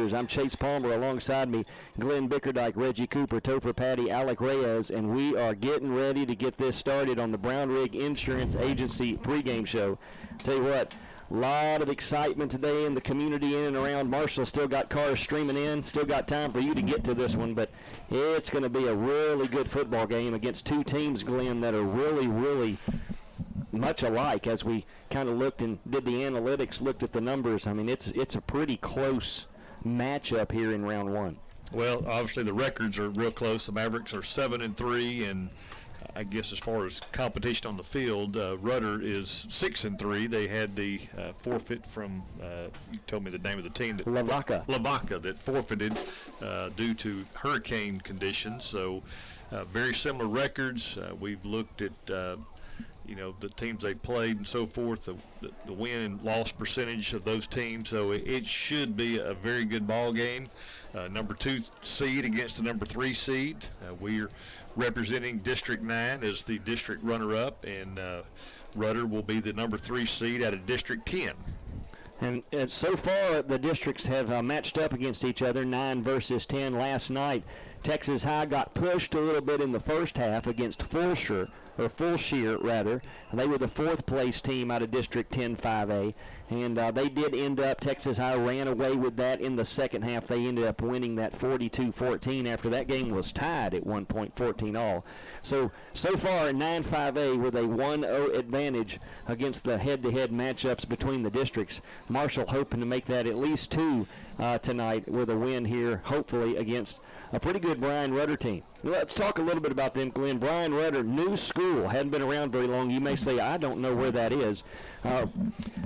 Brothers. I'm Chase Palmer. Alongside me, Glenn Bickerdike, Reggie Cooper, Topher Patty, Alec Reyes, and we are getting ready to get this started on the Brown Rig Insurance Agency pregame show. Tell you what, a lot of excitement today in the community in and around Marshall. Still got cars streaming in. Still got time for you to get to this one, but it's going to be a really good football game against two teams, Glenn, that are really, really much alike. As we kind of looked and did the analytics, looked at the numbers, I mean, it's a pretty close matchup here in round one. Well, obviously the records are real close. The Mavericks are 7-3, and I guess as far as competition on the field, Rudder is 6-3. They had the forfeit from, you told me the name of the team. Lavaca that forfeited due to hurricane conditions. So very similar records. We've looked at the teams they played and so forth, the win and loss percentage of those teams. So it should be a very good ball game. Number 2 seed against the number 3 seed. We're representing District 9 as the district runner-up, and Rudder will be the number 3 seed out of District 10. And so far, the districts have matched up against each other, 9 versus 10. Last night, Texas High got pushed a little bit in the first half against Fulshear. They were the 4th place team out of District 10 5A, and they did end up, Texas High ran away with that in the second half. They ended up winning that 42-14 after that game was tied at one point, 14-all. So far in 9 5A with a 1-0 advantage against the head-to-head matchups between the districts. Marshall hoping to make that at least 2 tonight with a win here, hopefully, against a pretty good Bryan Rudder team. Let's talk a little bit about them, Glenn. Bryan Rudder, new school, hadn't been around very long. You may say, I don't know where that is.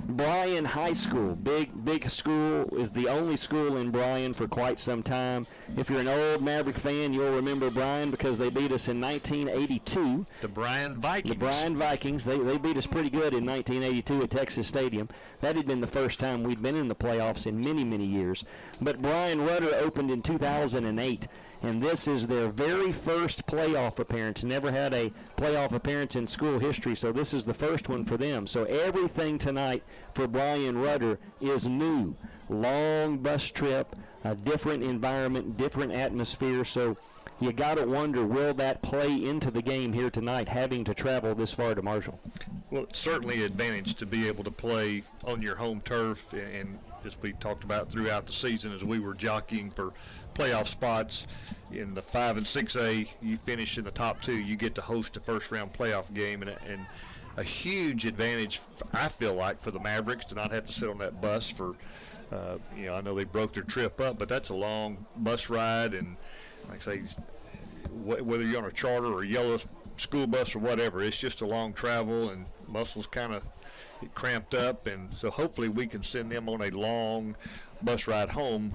Bryan High School, big school, is the only school in Bryan for quite some time. If you're an old Maverick fan, you'll remember Bryan because they beat us in 1982. The Bryan Vikings. The Bryan Vikings. They beat us pretty good in 1982 at Texas Stadium. That had been the first time we'd been in the playoffs in many, many years. But Bryan Rudder opened in 2008. And this is their very first playoff appearance. Never had a playoff appearance in school history, so this is the first one for them. So everything tonight for Bryan Rudder is new. Long bus trip, a different environment, different atmosphere. So you got to wonder, will that play into the game here tonight, having to travel this far to Marshall? Well, it's certainly an advantage to be able to play on your home turf, and as we talked about throughout the season as we were jockeying for playoff spots in the 5 and 6A, you finish in the top 2, you get to host a first-round playoff game, and a huge advantage, I feel like, for the Mavericks to not have to sit on that bus for, I know they broke their trip up, but that's a long bus ride, and like I say, whether you're on a charter or a yellow school bus or whatever, it's just a long travel, and muscles kind of cramped up, and so hopefully we can send them on a long bus ride home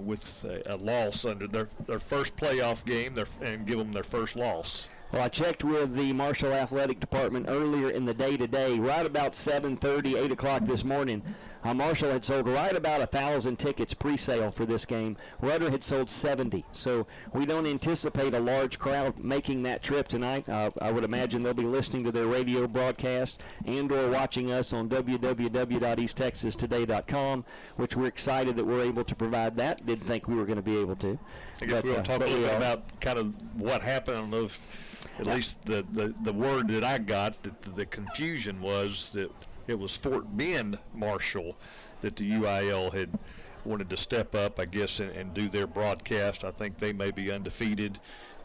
with a loss under their first playoff game and give them their first loss. Well, I checked with the Marshall Athletic Department earlier in the day today, right about 7:30, 8 o'clock this morning. Marshall had sold right about 1,000 tickets pre-sale for this game. Rudder had sold 70, so we don't anticipate a large crowd making that trip tonight. I would imagine they'll be listening to their radio broadcast and or watching us on www.easttexastoday.com, which we're excited that we're able to provide that. Didn't think we were going to be able to. I guess we're going to talk a little bit about kind of what happened on those. At least the word that I got, that the confusion was that it was Fort Bend Marshall that the UIL had wanted to step up, I guess, and do their broadcast. I think they may be undefeated,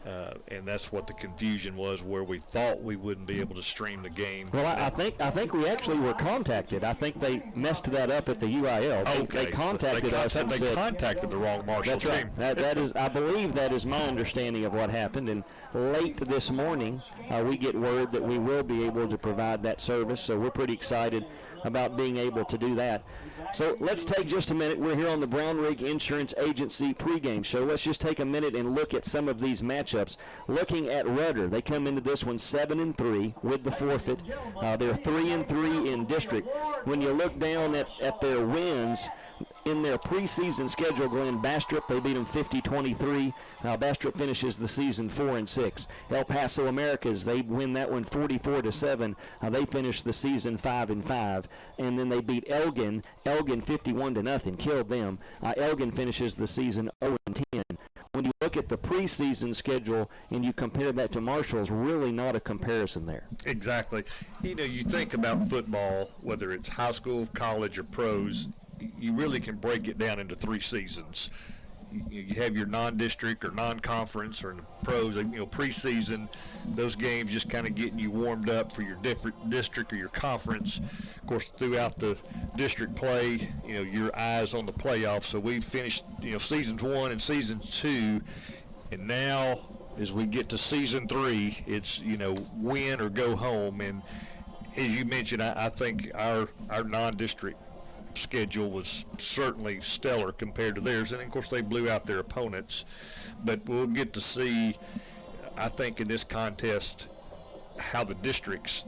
and that's what the confusion was, where we thought we wouldn't be able to stream the game. Well, I think we actually were contacted. I think they messed that up at the UIL. Okay. They contacted us and said, contacted the wrong Marshall team. That's right. That is, I believe that is my understanding of what happened. And late this morning, we get word that we will be able to provide that service. So we're pretty excited about being able to do that. So let's take just a minute. We're here on the Brown Rig Insurance Agency pregame show. Let's just take a minute and look at some of these matchups. Looking at Rudder, they come into this one 7-3 with the forfeit. They're 3-3 in district. When you look down at their wins, In their preseason schedule, Glenn, Bastrop, they beat them 50-23. Bastrop finishes the season 4-6. El Paso Americas, they win that one 44-7. They finish the season 5-5. And then they beat Elgin 51-0, killed them. Elgin finishes the season 0-10. When you look at the preseason schedule and you compare that to Marshall's, really not a comparison there. Exactly. You think about football, whether it's high school, college, or pros, you really can break it down into 3 seasons. You have your non-district or non-conference, or in the pros, preseason, those games just kind of getting you warmed up for your different district or your conference. Of course, throughout the district play, your eyes on the playoffs. So we've finished, seasons 1 and season 2, and now as we get to season 3, it's, win or go home. And as you mentioned, I think our non-district schedule was certainly stellar compared to theirs, and of course they blew out their opponents. But we'll get to see, I think, in this contest how the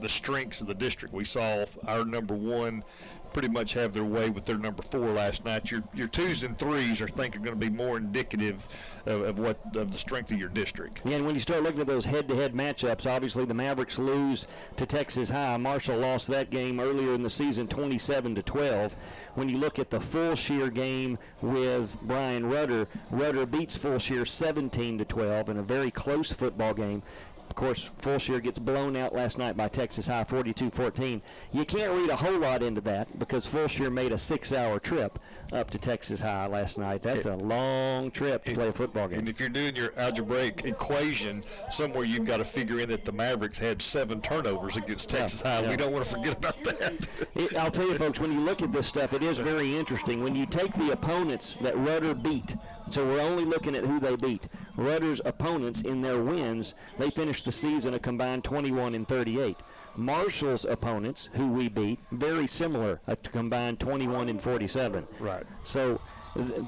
strengths of the district. We saw our number 1 pretty much have their way with their number 4 last night. Your 2s and 3s are going to be more indicative of the strength of your district. Yeah, and when you start looking at those head-to-head matchups, obviously the Mavericks lose to Texas High. Marshall lost that game earlier in the season 27-12. When you look at the Fulshear game with Brian Rudder, Rudder beats Fulshear 17-12 in a very close football game. Of course, Fulshear gets blown out last night by Texas High, 42-14. You can't read a whole lot into that because Fulshear made a 6-hour trip up to Texas High last night. That's a long trip to play a football game. And if you're doing your algebraic equation, somewhere you've got to figure in that the Mavericks had 7 turnovers against Texas High. Yeah. We don't want to forget about that. I'll tell you, folks, when you look at this stuff, it is very interesting. When you take the opponents that Rudder beat, so we're only looking at who they beat. Rudder's opponents in their wins, they finished the season a combined 21-38. Marshall's opponents, who we beat, very similar, a combined 21-47. Right. So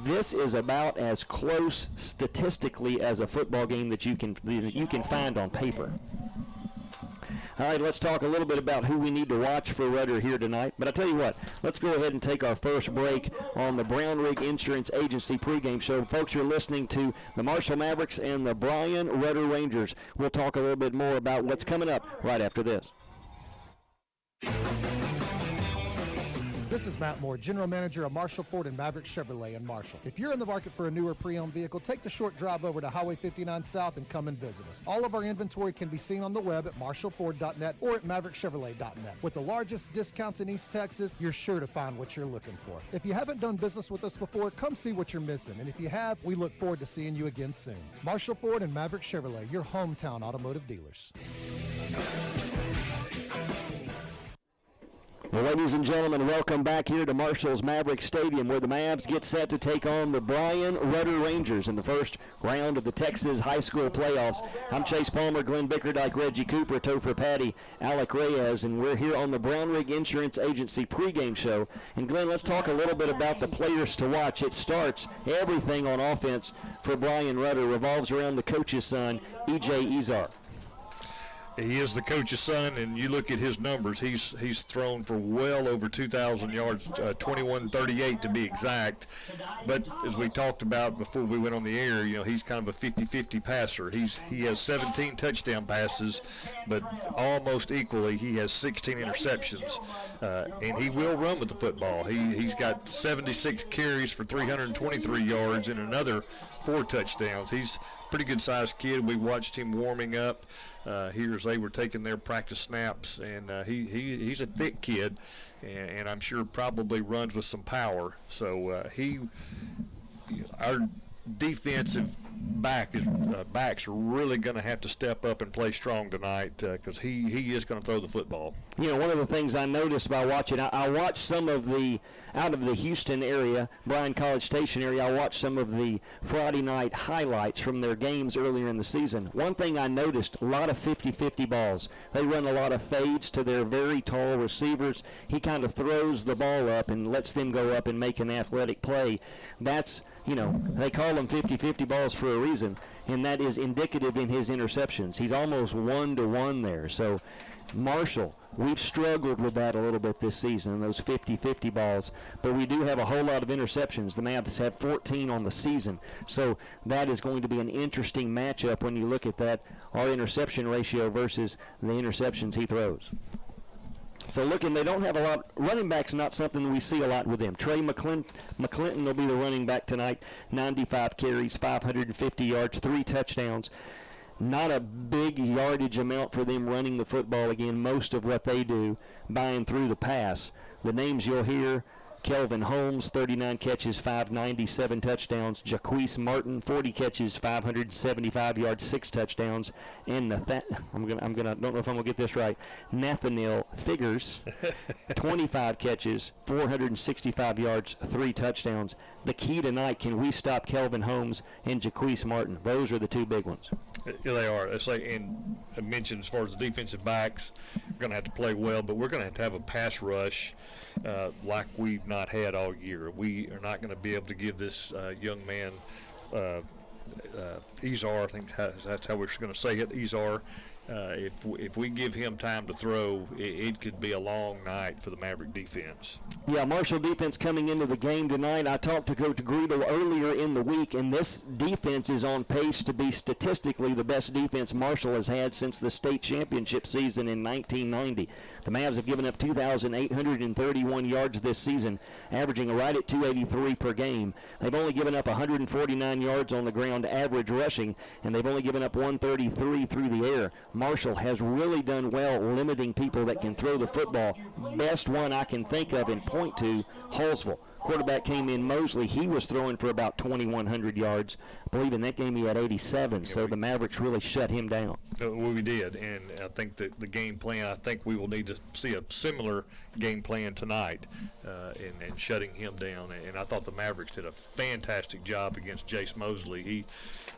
this is about as close statistically as a football game that you can find on paper. All right, let's talk a little bit about who we need to watch for Rudder here tonight. But I'll tell you what, let's go ahead and take our first break on the Brown Rig Insurance Agency pregame show. Folks, you're listening to the Marshall Mavericks and the Bryan Rudder Rangers. We'll talk a little bit more about what's coming up right after this. This is Matt Moore, General Manager of Marshall Ford and Maverick Chevrolet in Marshall. If you're in the market for a newer pre-owned vehicle, take the short drive over to Highway 59 South and come and visit us. All of our inventory can be seen on the web at marshallford.net or at maverickchevrolet.net. With the largest discounts in East Texas, you're sure to find what you're looking for. If you haven't done business with us before, come see what you're missing. And if you have, we look forward to seeing you again soon. Marshall Ford and Maverick Chevrolet, your hometown automotive dealers. Well, ladies and gentlemen, welcome back here to Marshall's Maverick Stadium, where the Mavs get set to take on the Bryan Rudder Rangers in the first round of the Texas High School Playoffs. I'm Chase Palmer, Glenn Bickerdike, Reggie Cooper, Topher Patty, Alec Reyes, and we're here on the Brown Rig Insurance Agency pregame show. And Glenn, let's talk a little bit about the players to watch. It starts, everything on offense for Bryan Rudder revolves around the coach's son, E.J. Izar. He is the coach's son, and you look at his numbers. He's thrown for well over 2,000 yards, 2138 to be exact. But as we talked about before we went on the air, he's kind of a 50-50 passer. He has 17 touchdown passes, but almost equally he has 16 interceptions, and he will run with the football. He's got 76 carries for 323 yards and another 4 touchdowns. He's a pretty good-sized kid. We watched him warming up here as they were taking their practice snaps, and he's a thick kid, and I'm sure probably runs with some power. So our defensive backs are really going to have to step up and play strong tonight because he is going to throw the football. One of the things I noticed by watching, I watched some of the, out of the Houston area, Bryan College Station area, I watched some of the Friday night highlights from their games earlier in the season. One thing I noticed, a lot of 50-50 balls. They run a lot of fades to their very tall receivers. He kind of throws the ball up and lets them go up and make an athletic play. That's, they call them 50-50 balls for a reason, and that is indicative in his interceptions. He's almost 1-to-1 there. So Marshall, we've struggled with that a little bit this season, those 50-50 balls, but we do have a whole lot of interceptions. The Mavs have 14 on the season, so that is going to be an interesting matchup when you look at that, our interception ratio versus the interceptions he throws. So looking, they don't have a lot. Running back's not something that we see a lot with them. Trey McClinton will be the running back tonight. 95 carries, 550 yards, 3 touchdowns. Not a big yardage amount for them running the football. Again, most of what they do by and through the pass. The names you'll hear: Kelvin Holmes, 39 catches, 597 touchdowns. Jaquise Martin, 40 catches, 575 yards, 6 touchdowns. And don't know if I'm gonna get this right. Nathaniel Figures, 25 catches, 465 yards, 3 touchdowns. The key tonight: can we stop Kelvin Holmes and Jaquise Martin? Those are the 2 big ones. Yeah, they are. It's like, and I mentioned as far as the defensive backs, we're going to have to play well, but we're going to have a pass rush like we've not had all year. We are not going to be able to give this young man, Izar, I think that's how we're going to say it, Izar. If we give him time to throw, it could be a long night for the Maverick defense. Yeah, Marshall defense coming into the game tonight. I talked to Coach Greedo earlier in the week, and this defense is on pace to be statistically the best defense Marshall has had since the state championship season in 1990. The Mavs have given up 2,831 yards this season, averaging right at 283 per game. They've only given up 149 yards on the ground average rushing, and they've only given up 133 through the air. Marshall has really done well limiting people that can throw the football. Best one I can think of and point to, Hallsville. Quarterback came in, Mosley. He was throwing for about 2,100 yards. I believe in that game he had 87, so the Mavericks really shut him down. Well, we did, and I think the game plan, I think we will need to see a similar game plan tonight in shutting him down. And I thought the Mavericks did a fantastic job against Jace Mosley. He,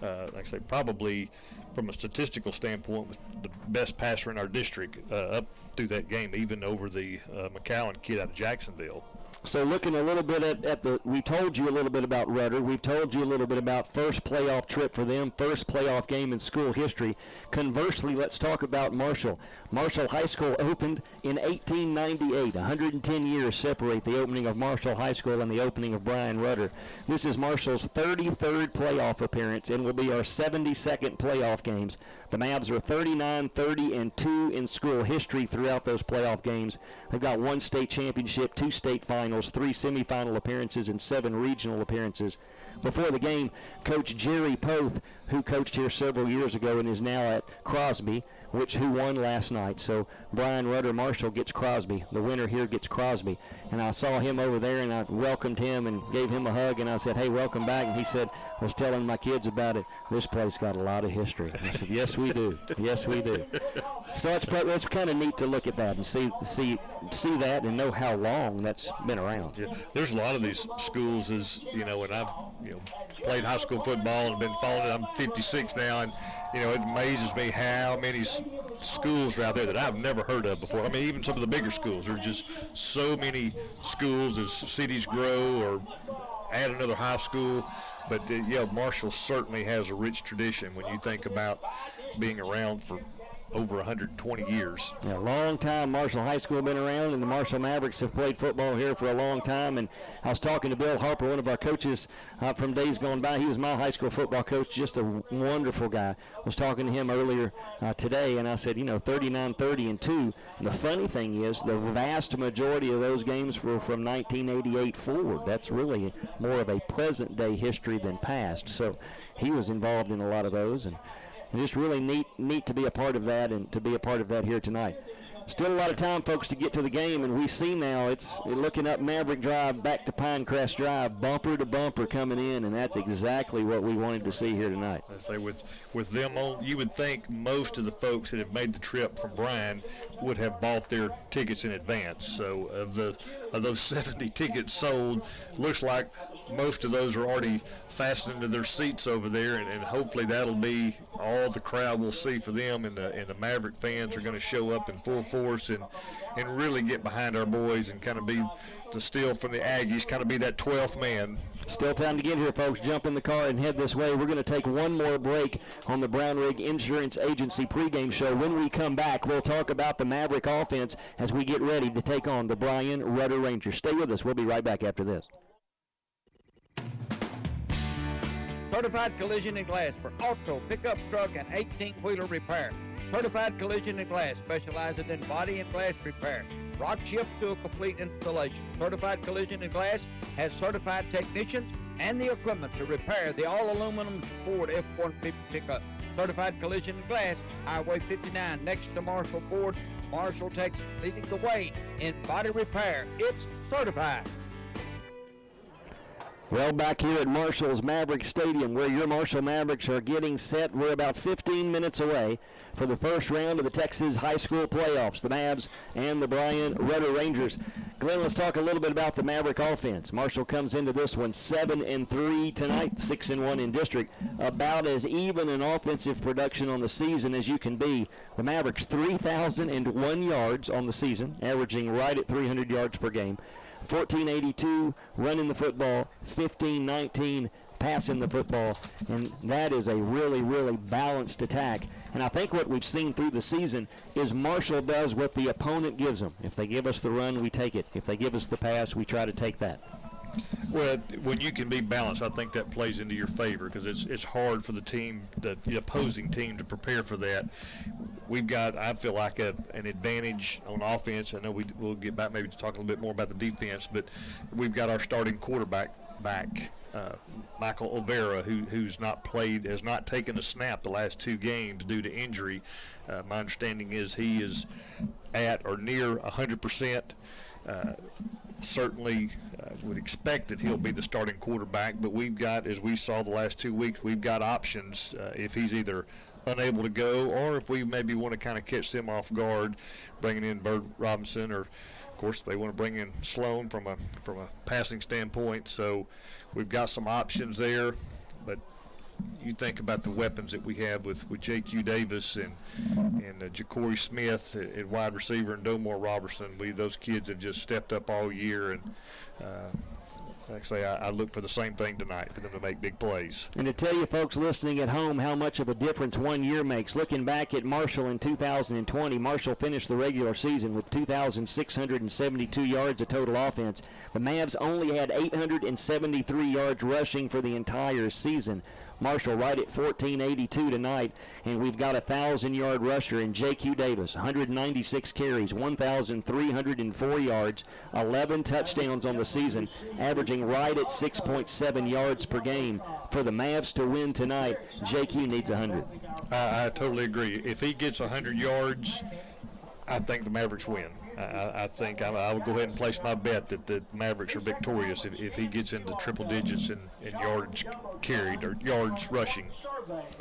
like I say, probably from a statistical standpoint was the best passer in our district up through that game, even over the McCowan kid out of Jacksonville. So looking a little bit at we told you a little bit about Rudder. We've told you a little bit about first playoff trip for them, first playoff game in school history. Conversely, let's talk about Marshall. Marshall High School opened in 1898. 110 years separate the opening of Marshall High School and the opening of Brian Rudder. This is Marshall's 33rd playoff appearance and will be our 72nd playoff games. The Mavs are 39, 30, and 2 in school history throughout those playoff games. They've got 1 state championship, 2 state finals, 3 semifinal appearances, and 7 regional appearances. Before the game, Coach Jerry Poth, who coached here several years ago and is now at Crosby, who won last night. So Brian Rudder Marshall gets Crosby. The winner here gets Crosby. And I saw him over there, and I welcomed him and gave him a hug, and I said, hey, welcome back. And he said, I was telling my kids about it, this place got a lot of history. And I said, yes, we do. Yes, we do. So it's kind of neat to look at that and see that and know how long that's been around. Yeah, there's a lot of these schools, and I've played high school football and been following it. I'm 56 now, and it amazes me how many schools are out there that I've never heard of before. I mean, even some of the bigger schools. There's just so many schools as cities grow or add another high school. But Marshall certainly has a rich tradition when you think about being around for over 120 years. Yeah, a long time Marshall High School been around, and the Marshall Mavericks have played football here for a long time. And I was talking to Bill Harper, one of our coaches from days gone by. He was my high school football coach, just a wonderful guy. I was talking to him earlier today, and I said, 39, 30, and 2. And the funny thing is, the vast majority of those games were from 1988 forward. That's really more of a present-day history than past. So he was involved in a lot of those, and just really neat to be a part of that and to be a part of that here tonight. Still a lot of time, folks, to get to the game, and we see now it's looking up Maverick Drive back to Pinecrest Drive, bumper to bumper coming in, and that's exactly what we wanted to see here tonight. I say with them on, you would think most of the folks that have made the trip from Bryan would have bought their tickets in advance. So of those 70 tickets sold, looks like most of those are already fastened into their seats over there, and hopefully that'll be all the crowd will see for them, and the Maverick fans are going to show up in full force and really get behind our boys and kind of be to steal from the Aggies, kind of be that 12th man. Still time to get here, folks. Jump in the car and head this way. We're going to take one more break on the Brown Rig Insurance Agency pregame show. When we come back, we'll talk about the Maverick offense as we get ready to take on the Bryan Rudder Rangers. Stay with us. We'll be right back after this. Certified Collision and Glass for auto, pickup truck, and 18-wheeler repair. Certified Collision and Glass specializes in body and glass repair. Rock chip to a complete installation. Certified Collision and Glass has certified technicians and the equipment to repair the all-aluminum Ford F-150 pickup. Certified Collision and Glass, Highway 59, next to Marshall Ford, Marshall, Texas, leading the way in body repair. It's certified. Well, back here at Marshall's Maverick Stadium, where your Marshall Mavericks are getting set, we're about 15 minutes away for the first round of the Texas High School Playoffs, the Mavs and the Bryan Rudder Rangers. Glenn, let's talk a little bit about the Maverick offense. Marshall comes into this one 7-3 tonight, 6-1 in district. About as even an offensive production on the season as you can be. The Mavericks 3,001 yards on the season, averaging right at 300 yards per game. 1482 running the football, 1519 passing the football, and that is a really, really balanced attack. And I think what we've seen through the season is Marshall does what the opponent gives them. If they give us the run, we take it. If they give us the pass, we try to take that. Well, when you can be balanced, I think that plays into your favor because it's hard for the team, the opposing team, to prepare for that. We've got, I feel like, an advantage on offense. I know we'll get back maybe to talk a little bit more about the defense, but we've got our starting quarterback back, Michael Olvera, who's not played, has not taken a snap the last 2 games due to injury. My understanding is he is at or near 100%. Certainly would expect that he'll be the starting quarterback, but we've got, as we saw the last 2 weeks, we've got options if he's either unable to go or if we maybe want to kind of catch them off guard, bringing in Bird Robinson, or of course they want to bring in Sloan from a passing standpoint. So we've got some options there, but you think about the weapons that we have with J.Q. Davis and Ja'Cory Smith at wide receiver and Domore Robertson. Those kids have just stepped up all year, and actually I look for the same thing tonight, for them to make big plays. And to tell you folks listening at home how much of a difference 1 year makes, looking back at Marshall in 2020, Marshall finished the regular season with 2,672 yards of total offense. The Mavs only had 873 yards rushing for the entire season. Marshall right at 1482 tonight, and we've got a 1,000-yard rusher in J.Q. Davis, 196 carries, 1,304 yards, 11 touchdowns on the season, averaging right at 6.7 yards per game. For the Mavs to win tonight, J.Q. needs 100. I totally agree. If he gets 100 yards, I think the Mavericks win. I think I would go ahead and place my bet that the Mavericks are victorious if he gets into triple digits in yards carried or yards rushing.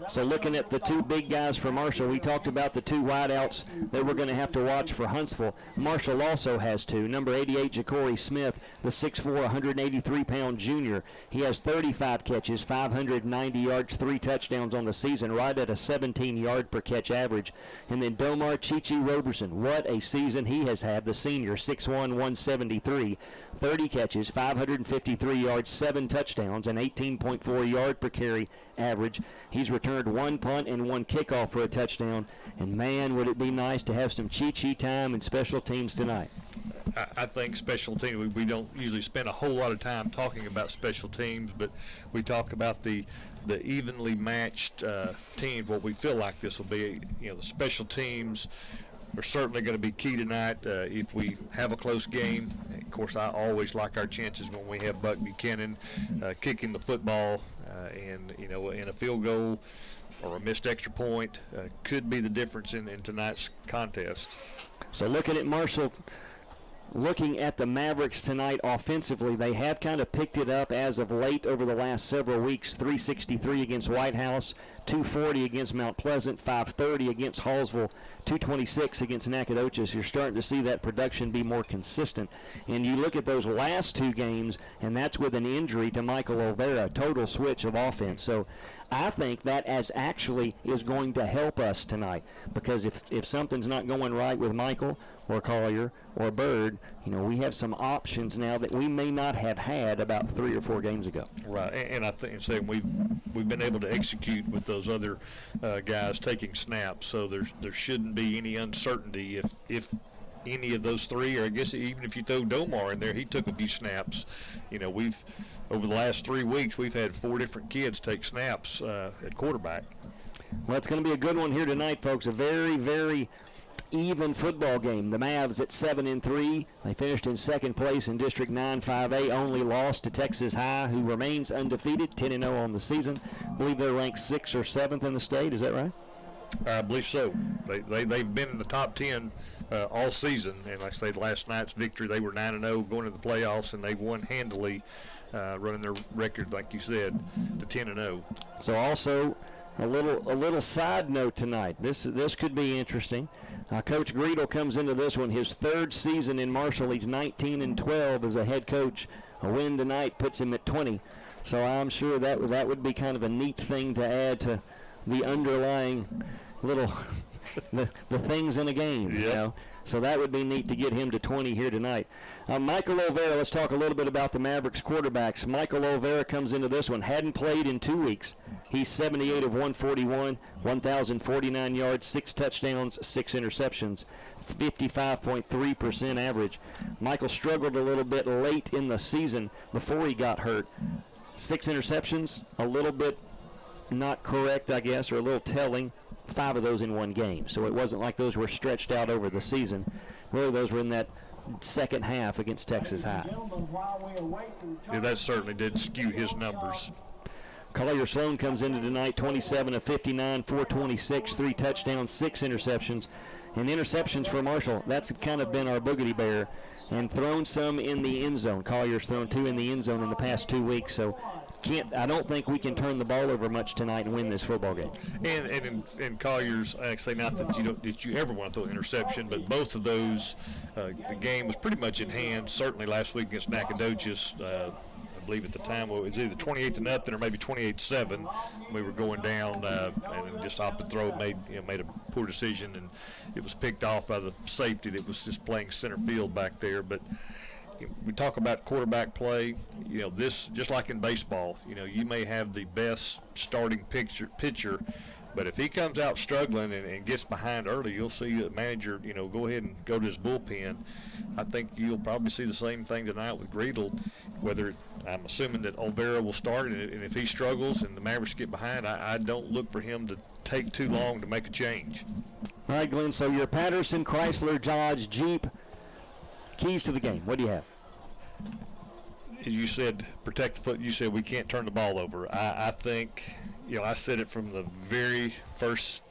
So looking at the 2 big guys for Marshall, we talked about the 2 wideouts that we're going to have to watch for Huntsville. Marshall also has 2. Number 88, Ja'Cory Smith, the 6'4", 183-pound junior. He has 35 catches, 590 yards, 3 touchdowns on the season, right at a 17-yard per catch average. And then Domar Chichi Roberson, what a season he has had, the senior, 6'1", 173, 30 catches, 553 yards, 7 touchdowns, and 18.4 yard per carry average. He's returned 1 punt and 1 kickoff for a touchdown. And, man, would it be nice to have some Chi-Chi time in special teams tonight. I think special teams, we don't usually spend a whole lot of time talking about special teams, but we talk about the evenly matched teams. What we feel like this will be, the special teams are certainly going to be key tonight if we have a close game. Of course, I always like our chances when we have Buck Buchanan kicking the football, and in a field goal or a missed extra point could be the difference in tonight's contest. So looking at Marshall, looking at the Mavericks tonight offensively, they have kind of picked it up as of late over the last several weeks. 363 against White House, 240 against Mount Pleasant, 530 against Hallsville, 226 against Nacogdoches. You're starting to see that production be more consistent. And you look at those last 2 games, and that's with an injury to Michael Olvera, total switch of offense. So I think that actually is going to help us tonight, because if something's not going right with Michael, or Collier or Bird, we have some options now that we may not have had about 3 or 4 games ago. Right, and I think we've been able to execute with those other guys taking snaps, so there shouldn't be any uncertainty if any of those 3, or I guess even if you throw Domar in there, he took a few snaps. We've over the last 3 weeks we've had 4 different kids take snaps at quarterback. Well, it's going to be a good one here tonight, folks. A very, very even football game. The Mavs at 7-3. They finished in second place in District 9-5A. Only lost to Texas High, who remains undefeated, 10-0 on the season. I believe they're ranked 6th or 7th in the state. Is that right? I believe so. They've been in the top 10 all season, and like I said, last night's victory, they were 9-0 going to the playoffs, and they've won handily, running their record, like you said, to 10-0. So also a little side note tonight. This could be interesting. Coach Greedle comes into this one his 3rd season in Marshall. He's 19-12 as a head coach. A win tonight puts him at 20. So I'm sure that would be kind of a neat thing to add to the underlying little the things in a game. So that would be neat to get him to 20 here tonight. Michael Olvera, let's talk a little bit about the Mavericks quarterbacks. Michael Olvera comes into this one, hadn't played in 2 weeks. He's 78 of 141, 1,049 yards, 6 touchdowns, 6 interceptions, 55.3% average. Michael struggled a little bit late in the season before he got hurt. 6 interceptions, a little bit not correct, I guess, or a little telling. 5 of those in one game. So it wasn't like those were stretched out over the season. Really, those were in that second half against Texas High. Yeah, that certainly did skew his numbers. Collier Sloan comes into tonight 27 of 59, 426, 3 touchdowns, 6 interceptions. And interceptions for Marshall, that's kind of been our boogity bear. And thrown some in the end zone. Collier's thrown 2 in the end zone in the past 2 weeks. So I don't think we can turn the ball over much tonight and win this football game. And in Collier's, I say not that you ever want to throw an interception, but both of those, the game was pretty much in hand. Certainly last week against Nacogdoches, I believe at the time it was either 28-0 or maybe 28-7. We were going down, and just opted throw made a poor decision, and it was picked off by the safety that was just playing center field back there. But we talk about quarterback play. This just like in baseball. You may have the best starting pitcher, but if he comes out struggling and gets behind early, you'll see the manager, go ahead and go to his bullpen. I think you'll probably see the same thing tonight with Greedle. Whether I'm assuming that Olvera will start, and if he struggles and the Mavericks get behind, I don't look for him to take too long to make a change. All right, Glenn. So your Patterson, Chrysler, Dodge, Jeep. Keys to the game. What do you have? As you said, protect the foot. You said we can't turn the ball over. I think, I said it from the very first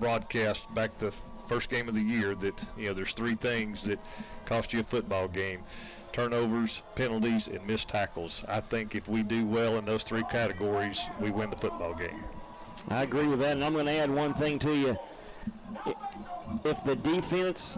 broadcast back the first game of the year that, there's 3 things that cost you a football game: turnovers, penalties, and missed tackles. I think if we do well in those 3 categories, we win the football game. I agree with that, and I'm going to add one thing to you. If the defense,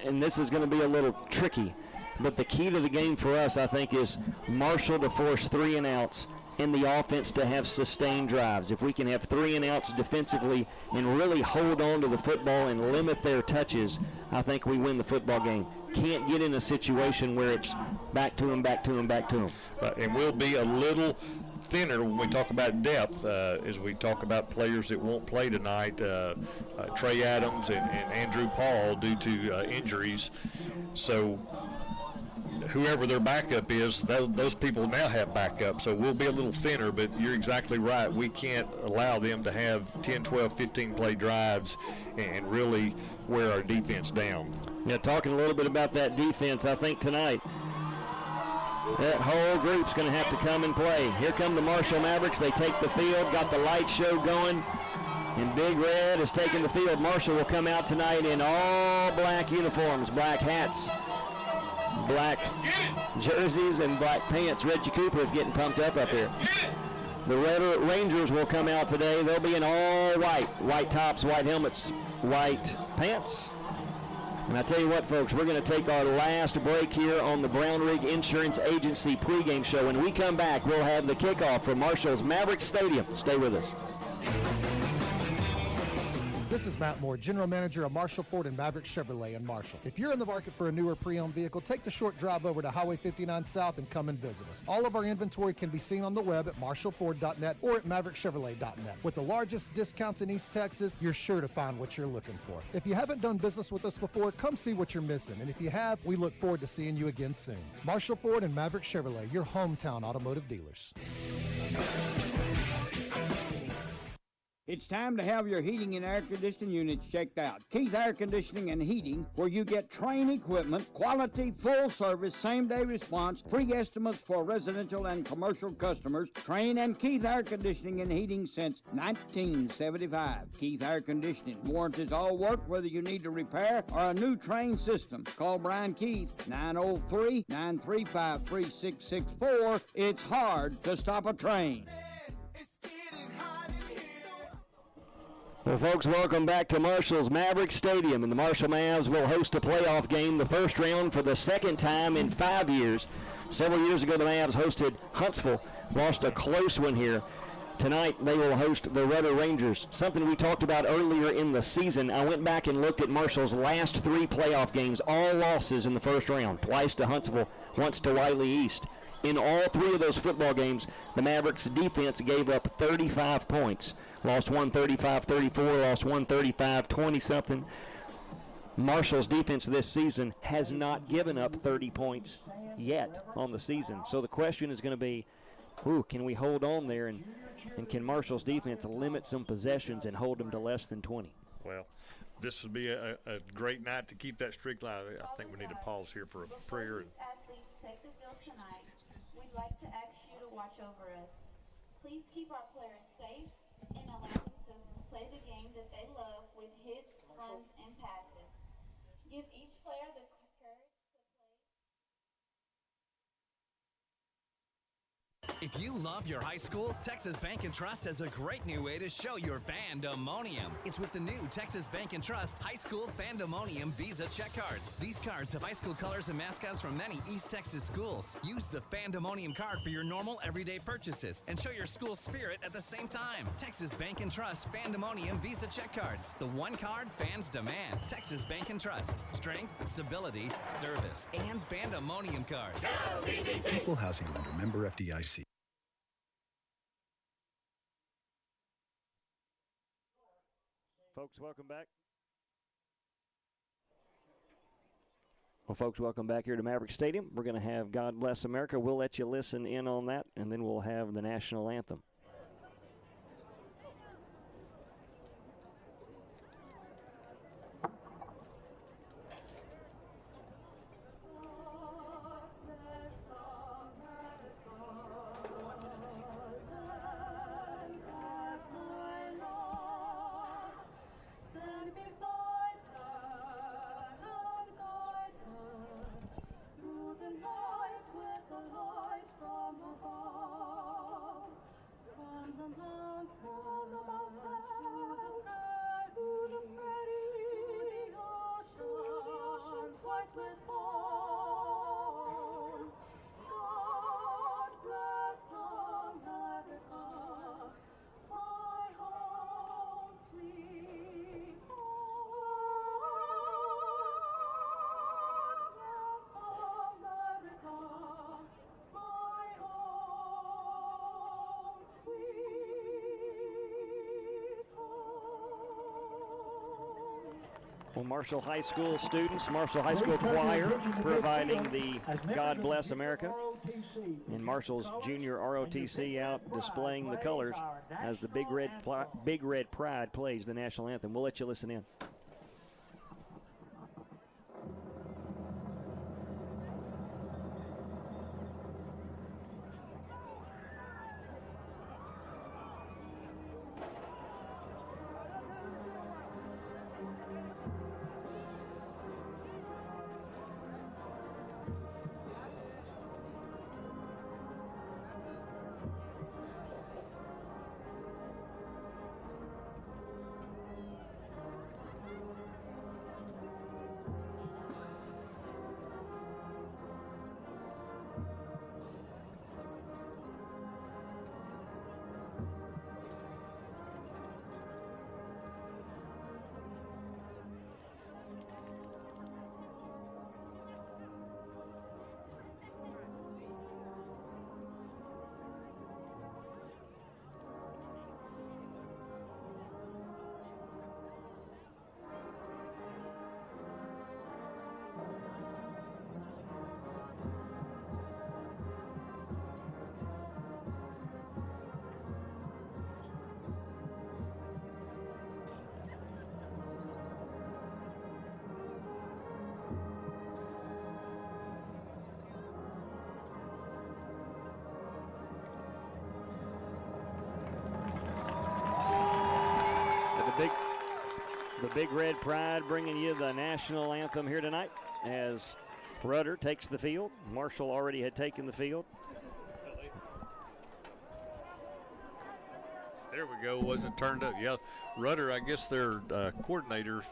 and this is going to be a little tricky, but the key to the game for us, I think, is Marshall to force 3 and outs and the offense to have sustained drives. If we can have 3 and outs defensively and really hold on to the football and limit their touches, I think we win the football game. Can't get in a situation where it's back to him, back to him, back to him. And we'll be a little thinner when we talk about depth, as we talk about players that won't play tonight, Trey Adams and Andrew Paul due to injuries. So whoever their backup is, those people now have backup, so we'll be a little thinner, but you're exactly right. We can't allow them to have 10, 12, 15 play drives and really wear our defense down. Yeah, talking a little bit about that defense, I think tonight that whole group's going to have to come and play. Here come the Marshall Mavericks. They take the field, got the light show going, and Big Red is taking the field. Marshall will come out tonight in all black uniforms, black hats, black jerseys, and black pants. Reggie Cooper is getting pumped up here. The Rudder Rangers will come out today. They'll be in all white. White tops, white helmets, white pants. And I tell you what, folks, we're going to take our last break here on the Brown Rig Insurance Agency pregame show. When we come back, we'll have the kickoff from Marshall's Maverick Stadium. Stay with us. This is Matt Moore, General Manager of Marshall Ford and Maverick Chevrolet in Marshall. If you're in the market for a newer pre-owned vehicle, take the short drive over to Highway 59 South and come and visit us. All of our inventory can be seen on the web at marshallford.net or at maverickchevrolet.net. With the largest discounts in East Texas, you're sure to find what you're looking for. If you haven't done business with us before, come see what you're missing. And if you have, we look forward to seeing you again soon. Marshall Ford and Maverick Chevrolet, your hometown automotive dealers. It's time to have your heating and air conditioning units checked out. Keith Air Conditioning and Heating, where you get Trane equipment, quality, full service, same-day response, free estimates for residential and commercial customers. Trane and Keith Air Conditioning and Heating since 1975. Keith Air Conditioning warranties all work, whether you need to repair or a new Trane system. Call Brian Keith, 903-935-3664. It's hard to stop a train. Well, folks, welcome back to Marshall's Maverick Stadium, and the Marshall Mavs will host a playoff game, the first round for the second time in 5 years. Several years ago, the Mavs hosted Huntsville, lost a close one here. Tonight, they will host the Rudder Rangers, something we talked about earlier in the season. I went back and looked at Marshall's last 3 playoff games, all losses in the first round, twice to Huntsville, once to Wiley East. In all 3 of those football games, the Mavericks defense gave up 35 points. Lost one 35-34, lost one 35-20-something. Marshall's defense this season has not given up 30 points yet on the season. So the question is going to be, can we hold on there, and can Marshall's defense limit some possessions and hold them to less than 20? Well, this would be a great night to keep that streak alive. I think we need to pause here for a prayer. Athletes take the field tonight, we'd like to ask you to watch over us. Please keep our players safe and allow them to play the game that they love with hits, runs, and passes. Give each player the courage to play. If you love your high school, Texas Bank & Trust has a great new way to show your Bandemonium. It's with the new Texas Bank & Trust High School Bandemonium Visa check cards. These cards have high school colors and mascots from many East Texas schools. Use the Bandemonium card for your normal everyday purchases and show your school spirit at the same time. Texas Bank & Trust Bandemonium Visa check cards. The one card fans demand. Texas Bank & Trust. Strength, stability, service, and Bandemonium cards. Equal housing lender, member FDIC. Folks, welcome back. Well, folks, welcome back here to Maverick Stadium. We're going to have God Bless America. We'll let you listen in on that, and then we'll have the national anthem. Well, Marshall High School students, Marshall High School Choir providing the God Bless America. And Marshall's junior ROTC out displaying the colors as the Big Red Pride plays the national anthem. We'll let you listen in. The Big Red Pride bringing you the national anthem here tonight as Rudder takes the field. Marshall already had taken the field. There we go. Wasn't turned up. Yeah, Rudder, I guess their coordinator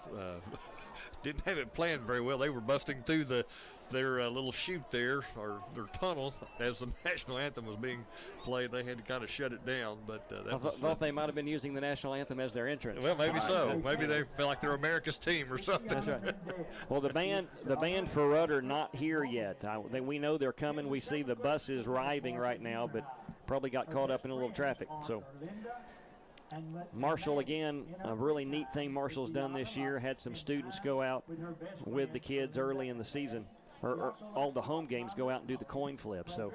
didn't have it planned very well. They were busting through their little chute there, or their tunnel, as the national anthem was being played. They had to kind of shut it down. But I thought they might have been using the national anthem as their entrance. Well, maybe so. Maybe they feel like they're America's team or something. That's right. Well, the band for Rudder not here yet. We know they're coming. We see the bus is arriving right now, but probably got caught up in a little traffic. So Marshall, again, a really neat thing Marshall's done this year, had some students go out with the kids early in the season, or all the home games go out and do the coin flip. So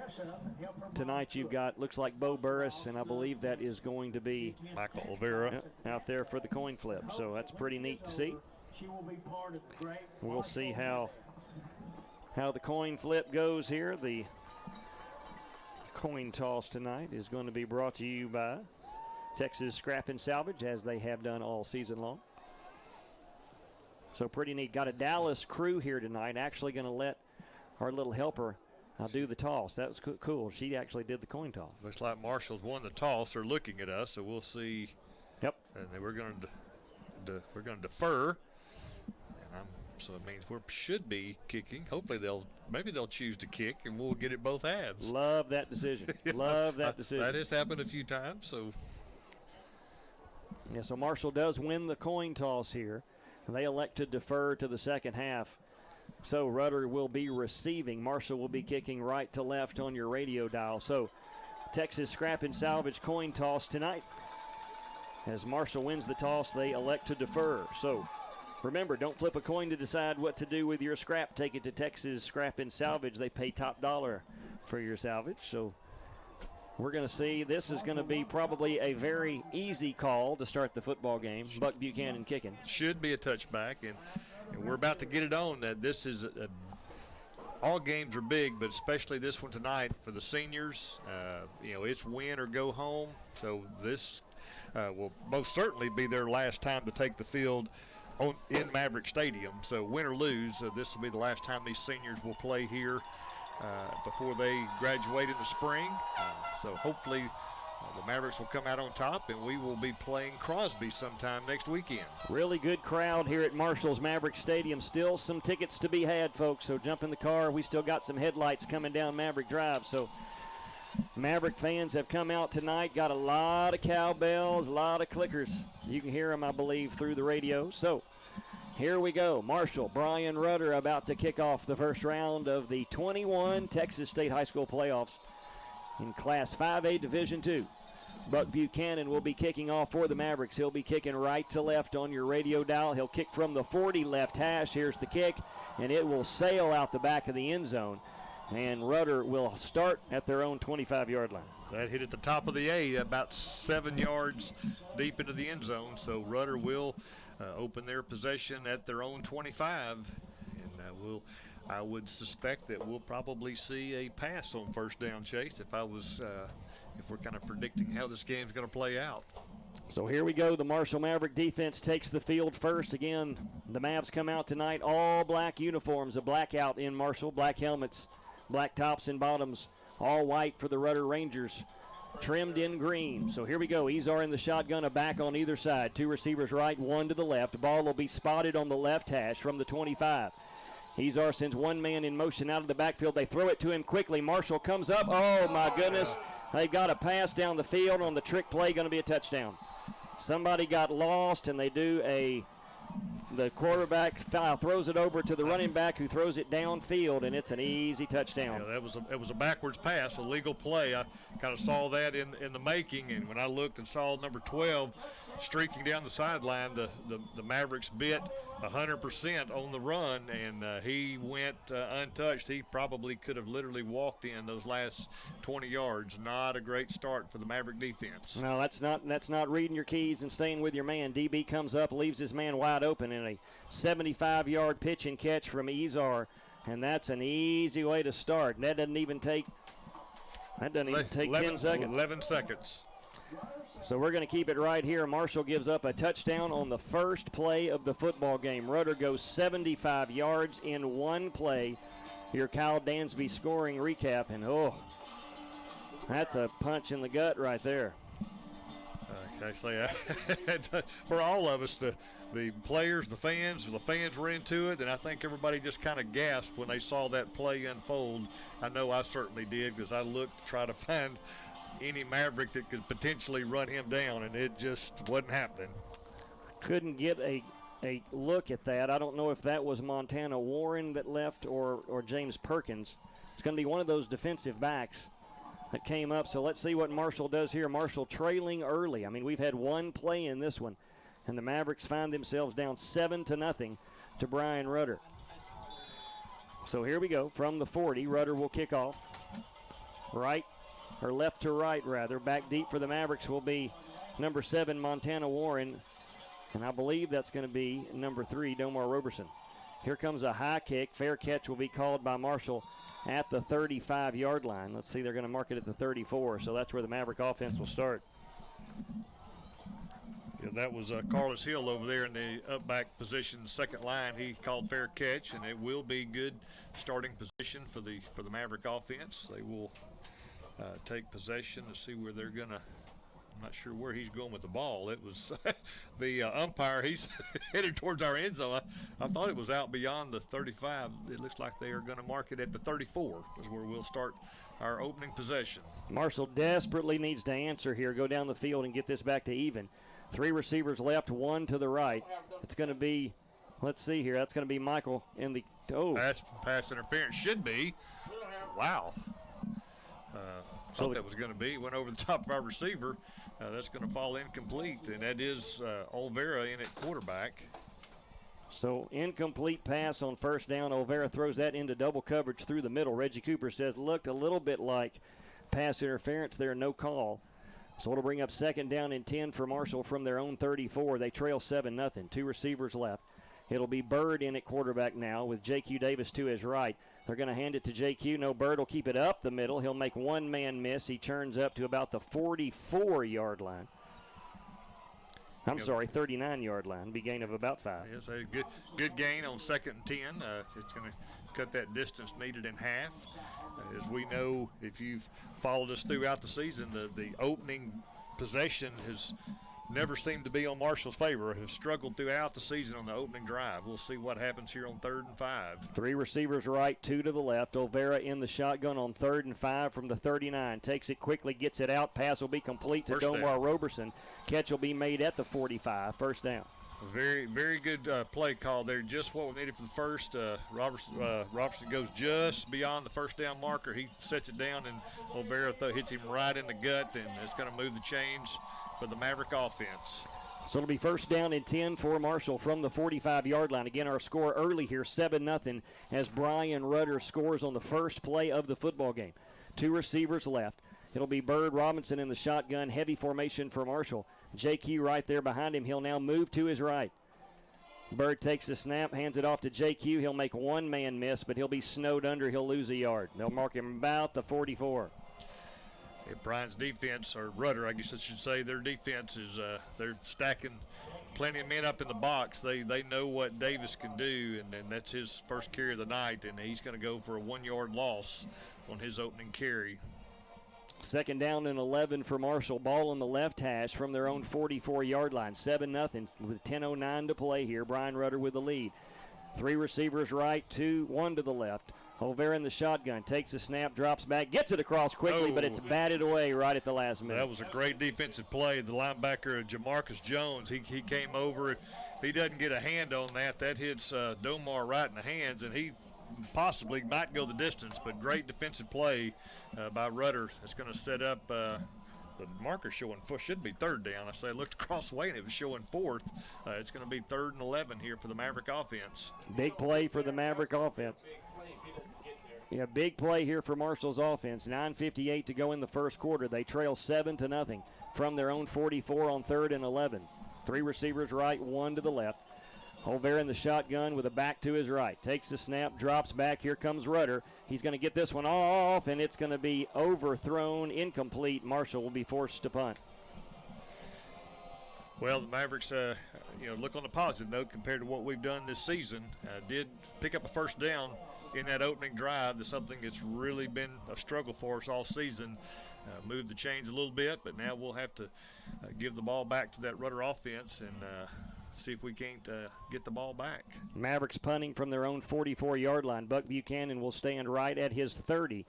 tonight you've got, looks like Bo Burris, and I believe that is going to be Michael Olvera out there for the coin flip. So that's pretty neat to see. We'll see how the coin flip goes here. The coin toss tonight is going to be brought to you by Texas Scrap and Salvage, as they have done all season long. So pretty neat. Got a Dallas crew here tonight, actually going to let our little helper do the toss. that was cool. She actually did the coin toss. Looks like Marshall's won the toss. They're looking at us, so we'll see. Yep. And then we're going to defer. So it means we should be kicking. Hopefully maybe they'll choose to kick, and we'll get it both halves. Love that decision. Love that decision. That has happened a few times. So yeah, so Marshall does win the coin toss here. They elect to defer to the second half. So Rudder will be receiving. Marshall will be kicking right to left on your radio dial. So Texas Scrap and Salvage coin toss tonight. As Marshall wins the toss, they elect to defer. So remember, don't flip a coin to decide what to do with your scrap. Take it to Texas Scrap and Salvage. They pay top dollar for your salvage. So we're going to see. This is going to be probably a very easy call to start the football game. Buck Buchanan kicking. Should be a touchback, and we're about to get it on. This is all games are big, but especially this one tonight for the seniors. It's win or go home. So this will most certainly be their last time to take the field in Maverick Stadium. So win or lose, this will be the last time these seniors will play here before they graduate in the spring. So hopefully the Mavericks will come out on top, and we will be playing Crosby sometime next weekend. Really good crowd here at Marshall's Maverick Stadium. Still some tickets to be had, folks, so jump in the car. We still got some headlights coming down Maverick Drive. So Maverick fans have come out tonight, got a lot of cowbells, a lot of clickers. You can hear them, I believe, through the radio. So here we go. Marshall, Brian Rudder about to kick off the first round of the 21 Texas State High School playoffs in Class 5A Division II. Buck Buchanan will be kicking off for the Mavericks. He'll be kicking right to left on your radio dial. He'll kick from the 40 left hash. Here's the kick, and it will sail out the back of the end zone. And Rudder will start at their own 25-yard line. That hit at the top of the A, about 7 yards deep into the end zone. So Rudder will open their possession at their own 25. And I would suspect that we'll probably see a pass on first down, Chase, if we're kind of predicting how this game's going to play out. So here we go. The Marshall Maverick defense takes the field first. Again, the Mavs come out tonight, all black uniforms, a blackout in Marshall, black helmets, black tops and bottoms, all white for the Rudder Rangers, trimmed in green. So here we go. Izar in the shotgun, a back on either side. Two receivers right, one to the left. Ball will be spotted on the left hash from the 25. Izar sends one man in motion out of the backfield. They throw it to him quickly. Marshall comes up. Oh, my goodness. They've got a pass down the field on the trick play, going to be a touchdown. Somebody got lost, and they do the quarterback throws it over to the running back, who throws it downfield, and it's an easy touchdown. Yeah, that was a backwards pass, a legal play. I kind of saw that in the making, and when I looked and saw number 12 streaking down the sideline, the Mavericks bit 100% on the run, and he went untouched. He probably could have literally walked in those last 20 yards. Not a great start for the Maverick defense. No, that's not reading your keys and staying with your man. DB comes up, leaves his man wide open in a 75-yard pitch and catch from Izar, and that's an easy way to start. And that doesn't even take 10 seconds. 11 seconds. So we're going to keep it right here. Marshall gives up a touchdown on the first play of the football game. Rudder goes 75 yards in one play. Here Kyle Dansby scoring recap, and that's a punch in the gut right there. Can I say for all of us, the players, the fans were into it, and I think everybody just kind of gasped when they saw that play unfold. I know I certainly did, because I looked to try to find any Maverick that could potentially run him down, and it just wasn't happening. Couldn't get a look at that. I don't know if that was Montana Warren that left or James Perkins. It's going to be one of those defensive backs that came up. So let's see what Marshall does here. Marshall trailing early. I mean, we've had one play in this one, and the Mavericks find themselves down 7-0 to Brian Rudder. So here we go. From the 40, Rudder will kick off. Left to right, rather. Back deep for the Mavericks will be number 7, Montana Warren. And I believe that's going to be number 3, Domar Roberson. Here comes a high kick. Fair catch will be called by Marshall at the 35-yard line. Let's see, they're going to mark it at the 34, so that's where the Maverick offense will start. Yeah, that was Carlos Hill over there in the up back position, second line. He called fair catch, and it will be good starting position for the Maverick offense. They will take possession to see where they're going to. I'm not sure where he's going with the ball. It was the umpire. He's headed towards our end zone. I thought it was out beyond the 35. It looks like they are going to mark it at the 34 is where we'll start our opening possession. Marshall desperately needs to answer here, go down the field and get this back to even. 3 receivers left, 1 to the right. It's going to be, let's see here, that's going to be Michael in the, Pass interference should be. Wow. Thought that was going to be. Went over the top of our receiver. That's going to fall incomplete, and that is Olvera in at quarterback. So incomplete pass on first down. Olvera throws that into double coverage through the middle. Reggie Cooper says looked a little bit like pass interference there, no call. So it'll bring up second down and 10 for Marshall from their own 34. They trail 7-0. 2 receivers left. It'll be Bird in at quarterback now with J.Q. Davis to his right. They're going to hand it to J.Q. No, Bird will keep it up the middle. He'll make one man miss. He churns up to about the 44-yard line. 39-yard line. Be gain of about 5. Yes, a good gain on 2nd and 10. It's going to cut that distance needed in half. As we know, if you've followed us throughout the season, the opening possession has never seemed to be on Marshall's favor. Have struggled throughout the season on the opening drive. We'll see what happens here on 3rd and 5. 3 receivers right, 2 to the left. Olvera in the shotgun on 3rd and 5 from the 39. Takes it quickly, gets it out. Pass will be complete to Domar Roberson. Catch will be made at the 45. First down. Very, very good play call there. Just what we needed for the first. Robertson goes just beyond the first down marker. He sets it down, and Olvera hits him right in the gut, and it's going to move the chains for the Maverick offense. So it'll be first down and 10 for Marshall from the 45-yard line. Again, our score early here, 7-0, as Brian Rudder scores on the first play of the football game. 2 receivers left. It'll be Bird Robinson in the shotgun, heavy formation for Marshall. JQ right there behind him. He'll now move to his right. Bird takes the snap, hands it off to JQ. He'll make one man miss, but he'll be snowed under. He'll lose a yard. They'll mark him about the 44. Brian's defense, or Rudder, I guess I should say, their defense is they're stacking plenty of men up in the box. They know what Davis can do, and that's his first carry of the night, and he's going to go for a 1-yard loss on his opening carry. Second down and 11 for Marshall. Ball on the left hash from their own 44-yard line. 7-0 with 10:09 to play here. Brian Rudder with the lead. 3 receivers right, 1 to the left. Olvera in the shotgun, takes the snap, drops back, gets it across quickly, but it's batted away right at the last minute. That was a great defensive play. The linebacker, Jamarcus Jones, he came over. If he doesn't get a hand on that, that hits Domar right in the hands, and he possibly might go the distance, but great defensive play by Rudder. It's going to set up the marker showing should be 3rd down. I looked across the way and it was showing 4th. It's going to be 3rd and 11 here for the Maverick offense. Big play for the Maverick offense. Yeah, big play here for Marshall's offense. 9:58 to go in the first quarter. They trail 7-0 from their own 44 on 3rd and 11. 3 receivers right, 1 to the left. Olvera in the shotgun with a back to his right. Takes the snap, drops back. Here comes Rudder. He's going to get this one off, and it's going to be overthrown, incomplete. Marshall will be forced to punt. Well, the Mavericks, look on the positive note compared to what we've done this season. Did pick up a first down in that opening drive. That's something that's really been a struggle for us all season. Moved the chains a little bit, but now we'll have to give the ball back to that Rudder offense and see if we can't get the ball back. Mavericks punting from their own 44-yard line. Buck Buchanan will stand right at his 30.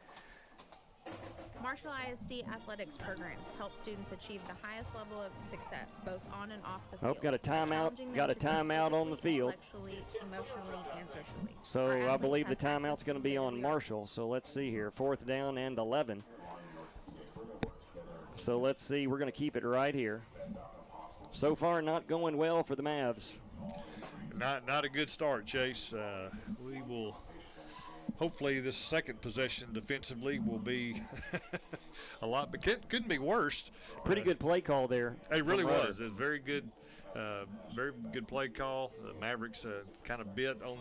Marshall ISD athletics programs help students achieve the highest level of success, both on and off the field. Got a timeout. Got a timeout on the field. Intellectually, emotionally, and socially. So I believe the timeout's going to be on Marshall. So let's see here. 4th down and 11. So let's see. We're going to keep it right here. So far, not going well for the Mavs. Not a good start, Chase. We will. Hopefully this second possession defensively will be a lot, but couldn't be worse. Pretty good play call there. It really was. It was very good play call. The Mavericks kind of bit on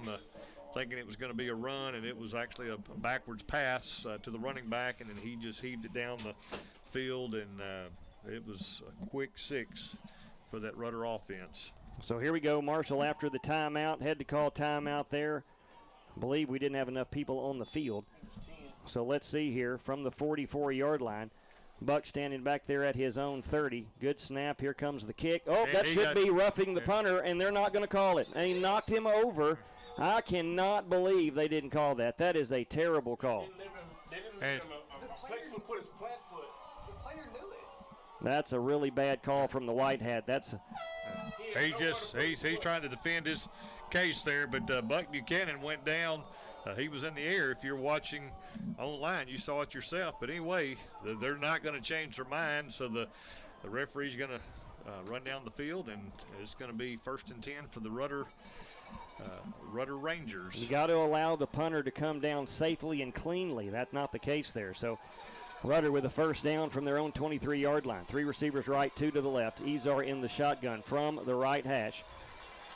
thinking it was going to be a run, and it was actually a backwards pass to the running back, and then he just heaved it down the field, and it was a quick 6 for that Rudder offense. So here we go. Marshall after the timeout. Had to call timeout there. I believe we didn't have enough people on the field. So let's see here from the 44-yard line. Buck standing back there at his own 30. Good snap. Here comes the kick. Oh, that should be roughing the punter, and they're not going to call it. And he knocked him over. I cannot believe they didn't call that. That is a terrible call. They didn't let him the player put his plant foot. The player knew it. That's a really bad call from the white hat. He's trying to defend his case there, but Buck Buchanan went down. He was in the air. If you're watching online, you saw it yourself. But anyway, they're not going to change their mind, so the referee's going to run down the field, and it's going to be 1st and 10 for the Rudder Rangers. You got to allow the punter to come down safely and cleanly. That's not the case there. So Rudder with a first down from their own 23-yard line. 3 receivers right, 2 to the left. Izar in the shotgun from the right hash.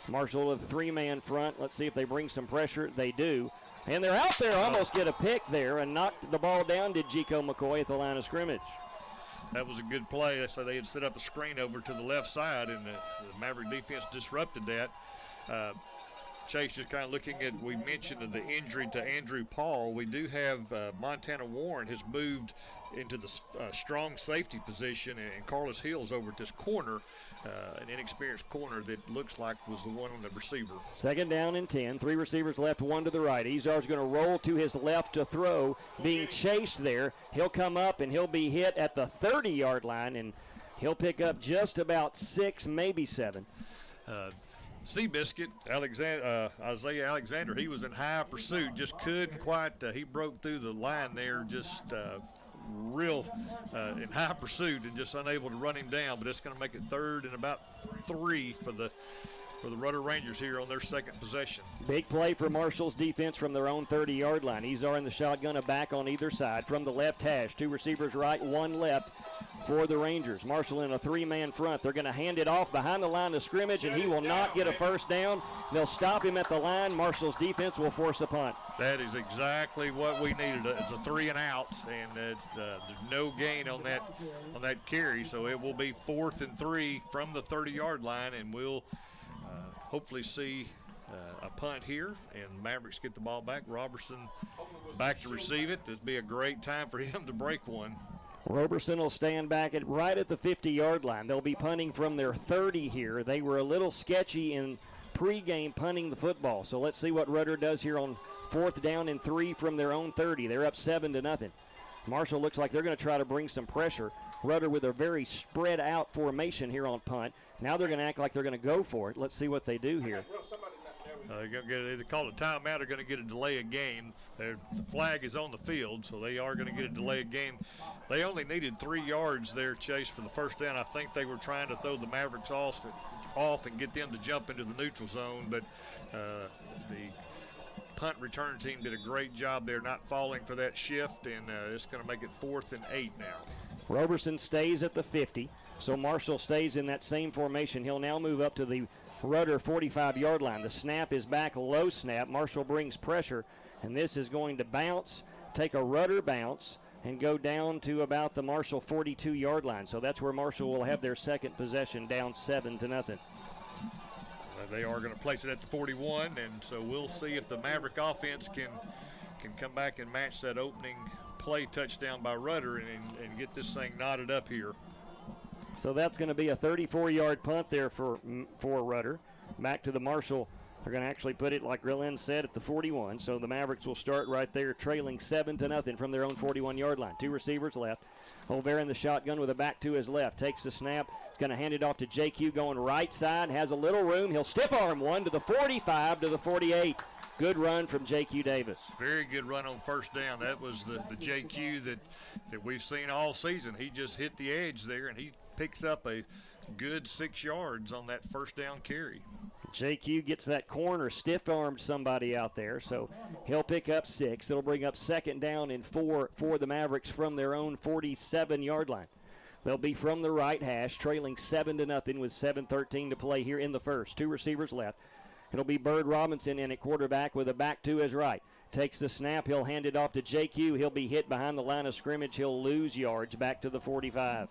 Marshall with 3-man front. Let's see if they bring some pressure. They do. And they're out there. Almost get a pick there and knocked the ball down, did Jico McCoy at the line of scrimmage. That was a good play. So they had set up a screen over to the left side, and the Maverick defense disrupted that. Chase, just kind of looking at, we mentioned the injury to Andrew Paul. We do have Montana Warren has moved into the strong safety position, and Carlos Hill's over at this corner, an inexperienced corner that looks like was the one on the receiver. 2nd down and 10. 3 receivers left, 1 to the right. Izar's going to roll to his left to throw, being chased there. He'll come up and he'll be hit at the 30-yard line, and he'll pick up just about 6, maybe 7. Seabiscuit, Isaiah Alexander, he was in high pursuit, just couldn't quite, he broke through the line there, just real in high pursuit and just unable to run him down, but it's going to make it 3rd and about 3 for the Rudder Rangers here on their second possession. Big play for Marshall's defense from their own 30-yard line. Izar in the shotgun, a back on either side from the left hash. 2 receivers right, 1 left for the Rangers. Marshall in a 3-man front. They're going to hand it off behind the line of scrimmage, and he will not get a first down. They'll stop him at the line. Marshall's defense will force a punt. That is exactly what we needed. It's a 3 and out, and there's no gain on that carry, so it will be 4th and 3 from the 30-yard line, and we'll hopefully see a punt here, and Mavericks get the ball back. Robertson back to receive it. This will be a great time for him to break one. Roberson will stand back right at the 50-yard line. They'll be punting from their 30 here. They were a little sketchy in pregame punting the football. So let's see what Rudder does here on 4th down and 3 from their own 30. They're up 7-0. Marshall looks like they're going to try to bring some pressure. Rudder with a very spread out formation here on punt. Now they're going to act like they're going to go for it. Let's see what they do here. They're going to get either call a timeout or going to get a delay of game. The flag is on the field, so they are going to get a delay of game. They only needed 3 yards there, Chase, for the first down. I think they were trying to throw the Mavericks off and get them to jump into the neutral zone, but the punt return team did a great job there not falling for that shift, and it's going to make it 4th and 8 now. Roberson stays at the 50, so Marshall stays in that same formation. He'll now move up to the Rudder 45-yard line. The snap is back, low snap. Marshall brings pressure, and this is going to bounce, take a Rudder bounce, and go down to about the Marshall 42-yard line. So that's where Marshall will have their second possession, down 7-0. They are going to place it at the 41, and so we'll see if the Maverick offense can come back and match that opening play touchdown by Rudder and get this thing knotted up here. So that's going to be a 34-yard punt there for Rudder. Back to the Marshall. They're going to actually put it, like Grillen said, at the 41. So the Mavericks will start right there, trailing 7-0 from their own 41-yard line. 2 receivers left. Olvera in the shotgun with a back to his left. Takes the snap. He's going to hand it off to JQ going right side. Has a little room. He'll stiff arm one to the 45 to the 48. Good run from JQ Davis. Very good run on first down. That was the JQ that we've seen all season. He just hit the edge there, and he picks up a good 6 yards on that first down carry. JQ gets that corner, stiff-armed somebody out there, so he'll pick up 6. It'll bring up second down and 4 for the Mavericks from their own 47-yard line. They'll be from the right hash, trailing 7-0 with 7:13 to play here in the first. 2 receivers left. It'll be Bird Robinson in at quarterback with a back to his right. Takes the snap. He'll hand it off to JQ. He'll be hit behind the line of scrimmage. He'll lose yards back to the 45.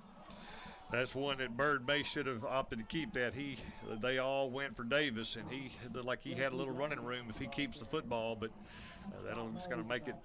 That's one that Bird Bay should have opted to keep that. They all went for Davis, and he looked like he had a little running room if he keeps the football, but that's going to make it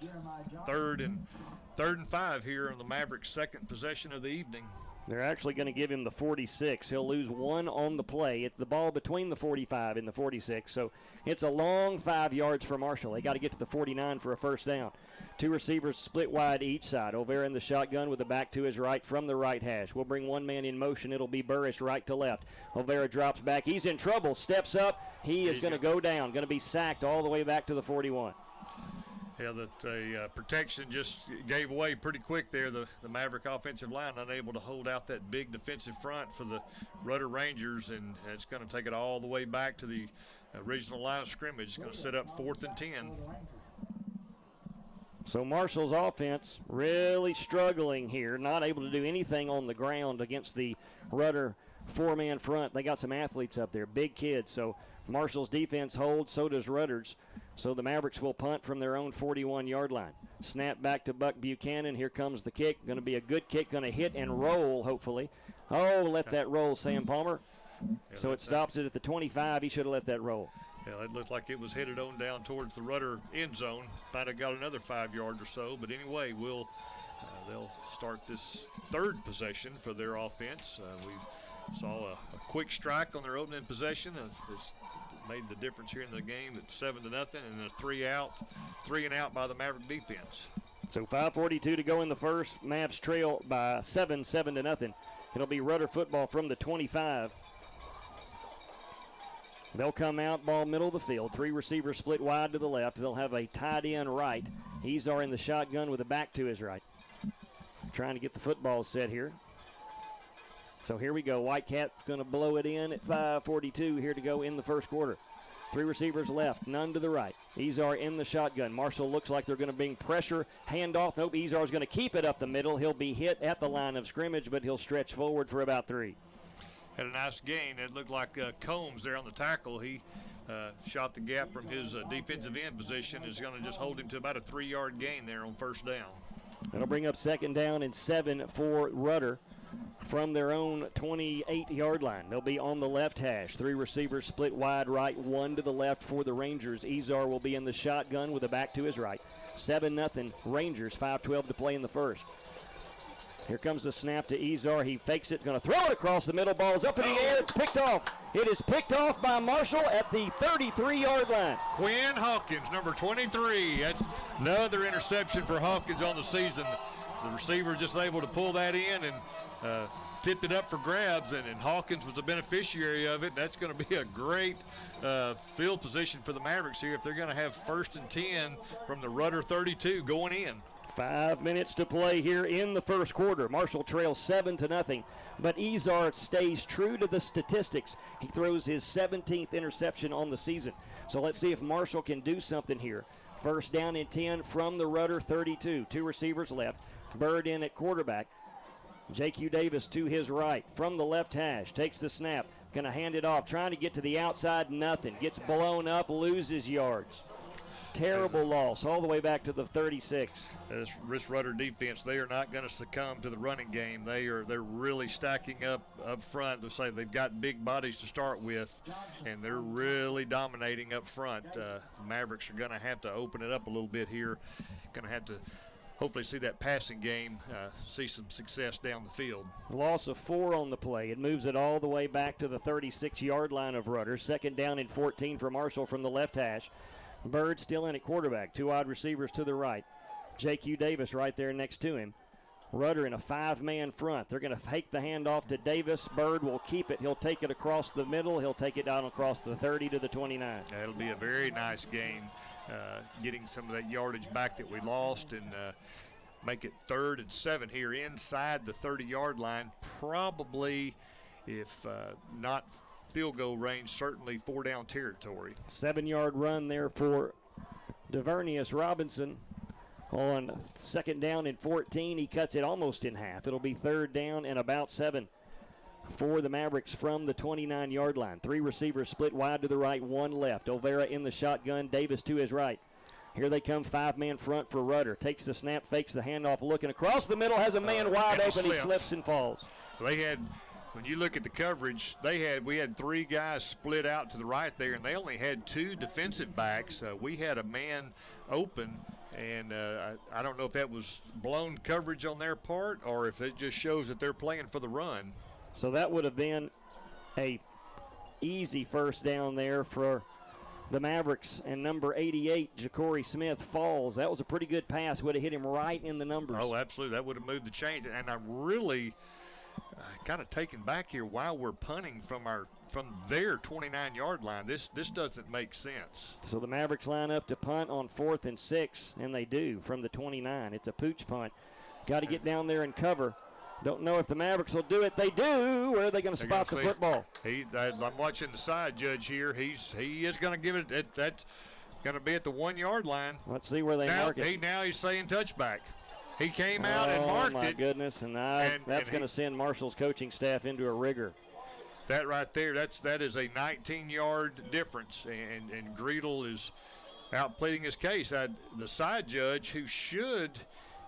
third and 5 here on the Mavericks' second possession of the evening. They're actually going to give him the 46. He'll lose 1 on the play. It's the ball between the 45 and the 46, so it's a long 5 yards for Marshall. They got to get to the 49 for a first down. 2 receivers split wide each side. Olvera in the shotgun with the back to his right from the right hash. We'll bring one man in motion. It'll be Burris right to left. Olvera drops back. He's in trouble. Steps up. He is going to go down. Going to be sacked all the way back to the 41. Yeah, that protection just gave away pretty quick there. The Maverick offensive line unable to hold out that big defensive front for the Rudder Rangers, and it's going to take it all the way back to the original line of scrimmage. It's going to set up 4th and 10. So Marshall's offense really struggling here, not able to do anything on the ground against the Rudder 4-man front. They got some athletes up there, big kids. So Marshall's defense holds, so does Rudder's. So the Mavericks will punt from their own 41-yard line. Snap back to Buck Buchanan. Here comes the kick. Going to be a good kick. Going to hit and roll, hopefully. Oh, let that roll, Sam Palmer. So it stops it at the 25. He should have let that roll. Yeah, it looked like it was headed on down towards the Rudder end zone. Might have got another 5 yards or so. But anyway, they'll start this third possession for their offense. We saw a quick strike on their opening possession. It's made the difference here in the game at 7-0, and a 3 and out by the Maverick defense. So 5:42 to go in the first. Mavs trail by 7-0. It'll be Rudder football from the 25. They'll come out, ball middle of the field. 3 receivers split wide to the left. They'll have a tight end right. Izar in the shotgun with a back to his right. Trying to get the football set here. So here we go. Whitecap's going to blow it in at 5:42 here to go in the first quarter. 3 receivers left, none to the right. Izar in the shotgun. Marshall looks like they're going to bring pressure. Handoff. Nope, Izar's going to keep it up the middle. He'll be hit at the line of scrimmage, but he'll stretch forward for about 3. Had a nice gain. It looked like Combs there on the tackle. He shot the gap from his defensive end position. Is going to just hold him to about a 3-yard gain there on first down. That'll bring up second down and 7 for Rudder from their own 28-yard line. They'll be on the left hash. 3 receivers split wide right, 1 to the left for the Rangers. Izar will be in the shotgun with a back to his right. 7-0 Rangers, 5:12 to play in the first. Here comes the snap to Izar. He fakes it, going to throw it across the middle. Ball's up in the air. It's picked off. It is picked off by Marshall at the 33-yard line. Quinn Hawkins, number 23. That's another interception for Hawkins on the season. The receiver just able to pull that in and tipped it up for grabs, and Hawkins was the beneficiary of it. That's going to be a great field position for the Mavericks here if they're going to have 1st and 10 from the Rudder 32 going in. 5 minutes to play here in the first quarter. Marshall trails 7-0, but Izar stays true to the statistics. He throws his 17th interception on the season. So let's see if Marshall can do something here. First down and 10 from the Rudder 32. 2 receivers left. Bird in at quarterback. JQ Davis to his right from the left hash. Takes the snap. Going to hand it off. Trying to get to the outside. Nothing. Gets blown up. Loses yards. Terrible loss all the way back to the 36. This Rudder defense, they are not going to succumb to the running game. They're really stacking up front. To say they've got big bodies to start with, and they're really dominating up front. Mavericks are going to have to open it up a little bit here. Going to have to hopefully see that passing game, see some success down the field. Loss of 4 on the play. It moves it all the way back to the 36-yard line of Rudder. 2nd down and 14 for Marshall from the left hash. Bird still in at quarterback. 2 wide receivers to the right. J.Q. Davis right there next to him. Rudder in a 5-man front. They're going to fake the handoff to Davis. Bird will keep it. He'll take it across the middle. He'll take it down across the 30 to the 29. That'll be a very nice game, getting some of that yardage back that we lost, and make it 3rd and 7 here inside the 30-yard line. Probably, if not field goal range, certainly 4-down territory. 7-yard run there for Divernius Robinson on 2nd down and 14. He cuts it almost in half. It'll be 3rd down and about 7 for the Mavericks from the 29-yard line. 3 receivers split wide to the right, 1 left. Olvera in the shotgun, Davis to his right. Here they come, 5-man front for Rudder. Takes the snap, fakes the handoff, looking across the middle, has a man wide open. He slips and falls. They had, when you look at the coverage, we had 3 guys split out to the right there, and they only had 2 defensive backs. We had a man open, and I don't know if that was blown coverage on their part or if it just shows that they're playing for the run. So that would have been a easy 1st down there for the Mavericks, and number 88, Ja'Cory Smith, falls. That was a pretty good pass. Would have hit him right in the numbers. Oh, absolutely. That would have moved the chains. And I'm really kind of taken back here while we're punting from their 29-yard line. This doesn't make sense. So the Mavericks line up to punt on 4th and 6, and they do from the 29. It's a pooch punt. Got to get down there and cover. Don't know if the Mavericks will do it. They do. Where are they going to spot the football? I'm watching the side judge here. He is going to give it. That's going to be at the 1-yard line. Let's see where they mark it. Now he's saying touchback. He came out and marked it. Oh, my goodness. And that's going to send Marshall's coaching staff into a rigor. That right there, that is a 19-yard difference. And Greedle is out pleading his case. The side judge,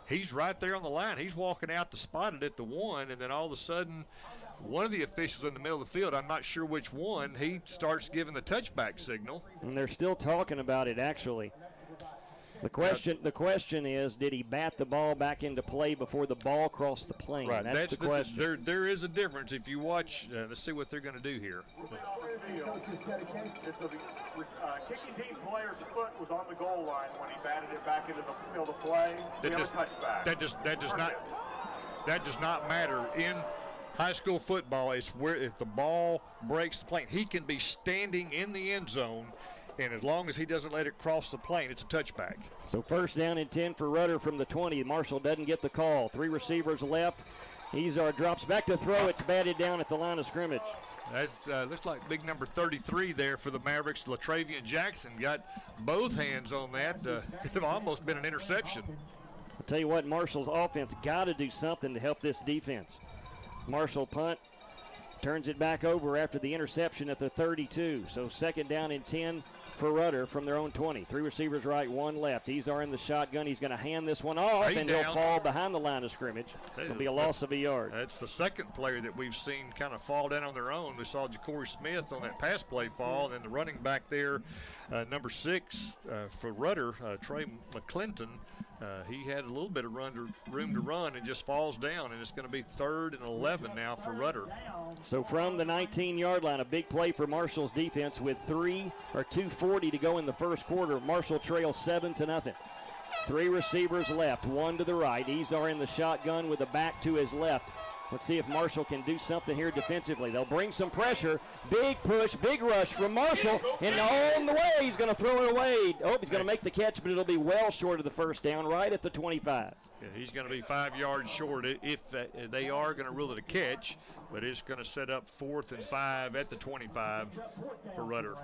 he's right there on the line. He's walking out to spot it at the 1, and then all of a sudden, one of the officials in the middle of the field, I'm not sure which one, he starts giving the touchback signal. And they're still talking about it, actually. The question is, did he bat the ball back into play before the ball crossed the plane? Right, that's the question. There is a difference. If you watch, let's see what they're going to do here. Kicking team player's foot was on the goal line when he batted it back into the field of play. That does not matter in high school football. It's where if the ball breaks the plane, he can be standing in the end zone, and as long as he doesn't let it cross the plane, it's a touchback. So 1st down and 10 for Rudder from the 20. Marshall doesn't get the call. 3 receivers left. Izar drops back to throw. It's batted down at the line of scrimmage. That looks like big number 33 there for the Mavericks. Latravian Jackson got both hands on that. Could have almost been an interception. I'll tell you what, Marshall's offense got to do something to help this defense. Marshall punt, turns it back over after the interception at the 32. So 2nd down and 10 for Rudder from their own 20. 3 receivers right, 1 left. Izar in the shotgun. He's going to hand this one off, and he'll fall behind the line of scrimmage. It'll be a loss of a yard. That's the second player that we've seen kind of fall down on their own. We saw Ja'Cory Smith on that pass play fall, and then the running back there, number 6 for Rudder, Trey McClinton. He had a little bit of room to run and just falls down, and it's going to be 3rd and 11 now for Rudder. So from the 19-yard line, a big play for Marshall's defense with 2:40 to go in the first quarter. Marshall trails 7-0. 3 receivers left, 1 to the right. Izar in the shotgun with a back to his left. Let's see if Marshall can do something here defensively. They'll bring some pressure. Big push, big rush from Marshall. And on the way, he's going to throw it away. Oh, he's going to make the catch, but it'll be well short of the 1st down, right at the 25. Yeah, he's going to be 5 yards short if they are going to rule it a catch, but it's going to set up 4th and 5 at the 25 for Rudder.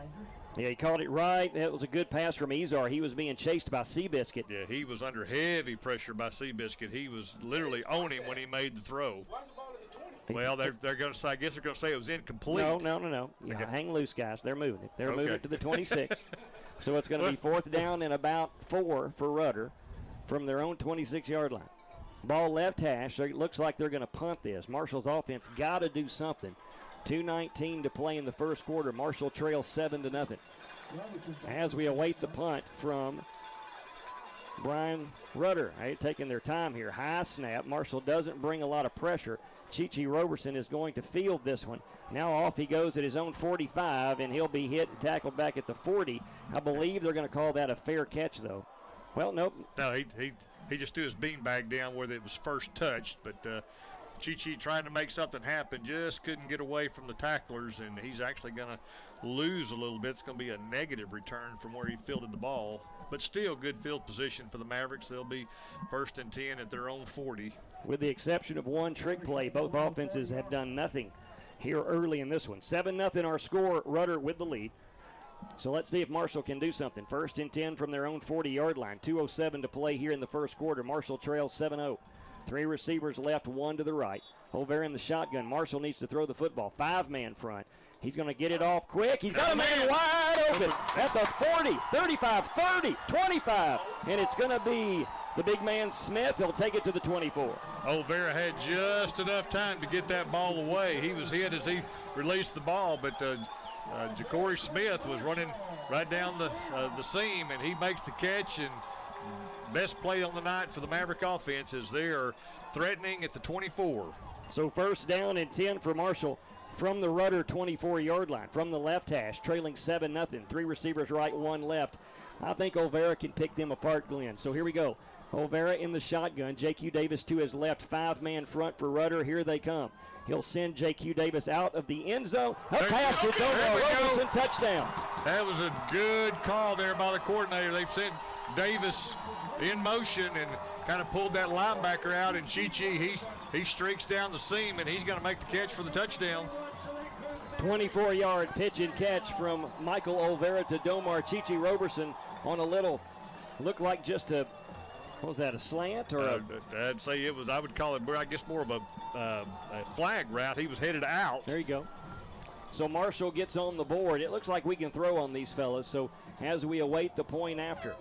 Yeah, he caught it right. That was a good pass from Izar. He was being chased by Seabiscuit. Yeah, he was under heavy pressure by Seabiscuit. He was literally on him when he made the throw. Well, they're going to say, I guess they're going to say it was incomplete. No. Yeah, hang loose, guys. They're moving it. They're moving it to the 26. So it's going to be 4th down and about 4 for Rudder from their own 26-yard line. Ball left hash. So it looks like they're going to punt this. Marshall's offense got to do something. 2:19 to play in the first quarter. Marshall trails 7-0. As we await the punt from Brian Rudder. Taking their time here. High snap. Marshall doesn't bring a lot of pressure. Chichi Roberson is going to field this one. Now off he goes at his own 45, and he'll be hit and tackled back at the 40. I believe they're going to call that a fair catch, though. Well, nope. No, he just threw his beanbag down where it was first touched, but Chichi trying to make something happen, just couldn't get away from the tacklers, and he's actually going to lose a little bit. It's going to be a negative return from where he fielded the ball. But still good field position for the Mavericks. They'll be 1st and 10 at their own 40. With the exception of one trick play, both offenses have done nothing here early in this one. 7-0 our score, Rudder with the lead. So let's see if Marshall can do something. 1st and 10 from their own 40-yard line. 2:07 to play here in the first quarter. Marshall trails 7-0. 3 receivers left, 1 to the right. Olvera in the shotgun. Marshall needs to throw the football. 5-man front. He's going to get it off quick. He's got a man wide open at the 40, 35, 30, 25. And it's going to be the big man Smith. He'll take it to the 24. Olvera had just enough time to get that ball away. He was hit as he released the ball, but Ja'Cory Smith was running right down the seam, and he makes the catch. And best play on the night for the Maverick offense is they are threatening at the 24. So 1st down and 10 for Marshall from the Rudder 24-yard line, from the left hash, trailing 7-0. 3 receivers right, 1 left. I think Olvera can pick them apart, Glenn. So here we go. Olvera in the shotgun. J.Q. Davis to his left. 5-man front for Rudder. Here they come. He'll send J.Q. Davis out of the end zone. A pass to Roberson, touchdown. That was a good call there by the coordinator. They've sent Davis in motion and kind of pulled that linebacker out, and Chichi, he streaks down the seam, and he's going to make the catch for the touchdown. 24-yard pitch and catch from Michael Olvera to Domar Chichi Roberson on a little, looked like just a, what was that, a slant? Or I'd say it was, I would call it, I guess, more of a flag route. He was headed out. There you go. So Marshall gets on the board. It looks like we can throw on these fellas, so as we await the point after.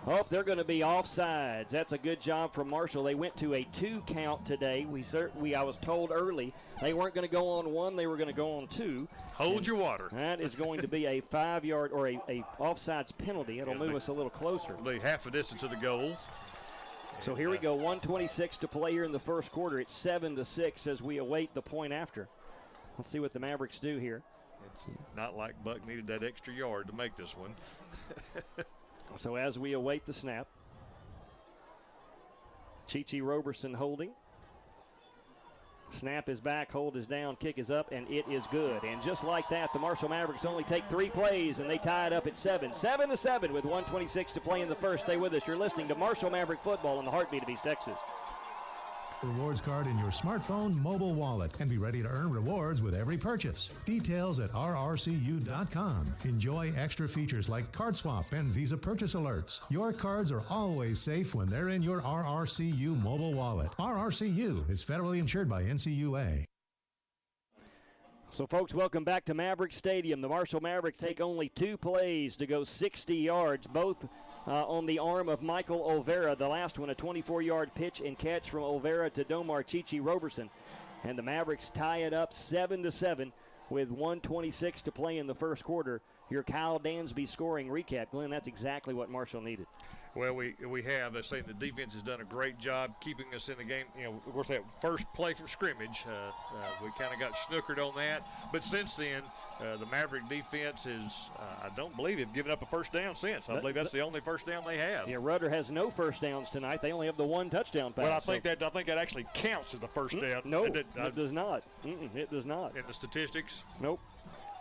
Oh, they're going to be offsides. That's a good job from Marshall. They went to a 2 count today. I was told early they weren't going to go on 1. They were going to go on 2. Hold your water. That is going to be a 5-yard or a offsides penalty. It'll move us a little closer. It'll be half a distance to the goal. So here we go. 1:26 to play here in the first quarter. It's 7-6 as we await the point after. Let's see what the Mavericks do here. It's not like Buck needed that extra yard to make this one. So as we await the snap, Chichi Roberson holding. Snap is back, hold is down, kick is up, and it is good. And just like that, the Marshall Mavericks only take 3 plays, and they tie it up at 7. 7-7 with 1:26 to play in the first. Stay with us. You're listening to Marshall Maverick Football on the heartbeat of East Texas. Rewards card in your smartphone mobile wallet and be ready to earn rewards with every purchase. Details at rrcu.com. Enjoy extra features like card swap and Visa purchase alerts. Your cards are always safe when they're in your RRCU mobile wallet. RRCU is federally insured by NCUA. So, folks, welcome back to Maverick Stadium. The Marshall Mavericks take only 2 plays to go 60 yards, both on the arm of Michael Olvera. The last one, a 24-yard pitch and catch from Olvera to Domar Chichi Roberson. And the Mavericks tie it up 7-7 with 1:26 to play in the first quarter. Your Kyle Dansby scoring recap. Glenn, that's exactly what Marshall needed. Well, we have. I say the defense has done a great job keeping us in the game. You know, of course, that first play from scrimmage, we kind of got snookered on that. But since then, the Maverick defense is, I don't believe they've given up a first down since. I believe that's the only first down they have. Yeah, Rudder has no first downs tonight. They only have the 1 touchdown pass. Well, I think that actually counts as the first down. No, it does not. It does not. In the statistics? Nope.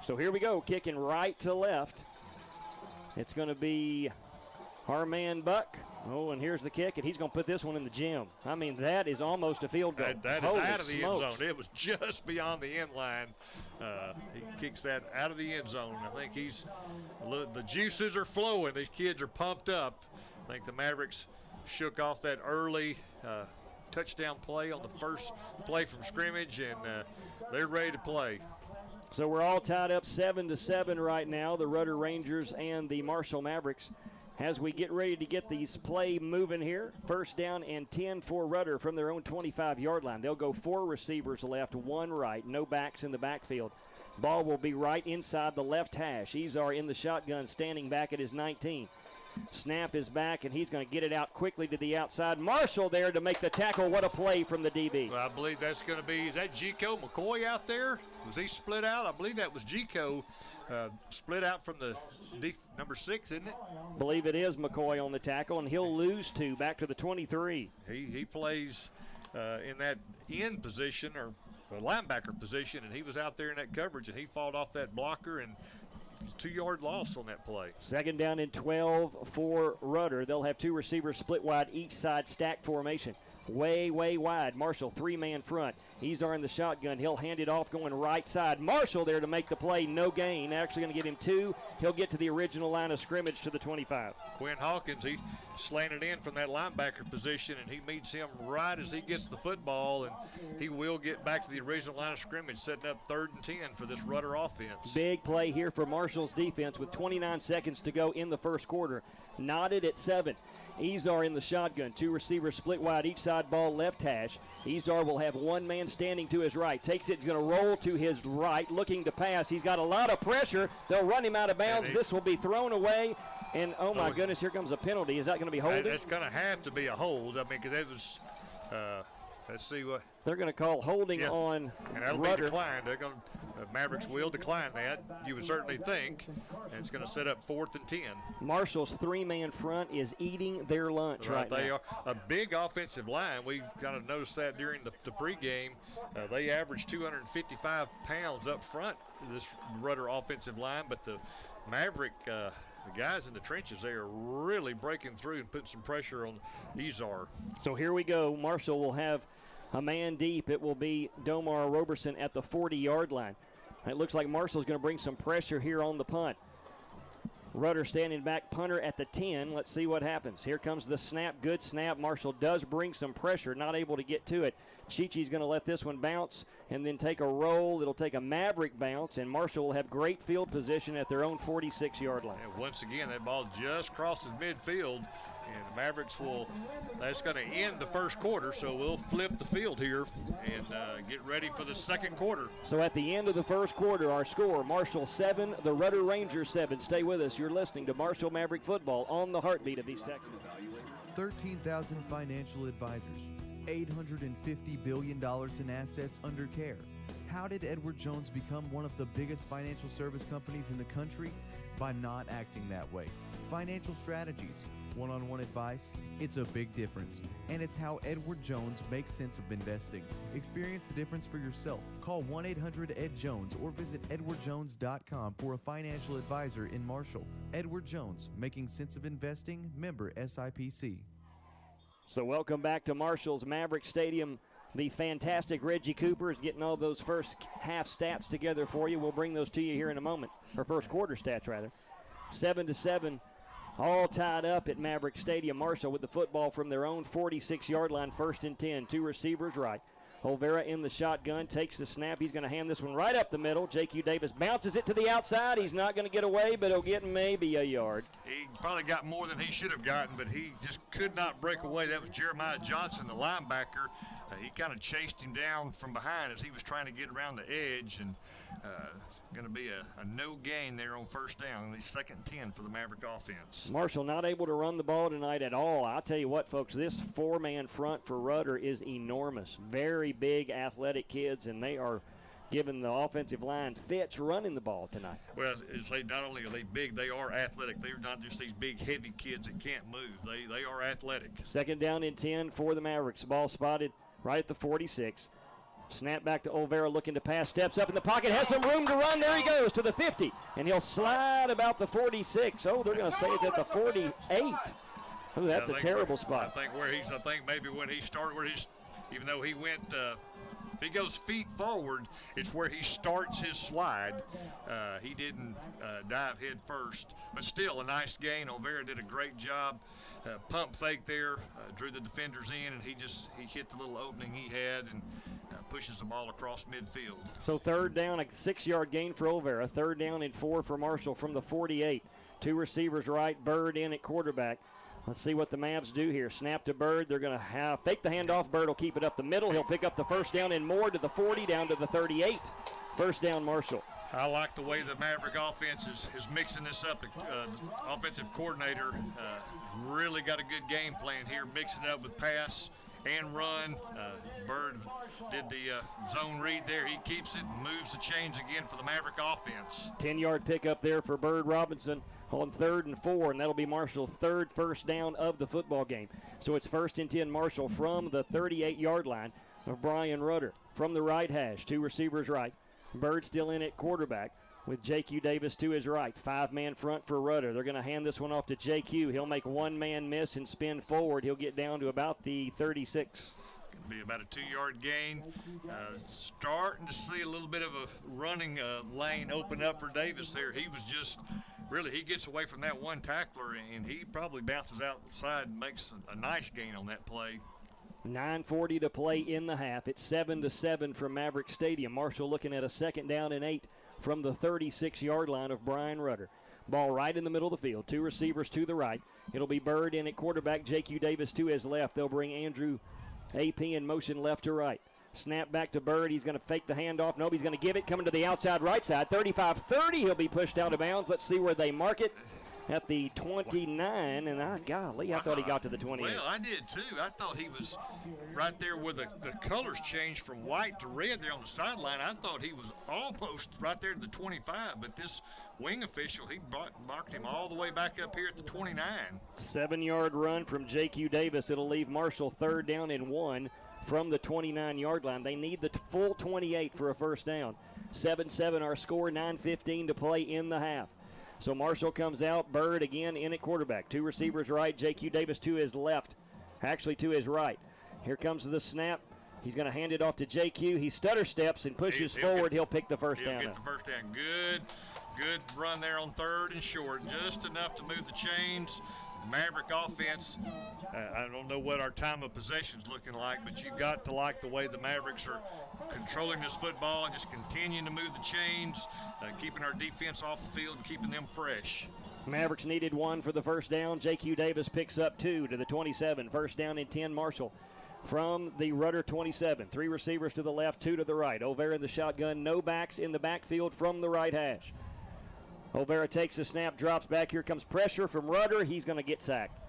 So here we go, kicking right to left. It's going to be our man Buck. Oh, and here's the kick, and he's going to put this one in the gym. I mean, that is almost a field goal. That is out of the end zone. It was just beyond the end line. He kicks that out of the end zone. I think the juices are flowing. These kids are pumped up. I think the Mavericks shook off that early touchdown play on the first play from scrimmage, and they're ready to play. So we're all tied up 7-7 right now, the Rudder Rangers and the Marshall Mavericks. As we get ready to get these play moving here, first down and 10 for Rudder from their own 25-yard line. They'll go 4 receivers left, 1 right, no backs in the backfield. Ball will be right inside the left hash. Izar in the shotgun, standing back at his 19. Snap is back, and he's going to get it out quickly to the outside. Marshall there to make the tackle. What a play from the DB. Well, I believe that's going to be, is that Gico McCoy out there? Was he split out? I believe that was Gico split out from the number 6, isn't it? Believe it is McCoy on the tackle, and he'll lose 2 back to the 23. He plays in that end position or the linebacker position, and he was out there in that coverage, and he fought off that blocker and 2-yard loss on that play. Second down and 12 for Rudder. They'll have 2 receivers split wide each side, stack formation. Way wide. Marshall 3-man front. Izar in the shotgun. He'll hand it off going right side. Marshall there to make the play. No gain. Actually going to give him 2. He'll get to the original line of scrimmage to the 25. Quinn Hawkins, he slanted in from that linebacker position, and he meets him right as he gets the football, and he will get back to the original line of scrimmage, setting up 3rd and 10 for this Rudder offense. Big play here for Marshall's defense with 29 seconds to go in the first quarter. Knotted at 7. Izar in the shotgun. 2 receivers split wide each side, ball left hash. Izar will have 1 man standing to his right. Takes it, he's going to roll to his right, looking to pass. He's got a lot of pressure. They'll run him out of bounds. This will be thrown away. And, oh, my goodness, here comes a penalty. Is that going to be holding? It's going to have to be a hold. I mean, because it was, let's see what. They're going to call holding on and that'll Rudder. be declined. They're going Mavericks will decline that, you would certainly think, and it's going to set up 4th and 10. Marshall's 3-man front is eating their lunch right now. They are a big offensive line. We've kind of noticed that during the pregame. They average 255 pounds up front, this Rudder offensive line, but the Maverick the guys in the trenches, they are really breaking through and putting some pressure on Izar. So here we go. Marshall will have a man deep. It will be Domar Roberson at the 40-yard line. It looks like Marshall's going to bring some pressure here on the punt. Rudder standing back, punter at the 10. Let's see what happens. Here comes the snap. Good snap. Marshall does bring some pressure, not able to get to it. Chichi's going to let this one bounce and then take a roll. It'll take a Maverick bounce, and Marshall will have great field position at their own 46-yard line. And once again, that ball just crosses midfield, and the Mavericks that's going to end the first quarter, so we'll flip the field here and get ready for the second quarter. So at the end of the first quarter, our score, Marshall 7, the Rudder Rangers 7. Stay with us. You're listening to Marshall Maverick Football on the heartbeat of East Texas. 13,000 financial advisors, $850 billion in assets under care. How did Edward Jones become one of the biggest financial service companies in the country? By not acting that way. Financial strategies, one-on-one advice, it's a big difference. And it's how Edward Jones makes sense of investing. Experience the difference for yourself. Call 1-800-ED-JONES or visit edwardjones.com for a financial advisor in Marshall. Edward Jones, making sense of investing, member SIPC. So welcome back to Marshall's Maverick Stadium. The fantastic Reggie Cooper is getting all those first half stats together for you. We'll bring those to you here in a moment, or first quarter stats rather. 7-7, all tied up at Maverick Stadium. Marshall with the football from their own 46-yard line, 1st and 10. 2 receivers right. Olvera in the shotgun, takes the snap. He's going to hand this one right up the middle. J.Q. Davis bounces it to the outside. He's not going to get away, but he'll get maybe a yard. He probably got more than he should have gotten, but he just could not break away. That was Jeremiah Johnson, the linebacker. He kind of chased him down from behind as he was trying to get around the edge, and it's going to be a no gain there on first down. Only 2nd and 10 for the Maverick offense. Marshall not able to run the ball tonight at all. I'll tell you what, folks, this 4-man front for Rudder is enormous. Very big, athletic kids, and they are giving the offensive line fits running the ball tonight. Well, it's like not only are they big, they are athletic. They're not just these big, heavy kids that can't move. They are athletic. 2nd down and 10 for the Mavericks. Ball spotted right at the 46. Snap back to Olvera, looking to pass, steps up in the pocket, has some room to run. There he goes to the 50, and he'll slide about the 46. Oh, they're going to say it at the 48. Oh, that's a terrible spot. I think maybe when he started, even though he went If he goes feet forward, it's where he starts his slide. He didn't dive head first, but still a nice gain. Olvera did a great job. Pump fake there, drew the defenders in, and he hit the little opening he had and pushes the ball across midfield. So third down, a 6-yard gain for Olvera. Third down and 4 for Marshall from the 48. 2 receivers right, Bird in at quarterback. Let's see what the Mavs do here. Snap to Bird. They're going to fake the handoff. Bird will keep it up the middle. He'll pick up the first down and more to the 40, down to the 38. First down, Marshall. I like the way the Maverick offense is mixing this up. The offensive coordinator really got a good game plan here, mixing it up with pass and run. Bird did the zone read there. He keeps it and moves the chains again for the Maverick offense. 10-yard pickup there for Bird Robinson on 3rd and 4, and that'll be Marshall's third first down of the football game. So it's 1st and 10 Marshall from the 38-yard line of Brian Rudder. From the right hash, 2 receivers right. Bird still in at quarterback with J.Q. Davis to his right. 5-man front for Rudder. They're going to hand this one off to J.Q. He'll make one man miss and spin forward. He'll get down to about the 36. Going to be about a 2-yard gain. Starting to see a little bit of a running lane open up for Davis there. He was just, really, he gets away from that one tackler, and he probably bounces outside and makes a nice gain on that play. 9:40 to play in the half. It's 7-7 from Maverick Stadium. Marshall looking at a 2nd down and 8 from the 36-yard line of Brian Rudder. Ball right in the middle of the field. 2 receivers to the right. It'll be Bird in at quarterback. J.Q. Davis to his left. They'll bring Andrew AP in motion left to right. Snap back to Bird. He's going to fake the handoff. Nope, he's going to give it. Coming to the outside right side. 35-30. He'll be pushed out of bounds. Let's see where they mark it. At the 29, and golly, I thought he got to the 28. Well, I did too. I thought he was right there where the colors changed from white to red there on the sideline. I thought he was almost right there to the 25, but this wing official, he marked him all the way back up here at the 29. 7-yard run from J.Q. Davis. It'll leave Marshall 3rd down and 1 from the 29-yard line. They need the full 28 for a first down. 7-7 our score, 9:15 to play in the half. So Marshall comes out, Bird again in at quarterback. 2 receivers right, J.Q. Davis to his left, actually to his right. Here comes the snap. He's going to hand it off to J.Q. He stutter steps and pushes forward. He'll pick the first down. He'll get the first down. Good run there on 3rd and short, just enough to move the chains. Maverick offense, I don't know what our time of possession is looking like, but you got to like the way the Mavericks are controlling this football and just continuing to move the chains, keeping our defense off the field and keeping them fresh. Mavericks needed 1 for the first down. J.Q. Davis picks up 2 to the 27. First down and 10 Marshall from the Rudder 27. 3 receivers to the left, 2 to the right. Olvera in the shotgun, no backs in the backfield from the right hash. Olvera takes the snap, drops back. Here comes pressure from Rudder. He's going to get sacked.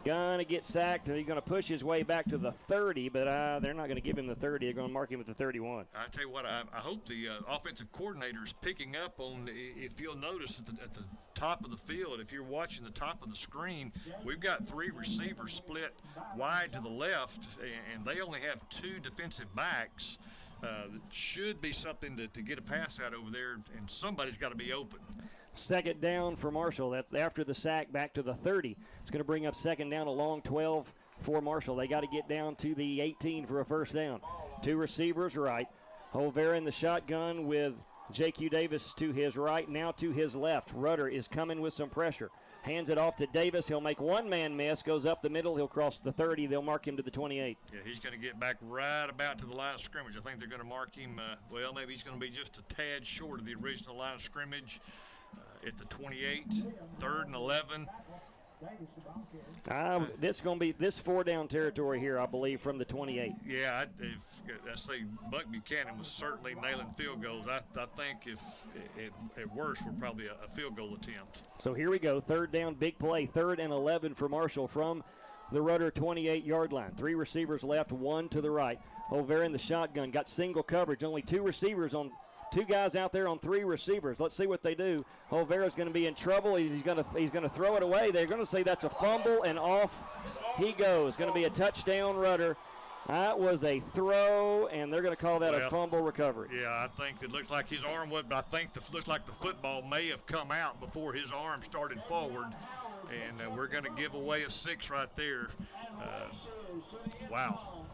He's going to push his way back to the 30, but they're not going to give him the 30. They're going to mark him at the 31. I tell you what, I hope the offensive coordinator is picking up on, if you'll notice at the top of the field, if you're watching the top of the screen, we've got 3 receivers split wide to the left, and they only have 2 defensive backs. Should be something to get a pass out over there, and somebody's got to be open. 2nd down for Marshall. That's after the sack back to the 30. It's going to bring up 2nd down, a long 12 for Marshall. They got to get down to the 18 for a first down. 2 receivers right. Olvera in the shotgun with J.Q. Davis to his right, now to his left. Rudder is coming with some pressure. Hands it off to Davis. He'll make one man miss, goes up the middle. He'll cross the 30. They'll mark him to the 28. Yeah, he's going to get back right about to the line of scrimmage. I think they're going to mark him, maybe he's going to be just a tad short of the original line of scrimmage. At the 28, 3rd and 11. This is going to be this 4-down territory here, I believe, from the 28. Yeah, I say Buck Buchanan was certainly nailing field goals. I think if at worst, we're probably a field goal attempt. So here we go, 3rd down, big play, 3rd and 11 for Marshall from the Rudder 28-yard line. 3 receivers left, 1 to the right. Olvera in the shotgun, got single coverage, only 2 receivers on 2 guys out there on 3 receivers. Let's see what they do. Olvera's going to be in trouble. He's going to throw it away. They're going to say that's a fumble, and off he goes. Going to be a touchdown, Rudder. That was a throw, and they're going to call that a fumble recovery. Yeah, I think it looks like his arm would, but I think looks like the football may have come out before his arm started forward, and we're going to give away a 6 right there. Wow.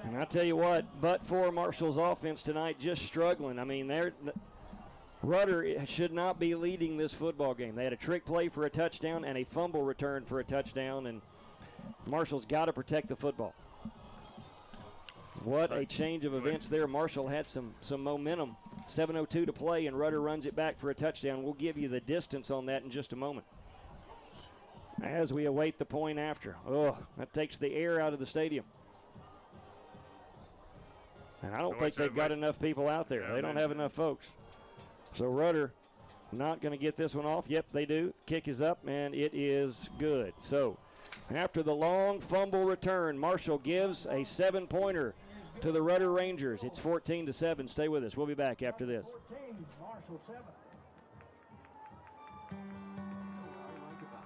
And I tell you what, but for Marshall's offense tonight, just struggling. I mean, Rudder should not be leading this football game. They had a trick play for a touchdown and a fumble return for a touchdown, and Marshall's got to protect the football. What a change of events there. Marshall had some momentum. 7:02 to play, and Rudder runs it back for a touchdown. We'll give you the distance on that in just a moment. As we await the point after. Oh, that takes the air out of the stadium. And I don't think they've got enough people out there. They don't have enough folks. So Rudder not going to get this one off. Yep, they do. Kick is up, and it is good. So after the long fumble return, Marshall gives a 7-pointer to the Rudder Rangers. It's 14-7. Stay with us. We'll be back after this.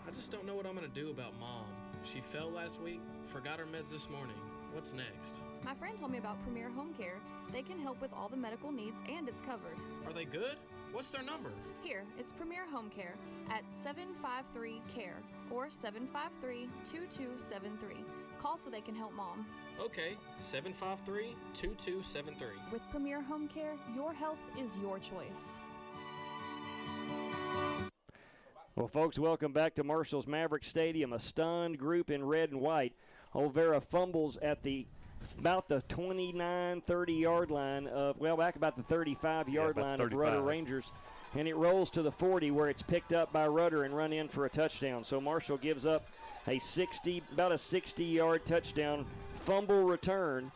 I just don't know what I'm going to do about Mom. She fell last week, forgot her meds this morning. What's next? My friend told me about Premier Home Care. They can help with all the medical needs, and it's covered. Are they good? What's their number? Here, it's Premier Home Care at 753-CARE or 753-2273. Call so they can help Mom. Okay, 753-2273. With Premier Home Care, your health is your choice. Well, folks, welcome back to Marshall's Maverick Stadium. A stunned group in red and white. Olvera fumbles at about the 29-30-yard line of, well, back about the 35-yard line of Rudder Rangers. And it rolls to the 40 where it's picked up by Rudder and run in for a touchdown. So Marshall gives up about a 60-yard touchdown fumble return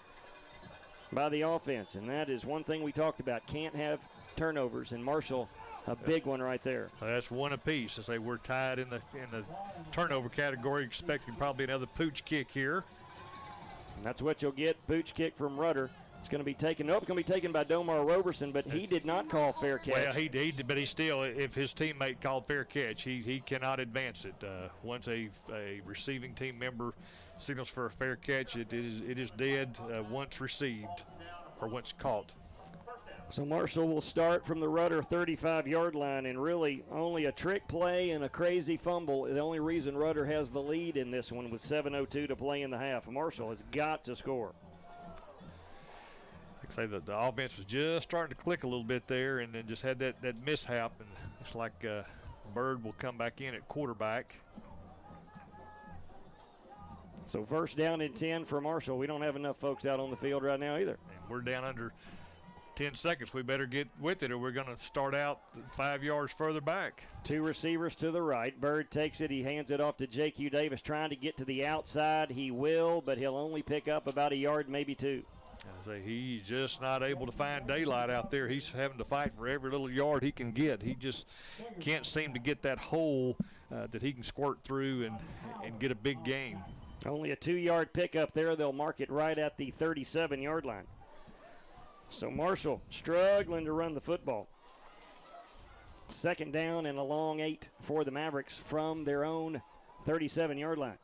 by the offense. And that is one thing we talked about. Can't have turnovers. And Marshall, a big one right there. That's one apiece. As they were tied in the turnover category, expecting probably another pooch kick here. And that's what you'll get, pooch kick from Rudder. It's going to be taken. It's going to be taken by Domar Roberson, but he did not call fair catch. Well, he did, but he still, if his teammate called fair catch, he cannot advance it. Once a receiving team member signals for a fair catch, it is dead once received or once caught. So Marshall will start from the Rudder 35-yard line, and really only a trick play and a crazy fumble. The only reason Rudder has the lead in this one with 7:02 to play in the half. Marshall has got to score. Like I say, the offense was just starting to click a little bit there, and then just had that mishap, and it's like Bird will come back in at quarterback. So first down and 10 for Marshall. We don't have enough folks out on the field right now either. And we're down under 10 seconds. We better get with it or we're going to start out 5 yards further back. Two receivers to the right. Bird takes it. He hands it off to J.Q. Davis, trying to get to the outside. He will, but he'll only pick up about a yard, maybe two. I say he's just not able to find daylight out there. He's having to fight for every little yard he can get. He just can't seem to get that hole that he can squirt through and get a big gain. Only a 2-yard pickup there. They'll mark it right at the 37-yard line. So Marshall struggling to run the football. Second down and a long 8 for the Mavericks from their own 37-yard line.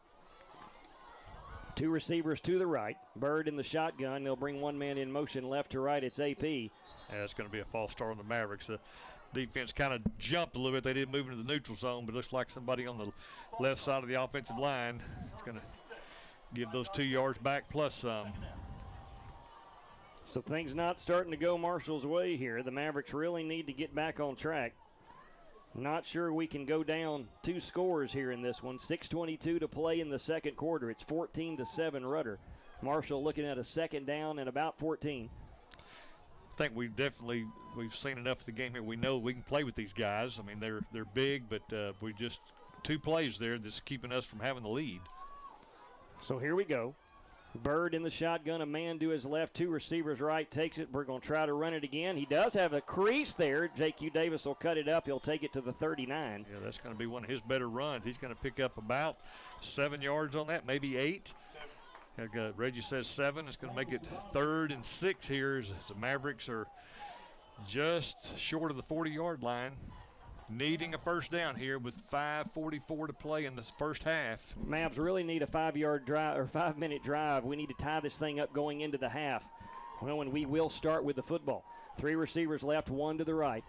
Two receivers to the right. Bird in the shotgun. They'll bring one man in motion left to right. It's AP. Yeah, it's going to be a false start on the Mavericks. The defense kind of jumped a little bit. They did move into the neutral zone, but it looks like somebody on the left side of the offensive line is going to give those 2 yards back plus some. So things not starting to go Marshall's way here. The Mavericks really need to get back on track. Not sure we can go down 2 scores here in this one. 6:22 to play in the second quarter. It's 14-7 Rudder. Marshall looking at a second down and about 14. I think we've seen enough of the game here. We know we can play with these guys. I mean, they're big, but we just 2 plays there that's keeping us from having the lead. So here we go. Bird in the shotgun, a man to his left, 2 receivers right, takes it. We're going to try to run it again. He does have a crease there. J.Q. Davis will cut it up. He'll take it to the 39. Yeah, that's going to be one of his better runs. He's going to pick up about 7 yards on that, maybe 8. Reggie says 7. It's going to make it 3rd and 6 here as the Mavericks are just short of the 40-yard line. Needing a first down here with 5:44 to play in the first half. Mavs really need a 5-yard drive or 5-minute drive. We need to tie this thing up going into the half. Well, and we will start with the football. 3 receivers left, 1 to the right.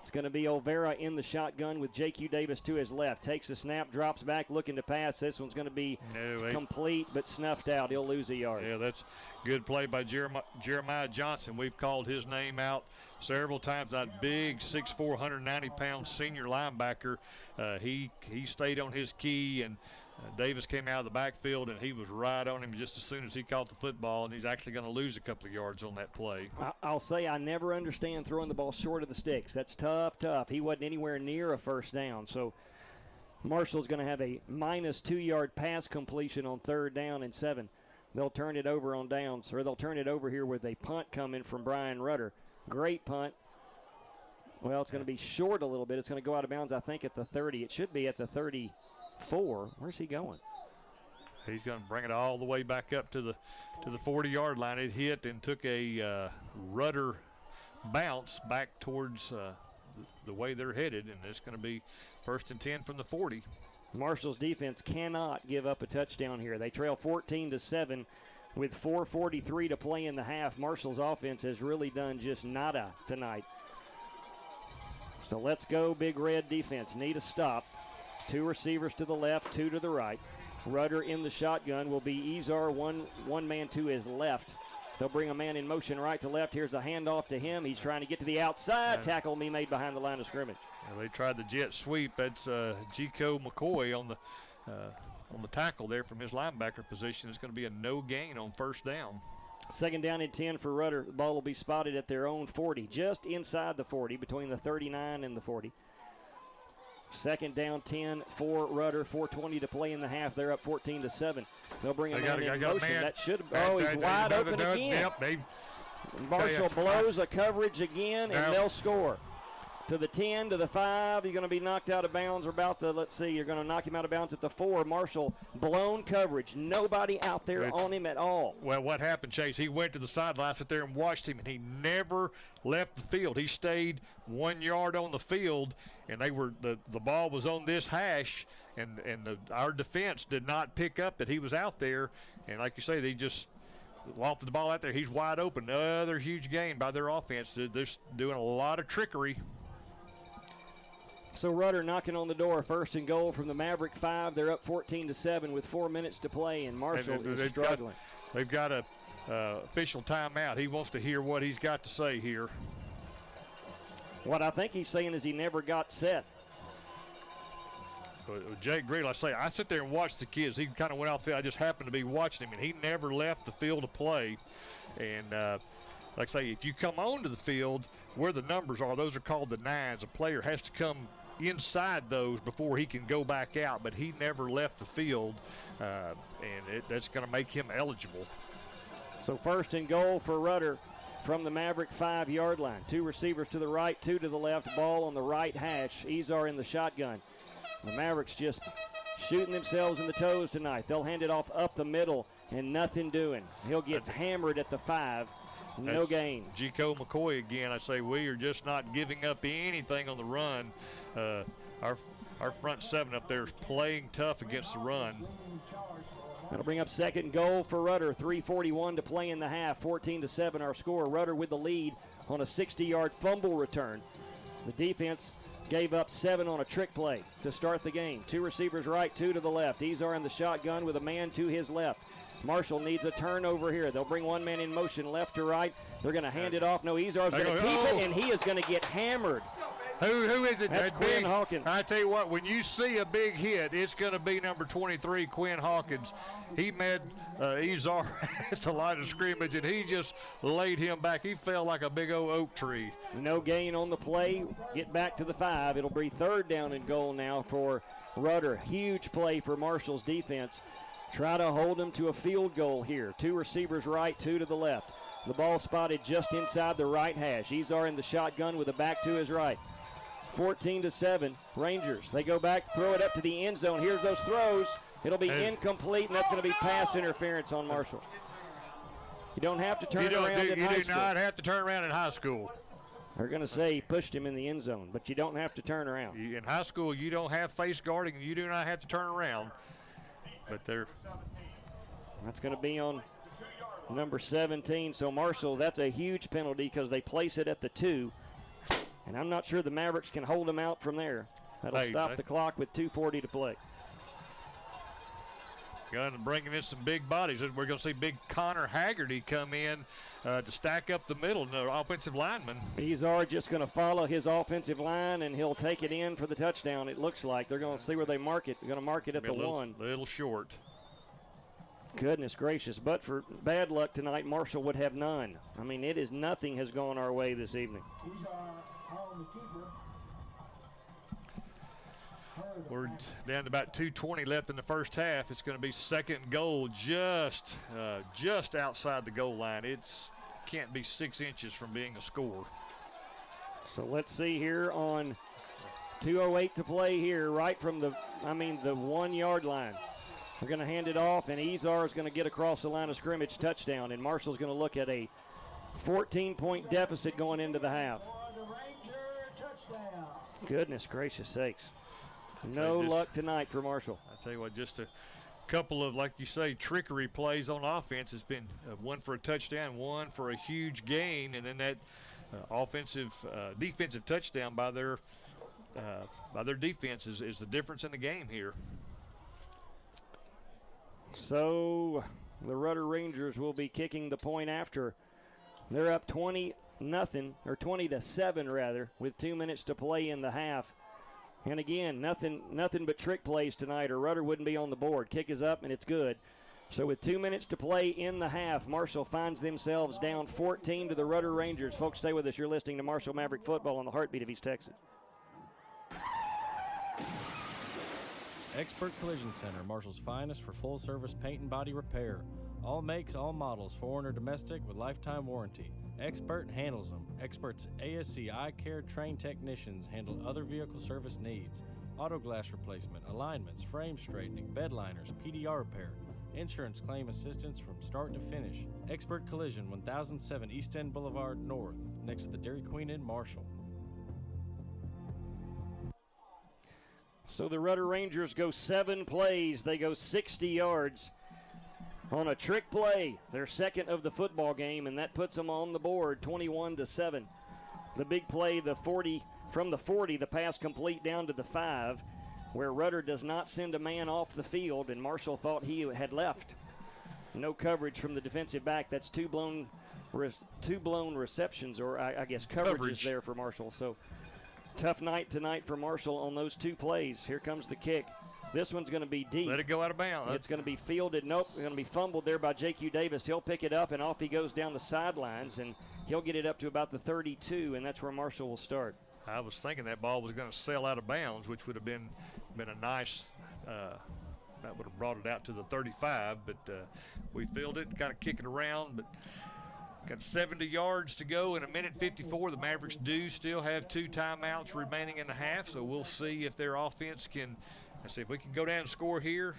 It's going to be Olvera in the shotgun with J.Q. Davis to his left. Takes the snap, drops back, looking to pass. This one's going to be complete but snuffed out. He'll lose a yard. Yeah, that's good play by Jeremiah Johnson. We've called his name out several times. That big 6'4", 190-pound senior linebacker. He stayed on his key, and Davis came out of the backfield, and he was right on him just as soon as he caught the football, and he's actually going to lose a couple of yards on that play. I'll say I never understand throwing the ball short of the sticks. That's tough. He wasn't anywhere near a first down. So Marshall's going to have a minus 2-yard pass completion on 3rd down and 7. They'll turn it over on downs, or they'll turn it over here with a punt coming from Brian Rudder. Great punt. Well, it's going to be short a little bit. It's going to go out of bounds, I think, at the 30. It should be at the 34. Where's he going? He's going to bring it all the way back up to the 40-yard line. It hit and took a Rudder bounce back towards the way they're headed, and it's going to be 1st and 10 from the 40. Marshall's defense cannot give up a touchdown here. They trail 14-7 with 4:43 to play in the half. Marshall's offense has really done just nada tonight. So let's go, Big Red defense. Need a stop. 2 receivers to the left, 2 to the right. Rudder in the shotgun will be Ezar, one man to his left. They'll bring a man in motion right to left. Here's a handoff to him. He's trying to get to the outside. Tackle be made behind the line of scrimmage. They tried the jet sweep. That's Gico McCoy on the tackle there from his linebacker position. It's going to be a no gain on 1st down. 2nd down and 10 for Rudder. The ball will be spotted at their own 40, just inside the 40, between the 39 and the 40. 2nd down, 10 for Rudder. 4:20 to play in the half. They're up 14-7. They'll bring a man in motion. That should. He's wide open again. Yep, Marshall blows a coverage again, and they'll score. To the 10, to the 5. You're going to be knocked out of bounds, or about the, let's see, you're going to knock him out of bounds at the 4. Marshall, blown coverage. Nobody out there on him at all. Well, what happened, Chase, he went to the sideline, I sat there and watched him, and he never left the field. He stayed 1 yard on the field, and the ball was on this hash, and our defense did not pick up that he was out there. And like you say, they just lofted the ball out there. He's wide open. Another huge gain by their offense. They're doing a lot of trickery. So Rudder knocking on the door, 1st and goal from the Maverick 5. They're up 14-7 with 4 minutes to play, and Marshall is struggling. They've got a official timeout. He wants to hear what he's got to say here. What I think he's saying is he never got set. Jake Green, I sit there and watch the kids. He kind of went off the field. I just happened to be watching him, and he never left the field to play. And like I say, if you come onto the field where the numbers are, those are called the 9s. A player has to come inside those before he can go back out, but he never left the field, and that's going to make him eligible. So 1st and goal for Rudder from the Maverick 5-yard line. 2 receivers to the right, 2 to the left. Ball on the right hash. Ezar in the shotgun. The Mavericks just shooting themselves in the toes tonight. They'll hand it off up the middle and nothing doing. He'll get hammered at the 5. No gain. Gico McCoy again. I say we are just not giving up anything on the run. Our front 7 up there is playing tough against the run. That'll bring up 2nd goal for Rudder. 3:41 to play in the half. 14-7 our score. Rudder with the lead on a 60-yard fumble return. The defense gave up 7 on a trick play to start the game. 2 receivers right, 2 to the left. Ezar in the shotgun with a man to his left. Marshall needs a turnover here. They'll bring one man in motion left to right. They're going to hand it off. No, Ezar's going to keep it, and he is going to get hammered. Who is it? That's Quinn Hawkins. I tell you what, when you see a big hit, it's going to be number 23, Quinn Hawkins. He met Ezar at the line of scrimmage, and he just laid him back. He fell like a big old oak tree. No gain on the play. Get back to the 5. It'll be 3rd down and goal now for Rudder. Huge play for Marshall's defense. Try to hold them to a field goal here. 2 receivers right, 2 to the left. The ball spotted just inside the right hash. Ezar in the shotgun with a back to his right. 14-7, Rangers. They go back, throw it up to the end zone. Here's those throws. It'll be incomplete, and that's going to be pass interference on Marshall. You don't have to turn around in high school. You do not have to turn around in high school. They're going to say he pushed him in the end zone, but you don't have to turn around. In high school, you don't have face guarding. You do not have to turn around. But that's going to be on number 17. So Marshall, that's a huge penalty because they place it at the 2. And I'm not sure the Mavericks can hold them out from there. That'll stop the clock with 2:40 to play. Gunn bringing in some big bodies. We're going to see big Connor Haggerty come in to stack up the middle, the offensive lineman. Izar just going to follow his offensive line, and he'll take it in for the touchdown, it looks like. They're going to see where they mark it. They're going to mark it at the 1. A little short. Goodness gracious. But for bad luck tonight, Marshall would have none. I mean, it is nothing has gone our way this evening. We're down to about 2:20 left in the first half. It's going to be second and goal just outside the goal line. It can't be 6 inches from being a score. So let's see here on 2:08 to play here, right from the 1 yard line. We're going to hand it off, and Izar is going to get across the line of scrimmage, touchdown, and Marshall's going to look at a 14-point deficit going into the half. Goodness gracious sakes. No luck tonight for Marshall. I tell you what, just a couple of, like you say, trickery plays on offense. It's been one for a touchdown, one for a huge gain, and then that defensive touchdown by their defense is the difference in the game here. So the Rudder Rangers will be kicking the point after. They're up 20-7 rather, with 2 minutes to play in the half. And again, nothing but trick plays tonight, or Rudder wouldn't be on the board. Kick is up, and it's good. So with 2 minutes to play in the half, Marshall finds themselves down 14 to the Rudder Rangers. Folks, stay with us. You're listening to Marshall Maverick Football on the heartbeat of East Texas. Expert Collision Center, Marshall's finest for full-service paint and body repair. All makes, all models, foreign or domestic, with lifetime warranty. Expert handles them. Expert's ASC Eye Care trained technicians handle other vehicle service needs. Auto glass replacement, alignments, frame straightening, bed liners, PDR repair. Insurance claim assistance from start to finish. Expert Collision, 1007 East End Boulevard North, next to the Dairy Queen in Marshall. So the Rudder Rangers go 7 plays. They go 60 yards on a trick play, their second of the football game, and that puts them on the board 21-7. The big play, the 40 from the 40, the pass complete down to the 5, where Rudder does not send a man off the field, and Marshall thought he had left. No coverage from the defensive back. That's two blown receptions, or I guess coverage there for Marshall. So tough night tonight for Marshall on those 2 plays. Here comes the kick. This one's going to be deep. Let it go out of bounds. It's going to be fielded. Nope, it's going to be fumbled there by J.Q. Davis. He'll pick it up, and off he goes down the sidelines, and he'll get it up to about the 32, and that's where Marshall will start. I was thinking that ball was going to sail out of bounds, which would have been a nice that would have brought it out to the 35, but we fielded it, kind of kick it around, but got 70 yards to go in 1:54. The Mavericks do still have 2 timeouts remaining in the half, so we'll see if their offense can – see if we can go down and score here.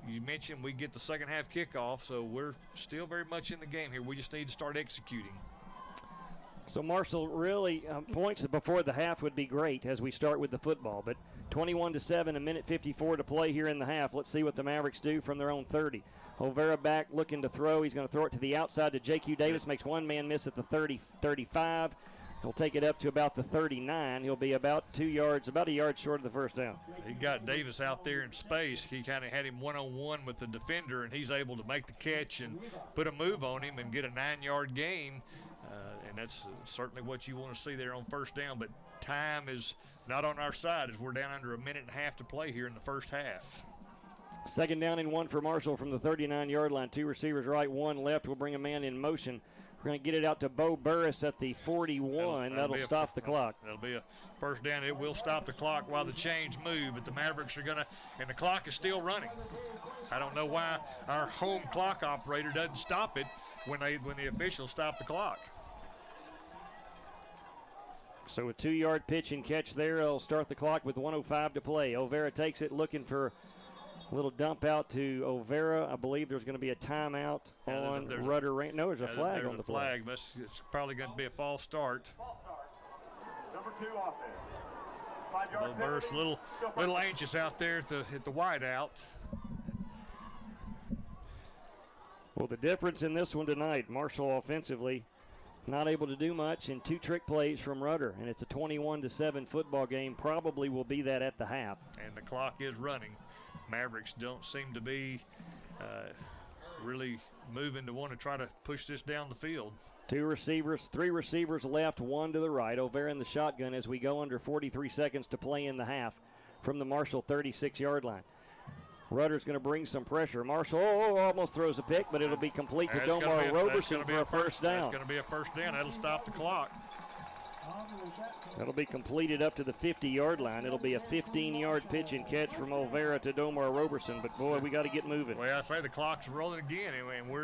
You mentioned we get the second half kickoff, so we're still very much in the game here. We just need to start executing. So Marshall really points before the half would be great as we start with the football, but 21-7, 1:54 to play here in the half. Let's see what the Mavericks do from their own 30. Olvera back looking to throw. He's going to throw it to the outside to J.Q. Davis, makes one man miss at the 30-35. He'll take it up to about the 39. He'll be about a yard short of the first down. He got Davis out there in space. He kind of had him one-on-one with the defender, and he's able to make the catch and put a move on him and get a 9-yard gain. And that's certainly what you want to see there on first down. But time is not on our side as we're down under 1.5 minutes to play here in the first half. Second down and 1 for Marshall from the 39-yard line. 2 receivers right, 1 left. We'll bring a man in motion. We're going to get it out to Bo Burris at the 41. That'll stop the clock. That'll be a first down. It will stop the clock while the chains move, but the Mavericks are going to, and the clock is still running. I don't know why our home clock operator doesn't stop it when the officials stop the clock. So a 2-yard pitch and catch there. It'll start the clock with 1:05 to play. Olvera takes it, looking for a little dump out to Olvera. I believe there's going to be a timeout on Rudder. No, there's a flag on the play. It's probably going to be a false start. Number 2 offense. 5-yard Burris, a little anxious out there at the wide out. Well, the difference in this one tonight, Marshall offensively Not able to do much in 2 trick plays from Rudder, and it's a 21-7 football game. Probably will be that at the half. And the clock is running. Mavericks don't seem to be really moving to want to try to push this down the field. 3 receivers left, 1 to the right. O'Vera in the shotgun as we go under 43 seconds to play in the half from the Marshall 36-yard line. Rudder's going to bring some pressure. Marshall almost throws a pick, but it'll be complete to Domar Roberson for a first down. That's going to be a first down. That'll stop the clock. That'll be completed up to the 50-yard line. It'll be a 15-yard pitch and catch from O'Vera to Domar Roberson. But, boy, we got to get moving. Well, I say the clock's rolling again, and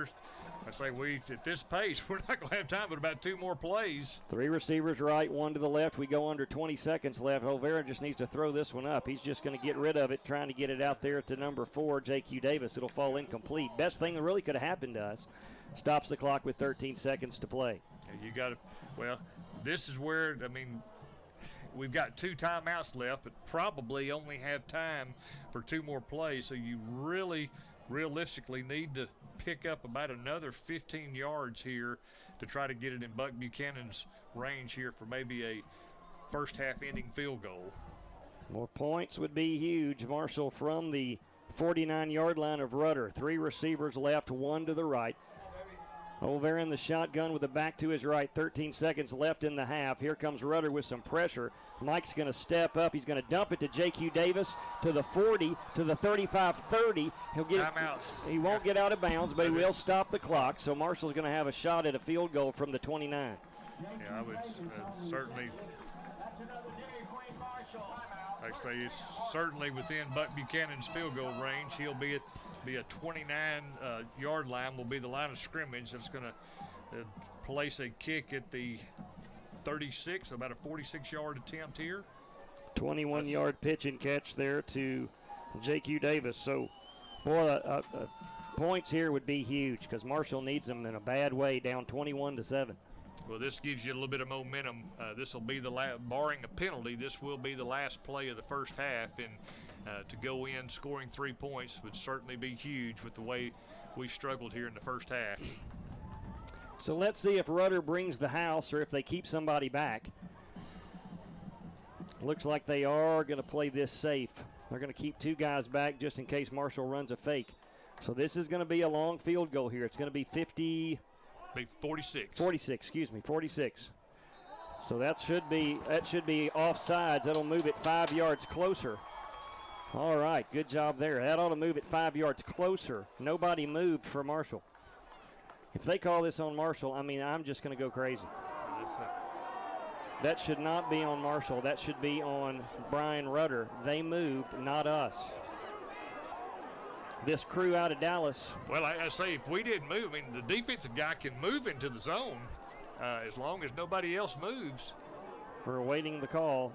at this pace, we're not going to have time but about 2 more plays. 3 receivers right, 1 to the left. We go under 20 seconds left. O'Vera just needs to throw this one up. He's just going to get rid of it, trying to get it out there to number 4, J.Q. Davis. It'll fall incomplete. Best thing that really could have happened to us. Stops the clock with 13 seconds to play. You got to, this is where, we've got 2 timeouts left, but probably only have time for 2 more plays. So you really, realistically need to pick up about another 15 yards here to try to get it in Buck Buchanan's range here for maybe a first half ending field goal. More points would be huge. Marshall from the 49-yard line of Rudder. 3 receivers left, 1 to the right. O'Vera in the shotgun with the back to his right. 13 seconds left in the half. Here comes Rudder with some pressure. Mike's going to step up. He's going to dump it to J.Q. Davis to the 40, to the 35-30. He'll get. He won't get out of bounds, but he will stop the clock. So Marshall's going to have a shot at a field goal from the 29. Yeah, I would certainly. Like I say, it's certainly within Buck Buchanan's field goal range. He'll be at a 29-yard line will be the line of scrimmage. That's going to place a kick at the 36, about a 46-yard attempt here. 21-yard pitch and catch there to J.Q. Davis. So, boy, points here would be huge because Marshall needs them in a bad way, down 21-7. Well, this gives you a little bit of momentum. This will be barring a penalty, this will be the last play of the first half, and to go in scoring 3 points would certainly be huge with the way we struggled here in the first half. So let's see if Rudder brings the house or if they keep somebody back. Looks like they are going to play this safe. They're going to keep 2 guys back just in case Marshall runs a fake. So this is going to be a long field goal here. It's going to be 46. 46. So that should be offsides. That'll move it 5 yards closer. All right, good job there. That ought to move it 5 yards closer. Nobody moved for Marshall. If they call this on Marshall, I'm just going to go crazy. That should not be on Marshall. That should be on Brian Rudder. They moved, not us. This crew out of Dallas. Well, I say if we didn't move, the defensive guy can move into the zone as long as nobody else moves. We're awaiting the call.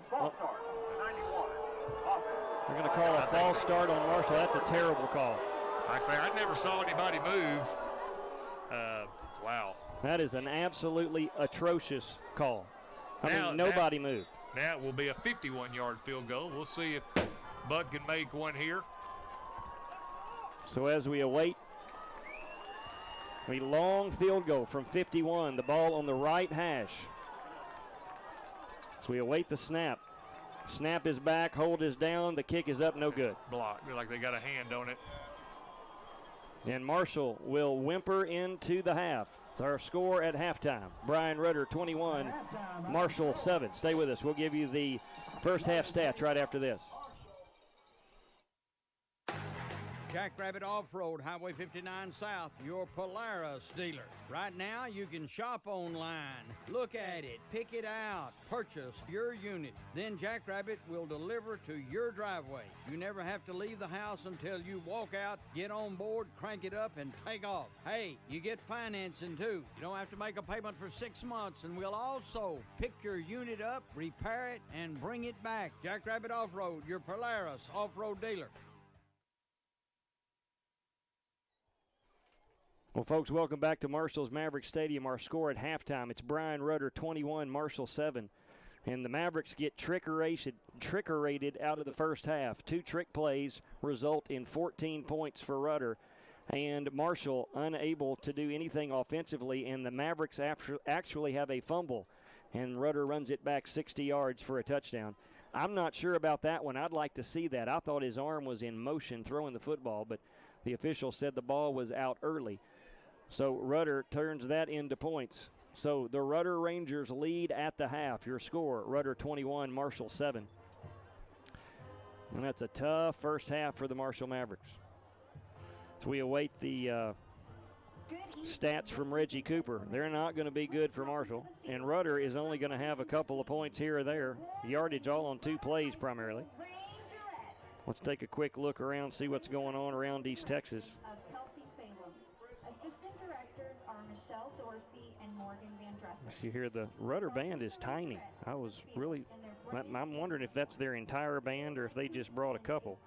We're going to call a false start on Marshall. That's a terrible call. Like I say, I never saw anybody move. Wow. That is an absolutely atrocious call. Nobody moved. Now it will be a 51-yard field goal. We'll see if Buck can make one here. So as we await a long field goal from 51, the ball on the right hash. So we await the snap. Snap is back, hold is down, the kick is up, no good. Block, like they got a hand on it. And Marshall will whimper into the half. Our score at halftime. Brian Rudder 21, Marshall 7. Stay with us. We'll give you the first half stats right after this. Jackrabbit Off-Road, Highway 59 South, your Polaris dealer. Right now, you can shop online. Look at it, pick it out, purchase your unit. Then Jackrabbit will deliver to your driveway. You never have to leave the house until you walk out, get on board, crank it up, and take off. Hey, you get financing too. You don't have to make a payment for 6 months, and we'll also pick your unit up, repair it, and bring it back. Jackrabbit Off-Road, your Polaris off-road dealer. Well, folks, welcome back to Marshall's Maverick Stadium. Our score at halftime, it's Brian Rudder 21, Marshall 7. And the Mavericks get trickerated out of the first half. 2 trick plays result in 14 points for Rudder. and Marshall unable to do anything offensively, and the Mavericks actually have a fumble, and Rudder runs it back 60 yards for a touchdown. I'm not sure about that one. I'd like to see that. I thought his arm was in motion throwing the football, but the official said the ball was out early. So Rudder turns that into points. So the Rudder Rangers lead at the half. Your score, Rudder 21, Marshall 7. And that's a tough first half for the Marshall Mavericks. So we await the stats from Reggie Cooper. They're not going to be good for Marshall. And Rudder is only going to have a couple of points here or there. Yardage all on 2 plays primarily. Let's take a quick look around, see what's going on around East Texas. As you hear, the Rudder band is tiny. I'm wondering if that's their entire band or if they just brought a couple.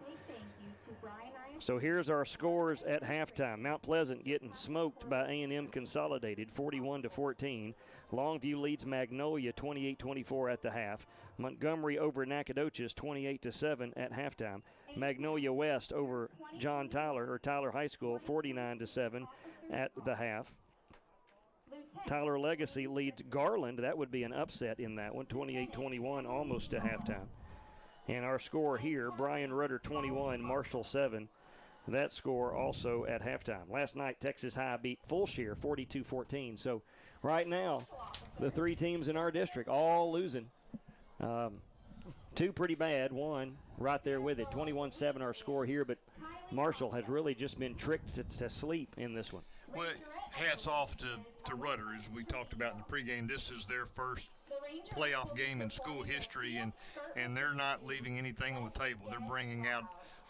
So here's our scores at halftime. Mount Pleasant getting smoked by A&M Consolidated, 41-14. Longview leads Magnolia 28-24 at the half. Montgomery over Nacogdoches 28-7 at halftime. Magnolia West over Tyler High School 49-7 at the half. Tyler Legacy leads Garland. That would be an upset in that one, 28-21, almost to halftime. And our score here, Bryan Rudder 21, Marshall 7. That score also at halftime. Last night, Texas High beat Fulshire 42-14. So right now, the 3 teams in our district all losing. 2 pretty bad, 1 right there with it. 21-7 our score here, but Marshall has really just been tricked to sleep in this one. Well, hats off to Rudder, as we talked about in the pregame. This is their first playoff game in school history, and they're not leaving anything on the table. They're bringing out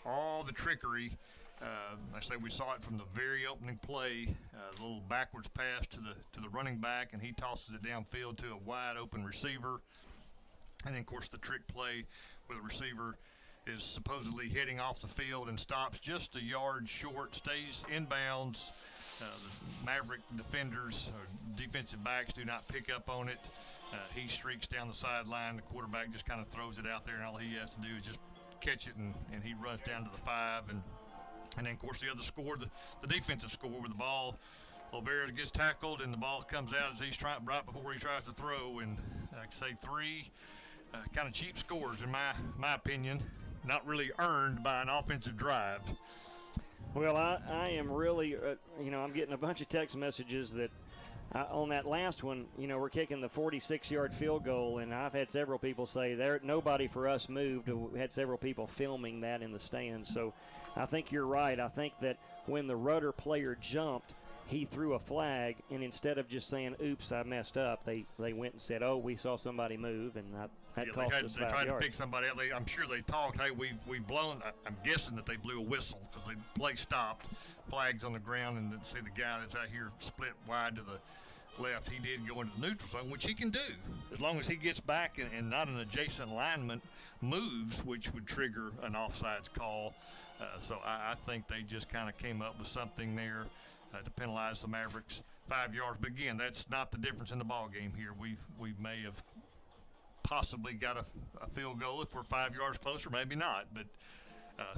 all the trickery. I say we saw it from the very opening play, the little backwards pass to the running back, and he tosses it downfield to a wide open receiver. And then, of course, the trick play where the receiver is supposedly heading off the field and stops just a yard short, stays inbounds. The Maverick defenders or defensive backs do not pick up on it. He streaks down the sideline. The quarterback just kind of throws it out there, and all he has to do is just catch it, and he runs down to the 5. And then, of course, the other score, the defensive score where the ball, Olvera gets tackled, and the ball comes out as he's trying right before he tries to throw. And like I say, 3 kind of cheap scores, in my opinion, not really earned by an offensive drive. Well, I am really, I'm getting a bunch of text messages that on that last one, we're kicking the 46-yard field goal, and I've had several people say nobody for us moved. We had several people filming that in the stands. So I think you're right. I think that when the Rudder player jumped, he threw a flag, and instead of just saying, oops, I messed up, they went and said, oh, we saw somebody move, and that cost us 5 yards. They tried to pick somebody out. I'm sure they talked, hey, we've blown. I'm guessing that they blew a whistle because the play stopped, flags on the ground, and see the guy that's out here split wide to the left. He did go into the neutral zone, which he can do as long as he gets back and not an adjacent lineman moves, which would trigger an offsides call. So I think they just kind of came up with something there to penalize the Mavericks 5 yards. But again, that's not the difference in the ball game here. We may have possibly got a field goal if we're 5 yards closer, maybe not. But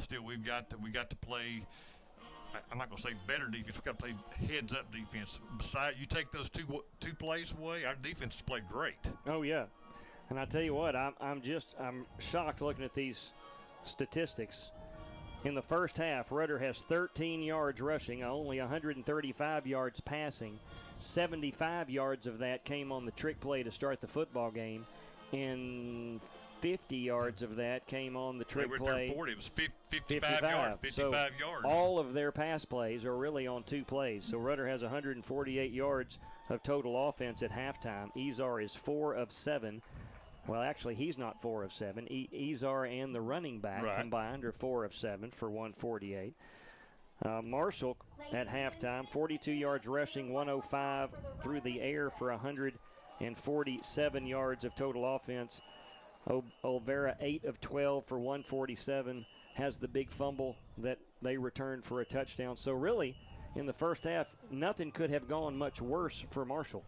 still, we got to play. I'm not going to say better defense. We've got to play heads-up defense. Besides, you take those two plays away, our defense has played great. Oh yeah, and I tell you what, I'm shocked looking at these statistics. In the first half, Rudder has 13 yards rushing, only 135 yards passing. 75 yards of that came on the trick play to start the football game, and 50 yards of that came on the trick play. 40. It was 55 yards. 55 yards. All of their pass plays are really on 2 plays. So Rudder has 148 yards of total offense at halftime. Izar is 4 of 7. Well, actually, he's not 4 of 7. Izar and the running back combined are 4 of 7 for 148. Marshall at halftime, 42 yards rushing, 105 through the air for 147 yards of total offense. Olvera 8 of 12 for 147, has the big fumble that they returned for a touchdown. So really, in the first half, nothing could have gone much worse for Marshall.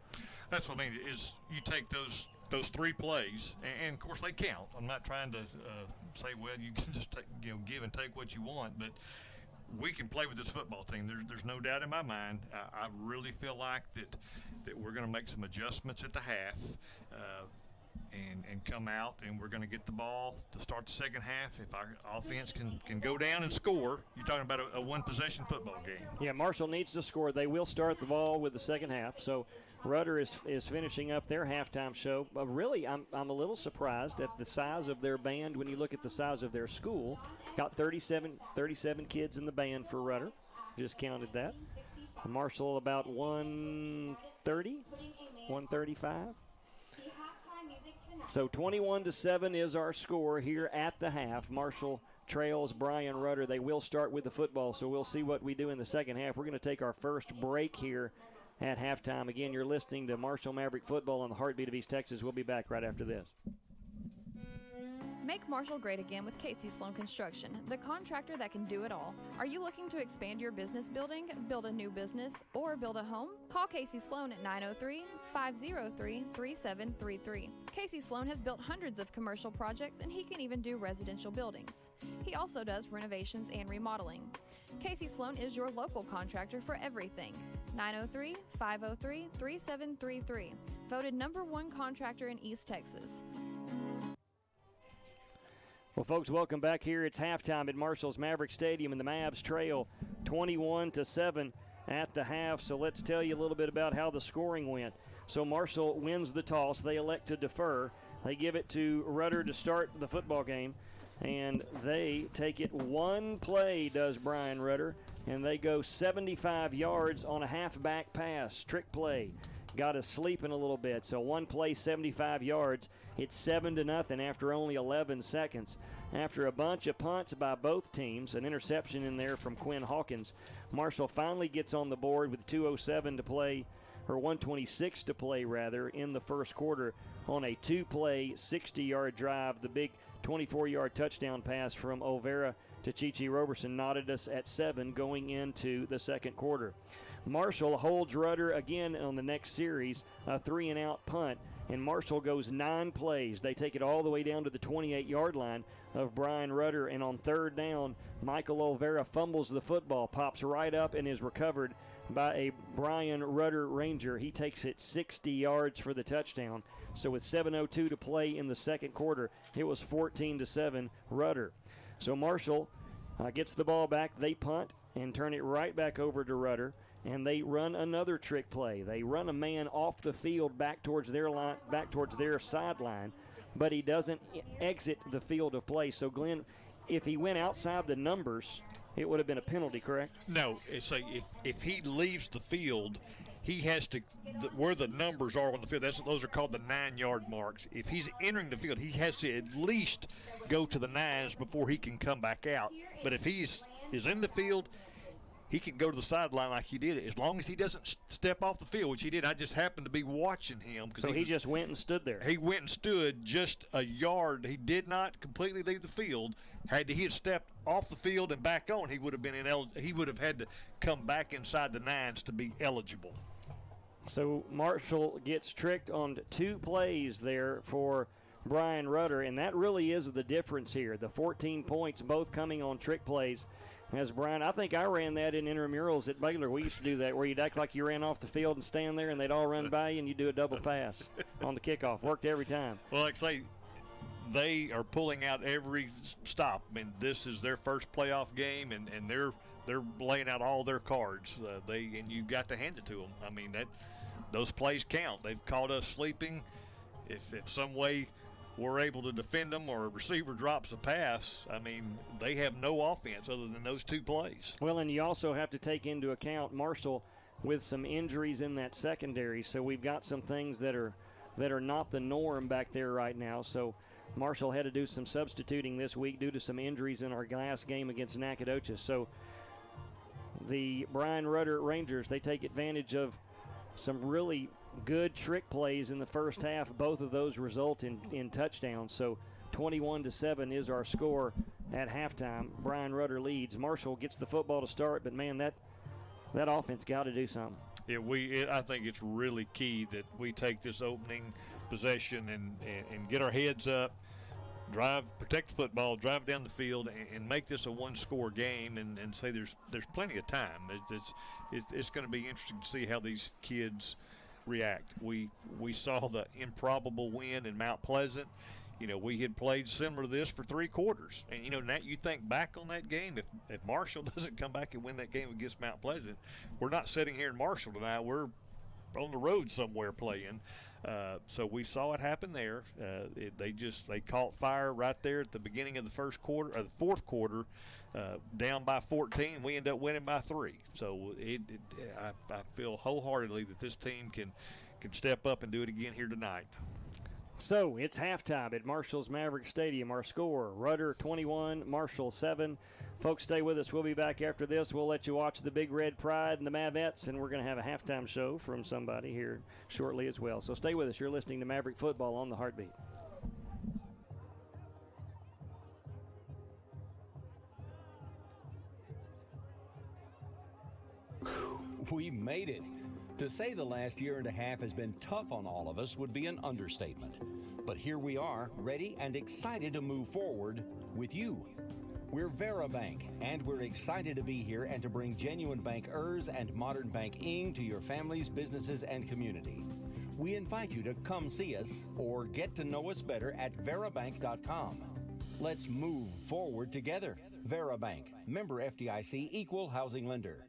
That's what I mean, is you take those 3 plays, and of course they count. I'm not trying to say, well, you can just take, give and take what you want, but we can play with this football team. There's no doubt in my mind. I really feel like that we're going to make some adjustments at the half and come out, and we're going to get the ball to start the second half. If our offense can go down and score, you're talking about a one-possession football game. Yeah, Marshall needs to score. They will start the ball with the second half. So Rudder is finishing up their halftime show. But really, I'm a little surprised at the size of their band when you look at the size of their school. Got 37 kids in the band for Rudder. Just counted that. Marshall about 130, 135. So 21-7 is our score here at the half. Marshall trails Brian Rudder. They will start with the football, so we'll see what we do in the second half. We're going to take our first break here at halftime. Again, you're listening to Marshall Maverick Football on the Heartbeat of East Texas. We'll be back right after this. Make Marshall great again with Casey Sloan Construction, the contractor that can do it all. Are you looking to expand your business building, build a new business, or build a home? Call Casey Sloan at 903-503-3733. Casey Sloan has built hundreds of commercial projects, and he can even do residential buildings. He also does renovations and remodeling. Casey Sloan is your local contractor for everything. 903-503-3733. Voted #1 contractor in East Texas. Well, folks, welcome back here. It's halftime at Marshall's Maverick Stadium, and the Mavs trail 21-7 at the half. So let's tell you a little bit about how the scoring went. So Marshall wins the toss. They elect to defer. They give it to Rudder to start the football game, and they take it one play, does Brian Rudder, and they go 75 yards on a halfback pass, trick play. Got us sleeping a little bit. So one play, 75 yards. It's 7-0 after only 11 seconds. After a bunch of punts by both teams, an interception in there from Quinn Hawkins, Marshall finally gets on the board with 2:07 to play, or 1:26 to play rather, in the first quarter on a two-play, 60-yard drive. The big 24-yard touchdown pass from Olvera to Chichi Roberson knotted us at 7 going into the second quarter. Marshall holds Rudder again on the next series, a 3-and-out punt, and Marshall goes 9 plays. They take it all the way down to the 28-yard line of Brian Rudder, and on third down, Michael Olvera fumbles the football, pops right up, and is recovered by a Brian Rudder Ranger. He takes it 60 yards for the touchdown. So with 7:02 to play in the second quarter, it was 14-7 Rudder. So Marshall gets the ball back. They punt and turn it right back over to Rudder. And they run another trick play. They run a man off the field back towards their line, back towards their sideline, but he doesn't exit the field of play. So, Glenn, if he went outside the numbers, it would have been a penalty, correct? No, it's if he leaves the field, he has to where the numbers are on the field. Those are called the 9-yard marks. If he's entering the field, he has to at least go to the 9s before he can come back out. But if he's in the field, he can go to the sideline like he did, as long as he doesn't step off the field, which he did. I just happened to be watching him. So he just went and stood there. He went and stood just a yard. He did not completely leave the field. Had he stepped off the field and back on, he would have been he would have had to come back inside the 9s to be eligible. So Marshall gets tricked on 2 plays there for Brian Rudder, and that really is the difference here. The 14 points both coming on trick plays. As Brian, I think I ran that in intramurals at Baylor. We used to do that where you'd act like you ran off the field and stand there and they'd all run by you and you do a double pass on the kickoff. Worked every time. Well, like I say, they are pulling out every stop. I mean, this is their first playoff game, and they're laying out all their cards. And you got to hand it to them. I mean, those plays count. They've caught us sleeping. If some way we're able to defend them or a receiver drops a pass, I mean, they have no offense other than those 2 plays. Well, and you also have to take into account Marshall with some injuries in that secondary. So we've got some things that are not the norm back there right now. So Marshall had to do some substituting this week due to some injuries in our last game against Nacogdoches. So the Brian Rudder Rangers, they take advantage of some really good trick plays in the first half. Both of those result in touchdowns. So 21-7 is our score at halftime. Brian Rudder leads. Marshall gets the football to start, but man, that offense got to do something. Yeah, I think it's really key that we take this opening possession and get our heads up protect the football, drive down the field, and make this a one-score game, and say there's plenty of time. It's going to be interesting to see how these kids react. We saw the improbable win in Mount Pleasant. We had played similar to this for 3 quarters. And, Nat, you think back on that game, if Marshall doesn't come back and win that game against Mount Pleasant, we're not sitting here in Marshall tonight. We're on the road somewhere playing. So we saw it happen there. They caught fire right there at the beginning of the fourth quarter, down by 14. We end up winning by 3. So I feel wholeheartedly that this team can step up and do it again here tonight. So it's halftime at Marshall's Maverick Stadium. Our score, Rudder 21, Marshall 7. Folks, stay with us. We'll be back after this. We'll let you watch the Big Red Pride and the Mavettes, and we're going to have a halftime show from somebody here shortly as well. So stay with us. You're listening to Maverick Football on the Heartbeat. We made it. To say the last year and a half has been tough on all of us would be an understatement. But here we are, ready and excited to move forward with you. We're VeraBank, and we're excited to be here and to bring genuine bankers and modern banking to your families, businesses, and community. We invite you to come see us or get to know us better at verabank.com. Let's move forward together. VeraBank, member FDIC, equal housing lender.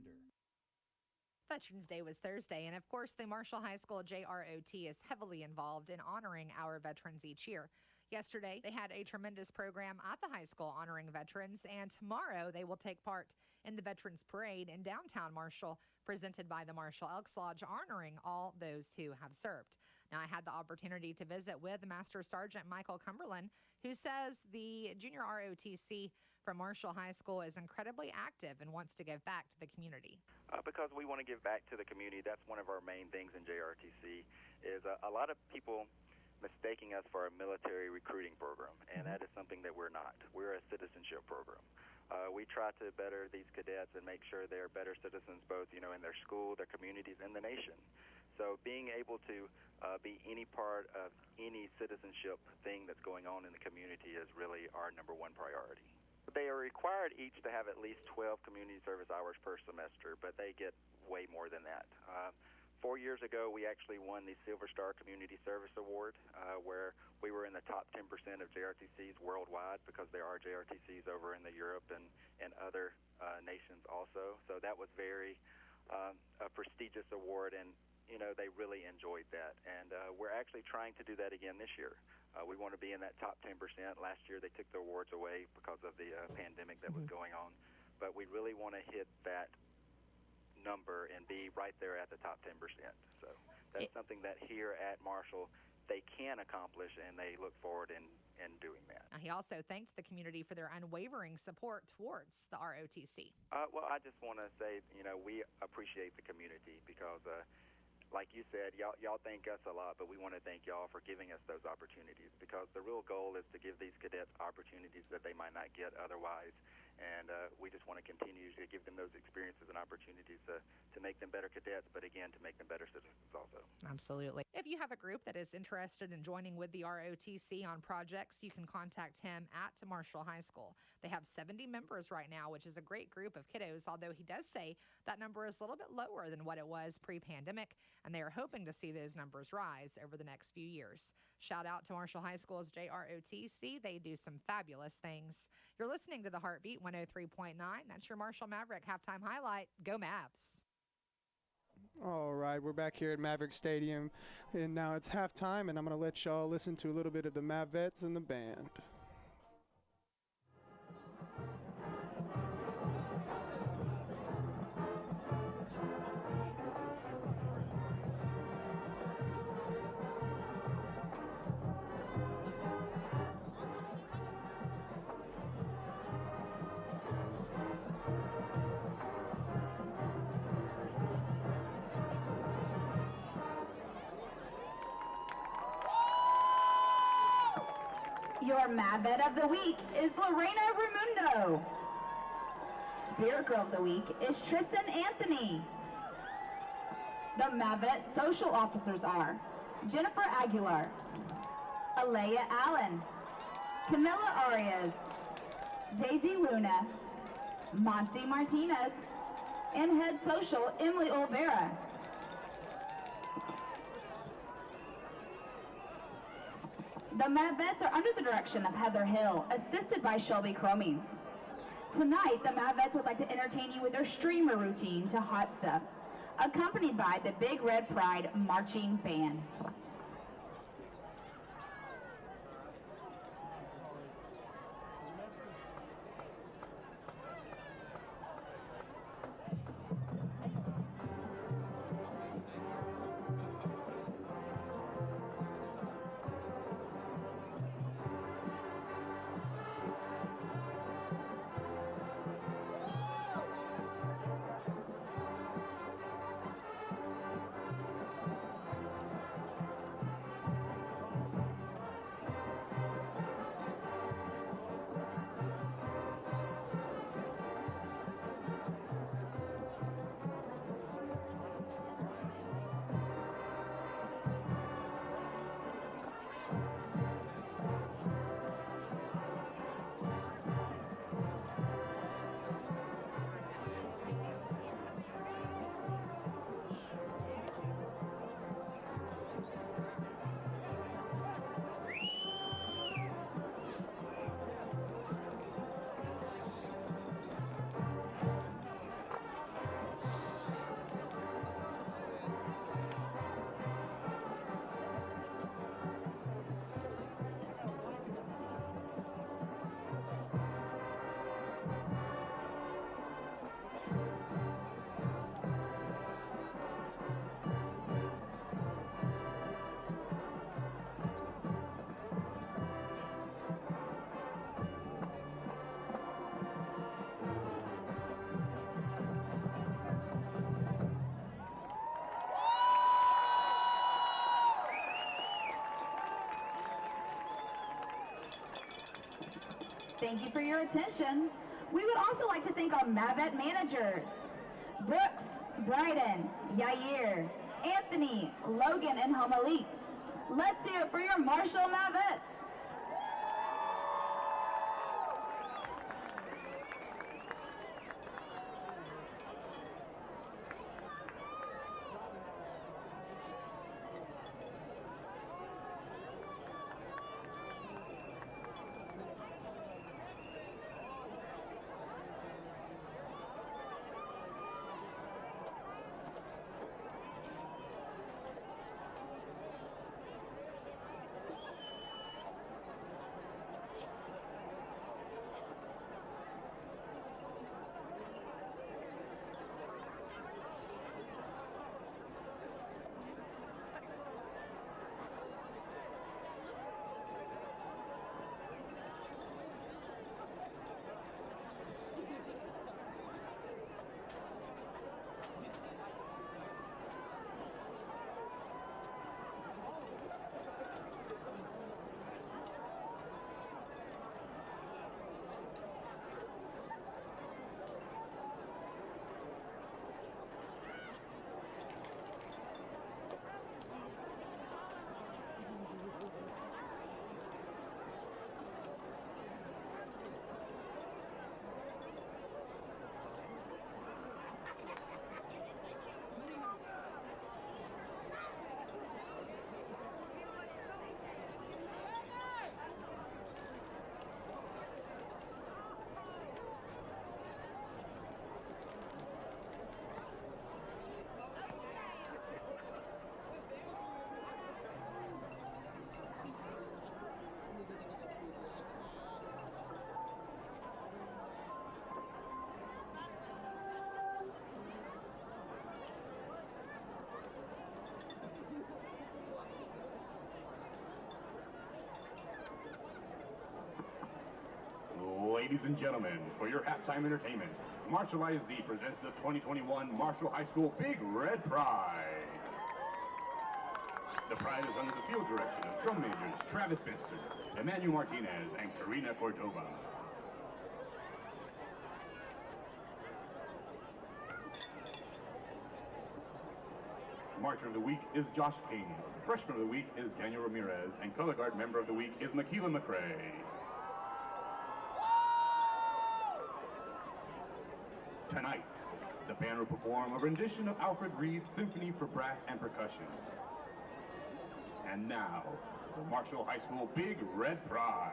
Veterans Day was Thursday, and of course, the Marshall High School JROT is heavily involved in honoring our veterans each year. Yesterday, they had a tremendous program at the high school honoring veterans, and tomorrow they will take part in the Veterans Parade in downtown Marshall, presented by the Marshall Elks Lodge, honoring all those who have served. Now, I had the opportunity to visit with Master Sergeant Michael Cumberland, who says the junior ROTC from Marshall High School is incredibly active and wants to give back to the community. Because we want to give back to the community. That's one of our main things in JRTC is a lot of people mistaking us for a military recruiting program, and that is something that we're not. We're a citizenship program. We try to better these cadets and make sure they're better citizens both, in their school, their communities, and the nation. So being able to be any part of any citizenship thing that's going on in the community is really our number one priority. They are required each to have at least 12 community service hours per semester, but they get way more than that. 4 years ago, we actually won the Silver Star Community Service Award, where we were in the top 10% of JRTCs worldwide, because there are JRTCs over in the Europe and other nations also. So that was very a prestigious award, and they really enjoyed that. And we're actually trying to do that again this year. We want to be in that top 10%. Last year they took the awards away because of the pandemic that was going on. But we really want to hit that number and be right there at the top 10%. So that's something that here at Marshall they can accomplish, and they look forward in doing that. He also thanked the community for their unwavering support towards the ROTC. Well, I just want to say, we appreciate the community because like you said, y'all thank us a lot, but we want to thank y'all for giving us those opportunities, because the real goal is to give these cadets opportunities that they might not get otherwise. And we just want to continue to give them those experiences and opportunities to make them better cadets, but again, to make them better citizens also. Absolutely. If you have a group that is interested in joining with the ROTC on projects, you can contact him at Marshall High School. They have 70 members right now, which is a great group of kiddos, although he does say that number is a little bit lower than what it was pre-pandemic, and they are hoping to see those numbers rise over the next few years. Shout out to Marshall High School's JROTC. They do some fabulous things. You're listening to The Heartbeat 103.9. That's your Marshall Maverick halftime highlight. Go Mavs. All right, we're back here at Maverick Stadium, and now it's halftime, and I'm going to let y'all listen to a little bit of the Mavets and the band. Your Mavet of the Week is Lorena Raimundo. Spirit Girl of the Week is Tristan Anthony. The Mavet Social Officers are Jennifer Aguilar, Alea Allen, Camila Arias, Daisy Luna, Monty Martinez, and head social Emily Olvera. The Mavets are under the direction of Heather Hill, assisted by Shelby Cromings. Tonight, the Mavets would like to entertain you with their streamer routine to Hot Stuff, accompanied by the Big Red Pride Marching Band. Thank you for your attention. We would also like to thank our Mavet managers, Brooks, Bryden, Yair, Anthony, Logan, and Homalik. Let's hear it for your Marshall Mavets. Ladies and gentlemen, for your halftime entertainment, Marshall ISD presents the 2021 Marshall High School Big Red Pride. The pride is under the field direction of drum majors Travis Benster, Emmanuel Martinez, and Karina Cordova. Marcher of the Week is Josh King. Freshman of the Week is Daniel Ramirez, and Color Guard Member of the Week is Makila McRae. Tonight, the band will perform a rendition of Alfred Reed's Symphony for Brass and Percussion. And now, the Marshall High School Big Red Prize.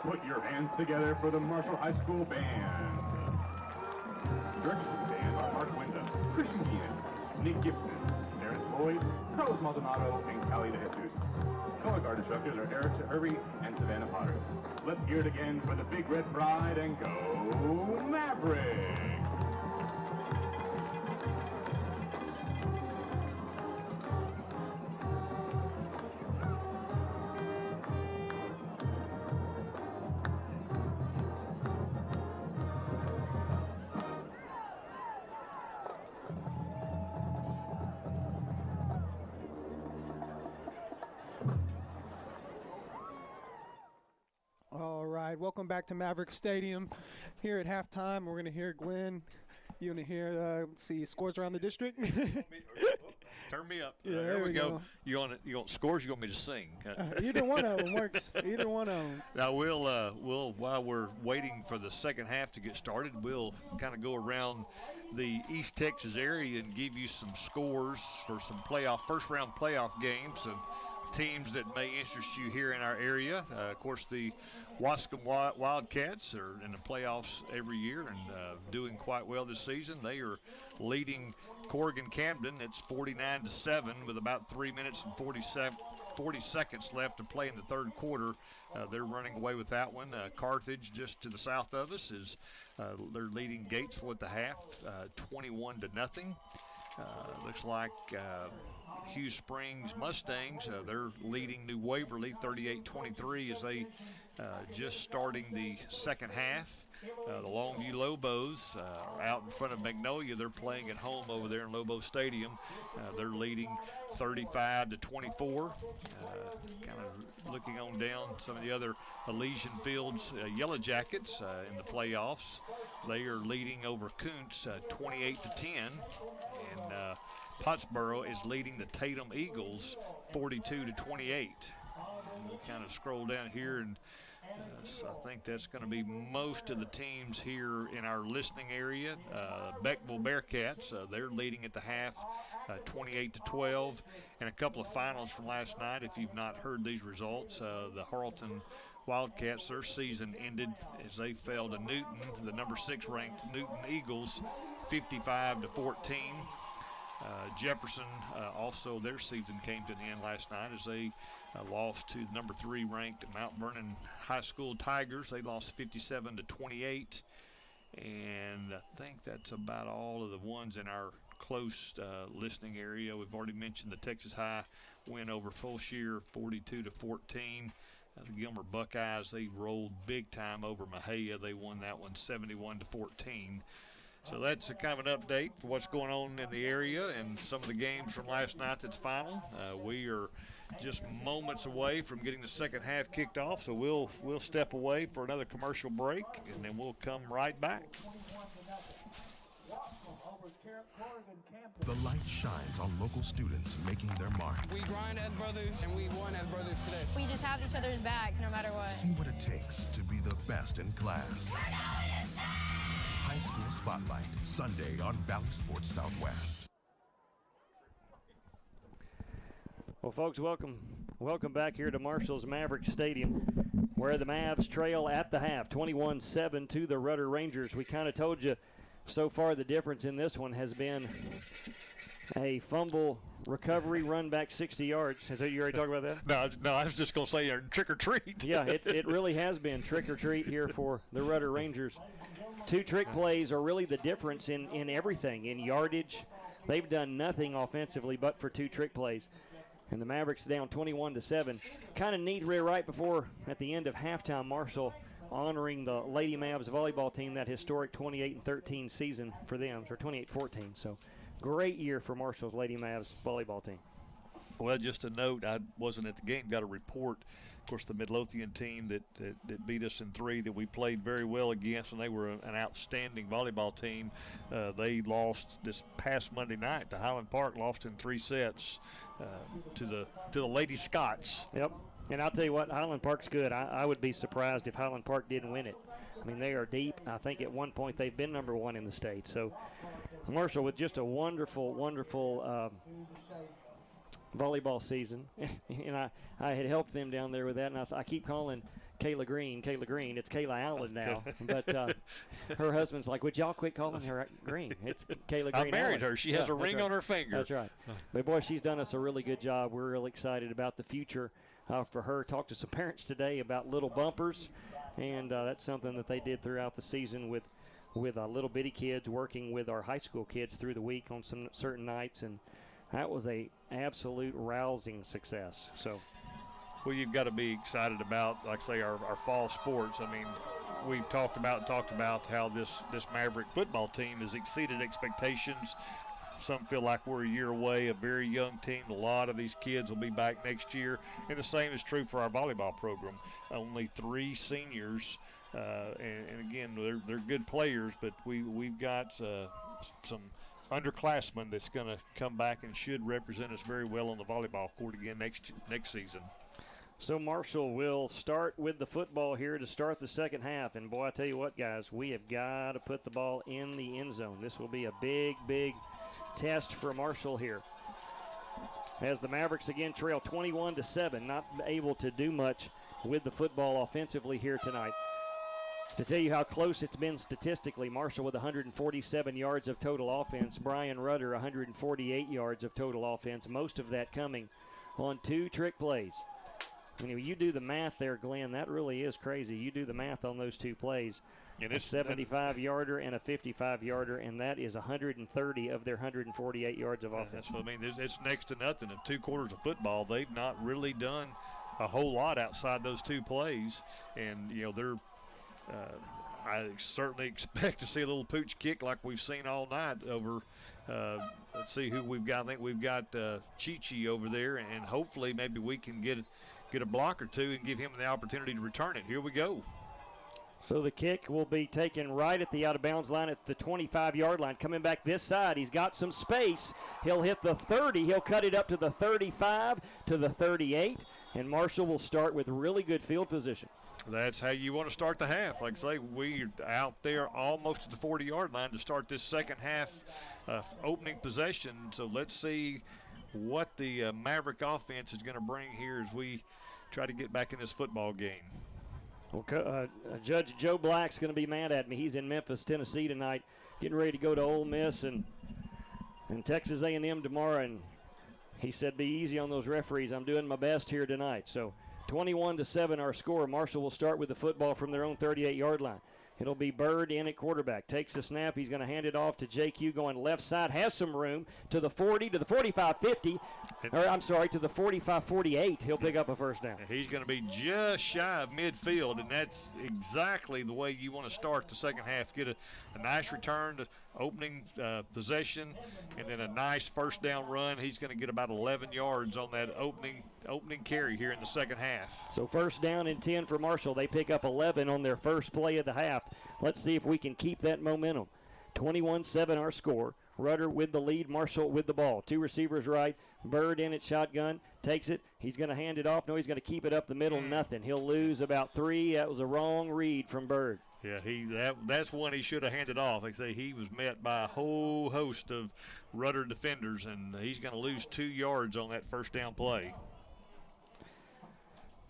Put your hands together for the Marshall High School Band. Directors of the band are Mark Wyndham, Christian Keenan, Nick Gibson, Terrence Boyd, Carlos Maldonado, and Callie DeJesus. Color guard instructors are Eric Hervey and Savannah Potter. Let's hear it again for the Big Red Pride and go Mavericks! All right, welcome back to Maverick Stadium. Here at halftime, we're going to hear Glenn. You're going to hear, let's see, scores around the district. Turn me up. Yeah, there we go. You want scores? You want me to sing? Either one of them works. Either one of them. Now we'll while we're waiting for the second half to get started, we'll kind of go around the East Texas area and give you some scores for some first round playoff games of teams that may interest you here in our area. Of course, the Wascom Wildcats are in the playoffs every year and doing quite well this season. They are leading Corrigan Camden. It's 49-7 with about 3 minutes and 40 seconds left to play in the third quarter. They're running away with that one. Carthage, just to the south of us, is they're leading Gatesville at the half, 21-0. Looks like Hughes Springs Mustangs, they're leading New Waverly 38-23 as they just starting the second half. The Longview Lobos are out in front of Magnolia. They're playing at home over there in Lobo Stadium. They're leading 35-24. Kind of looking on down some of the other Elysian Fields Yellow Jackets in the playoffs. They are leading over Kuntz 28-10. And Pottsboro is leading the Tatum Eagles 42-28. we'll kind of scroll down here, and so I think that's going to be most of the teams here in our listening area. Beckville Bearcats, they're leading at the half, 28-12, and a couple of finals from last night. If you've not heard these results, the Harleton Wildcats, their season ended as they fell to Newton, the number 6 ranked Newton Eagles, 55-14. Jefferson, also their season came to an end last night as they lost to number 3 ranked Mount Vernon High School Tigers. They lost 57-28. And I think that's about all of the ones in our close listening area. We've already mentioned the Texas High win over Fulshear, 42-14. The Gilmer Buckeyes, they rolled big time over Mahia. They won that one 71-14. So that's a kind of an update for what's going on in the area and some of the games from last night that's final. We are just moments away from getting the second half kicked off, so we'll step away for another commercial break, and then we'll come right back. The light shines on local students making their mark. We grind as brothers, and we won as brothers today. We just have each other's backs no matter what. See what it takes to be the best in class. High School Spotlight, Sunday on Valley Sports Southwest. Well, folks, welcome back here to Marshall's Maverick Stadium, where the Mavs trail at the half, 21-7 to the Rudder Rangers. We kind of told you so far the difference in this one has been a fumble recovery, run back 60 yards. Has you already talked about that? No, I was just going to say trick or treat. Yeah, it really has been trick or treat here for the Rudder Rangers. 2 trick plays are really the difference in everything, in yardage. They've done nothing offensively but for 2 trick plays. And the Mavericks down 21-7. Kind of neat right before, at the end of halftime, Marshall honoring the Lady Mavs volleyball team, that historic 28-13 season for them, or 28-14. So great year for Marshall's Lady Mavs volleyball team. Well, just a note, I wasn't at the game, got a report. Of course, the Midlothian team that beat us in 3 that we played very well against, and they were an outstanding volleyball team. They lost this past Monday night to Highland Park, lost in 3 sets to the Lady Scots. Yep. And I'll tell you what, Highland Park's good. I would be surprised if Highland Park didn't win it. I mean, they are deep. I think at one point they've been number 1 in the state. So Marshall with just a wonderful, wonderful volleyball season. And I had helped them down there with that. And I keep calling Kayla Green. It's Kayla Allen now. But her husband's like, would y'all quit calling her Green? It's Kayla Green. I married Allen. her. She has a ring on her finger. That's right. But, boy, she's done us a really good job. We're really excited about the future for her. Talked to some parents today about little bumpers, and that's something that they did throughout the season with little bitty kids working with our high school kids through the week on some certain nights, and that was a absolute rousing success. So, well, you've got to be excited about, like I say, our fall sports. I mean, we've talked about how this Maverick football team has exceeded expectations. Some feel like we're a year away, a very young team. A lot of these kids will be back next year. And the same is true for our volleyball program. Only 3 seniors, and again, they're good players, but we've got some underclassmen that's going to come back and should represent us very well on the volleyball court again next season. So Marshall will start with the football here to start the second half. And, boy, I tell you what, guys, we have got to put the ball in the end zone. This will be a big, big test for Marshall here, as the Mavericks again trail 21-7, not able to do much with the football offensively here tonight. To tell you how close it's been statistically, Marshall with 147 yards of total offense, Brian Rudder 148 yards of total offense, most of that coming on 2 trick plays. When you do the math there, Glenn, that really is crazy. You do the math on those 2 plays. And a 75-yarder and a 55-yarder, and that is 130 of their 148 yards of offense. That's what I mean. It's next to nothing. In 2 quarters of football, they've not really done a whole lot outside those 2 plays. And, they're I certainly expect to see a little pooch kick like we've seen all night over let's see who we've got. I think we've got Chi-Chi over there, and hopefully maybe we can get a block or 2 and give him the opportunity to return it. Here we go. So the kick will be taken right at the out-of-bounds line at the 25-yard line. Coming back this side, he's got some space. He'll hit the 30. He'll cut it up to the 35, to the 38, and Marshall will start with really good field position. That's how you want to start the half. Like I say, we're out there almost at the 40-yard line to start this second half opening possession. So let's see what the Maverick offense is going to bring here as we try to get back in this football game. Well, Judge Joe Black's going to be mad at me. He's in Memphis, Tennessee tonight, getting ready to go to Ole Miss and Texas A&M tomorrow. And he said, be easy on those referees. I'm doing my best here tonight. So 21-7 our score. Marshall will start with the football from their own 38-yard line. It'll be Bird in at quarterback. Takes the snap. He's going to hand it off to JQ going left side. Has some room to the 40, to the 45-50. Or I'm sorry, to the 45-48. He'll pick up a first down. He's going to be just shy of midfield, and that's exactly the way you want to start the second half. Get a nice return to opening possession, and then a nice first down run. He's going to get about 11 yards on that opening carry here in the second half. So first down and 10 for Marshall. They pick up 11 on their first play of the half. Let's see if we can keep that momentum. 21-7 our score. Rudder with the lead, Marshall with the ball. Two receivers right, Bird in at shotgun, takes it. He's going to hand it off. No, he's going to keep it up the middle, nothing. He'll lose about 3. That was a wrong read from Bird. Yeah, that's one he should have handed off. Like I say, he was met by a whole host of Rudder defenders, and he's going to lose 2 yards on that first down play.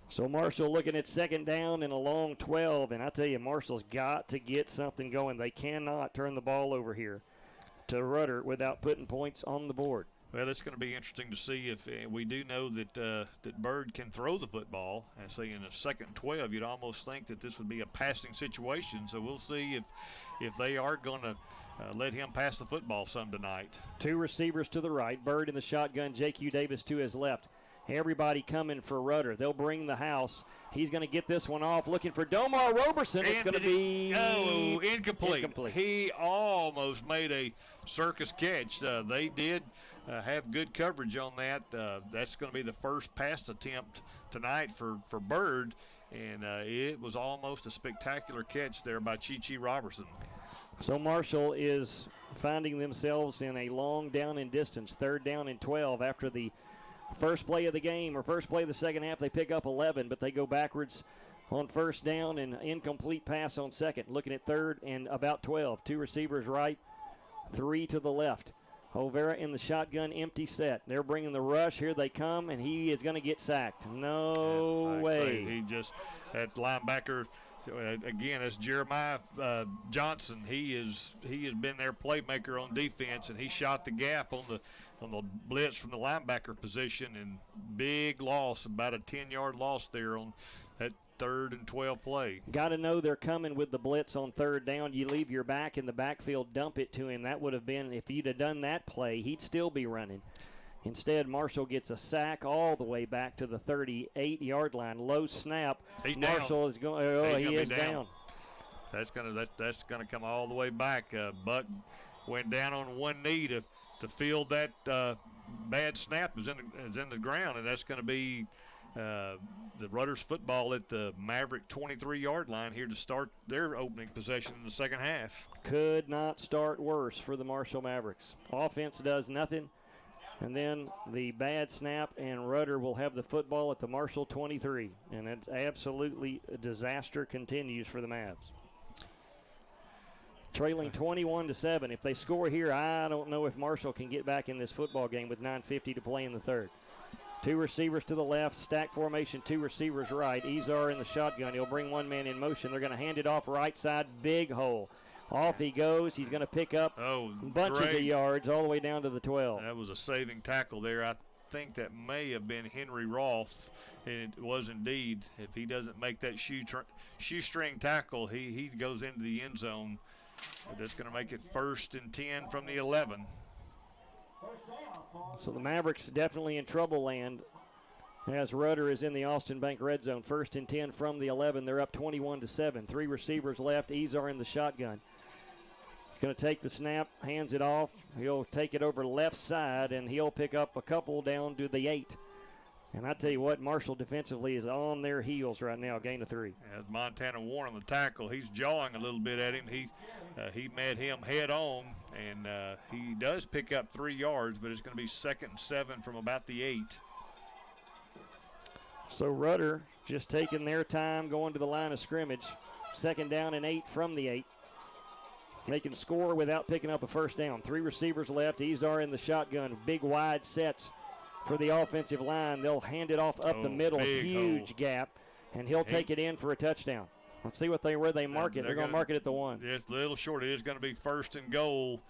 So Marshall looking at second down and a long 12, and I tell you, Marshall's got to get something going. They cannot turn the ball over here to Rudder without putting points on the board. Well, it's going to be interesting to see if we do know that that Bird can throw the football. And say in a second 12, you'd almost think that this would be a passing situation. So we'll see if they are going to let him pass the football some tonight. Two receivers to the right, Bird in the shotgun, J.Q. Davis to his left. Everybody coming for Rudder. They'll bring the house. He's going to get this one off, looking for Domar Roberson. It's going to be incomplete. He almost made a circus catch. They did have good coverage on that. That's going to be the first pass attempt tonight for Bird, and it was almost a spectacular catch there by Chi Robertson. So Marshall is finding themselves in a long down and distance, third down and 12 after the first play of the game, or first play of the second half. They pick up 11, but they go backwards on first down and incomplete pass on second. Looking at third and about 12. Two receivers right, 3 to the left. Olvera in the shotgun, empty set. They're bringing the rush. Here they come, and he is going to get sacked. No way. He just, that linebacker, again, that's Jeremiah Johnson. He has been their playmaker on defense, and he shot the gap on the blitz from the linebacker position, and big loss, about a 10-yard loss there on that 3rd and 12 play. Got to know they're coming with the blitz on third down. You leave your back in the backfield, dump it to him. That would have been, if you'd have done that play, he'd still be running. Instead, Marshall gets a sack all the way back to the 38-yard line. Low snap. Marshall is going. Oh, he is down. That's gonna come all the way back. Buck went down on one knee to field that bad snap is in the ground, and that's going to be the Rudder's football at the Maverick 23-yard line here to start their opening possession in the second half. Could not start worse for the Marshall Mavericks. Offense does nothing, and then the bad snap, and Rudder will have the football at the Marshall 23, and it's absolutely a disaster continues for the Mavs. Trailing 21-7. If they score here, I don't know if Marshall can get back in this football game with 9:50 to play in the third. Two receivers to the left, stack formation, two receivers right. Izar in the shotgun. He'll bring one man in motion. They're going to hand it off right side, big hole. Off he goes. He's going to pick up bunches of yards all the way down to the 12. That was a saving tackle there. I think that may have been Henry Roth, and it was indeed. If he doesn't make that shoestring tackle, he goes into the end zone. That's going to make it 1st and 10 from the 11. So the Mavericks definitely in trouble land as Rudder is in the Austin Bank red zone. 1st and 10 from the 11. They're up 21-7. Three receivers left. Izar in the shotgun. He's going to take the snap, hands it off. He'll take it over left side, and he'll pick up a couple down to the 8. And I tell you what, Marshall defensively is on their heels right now, gain of 3. As Montana Warren on the tackle, he's jawing a little bit at him. He met him head on, and he does pick up 3 yards, but it's going to be 2nd and 7 from about the 8. So Rudder just taking their time going to the line of scrimmage. 2nd down and 8 from the 8. They can score without picking up a first down. 3 receivers left. Izar in the shotgun. Big wide sets for the offensive line. They'll hand it off up the middle. Huge gap. And he'll take it in for a touchdown. Let's see where they mark it. They're going to mark it at the 1. It's a little short. It is going to be 1st and goal.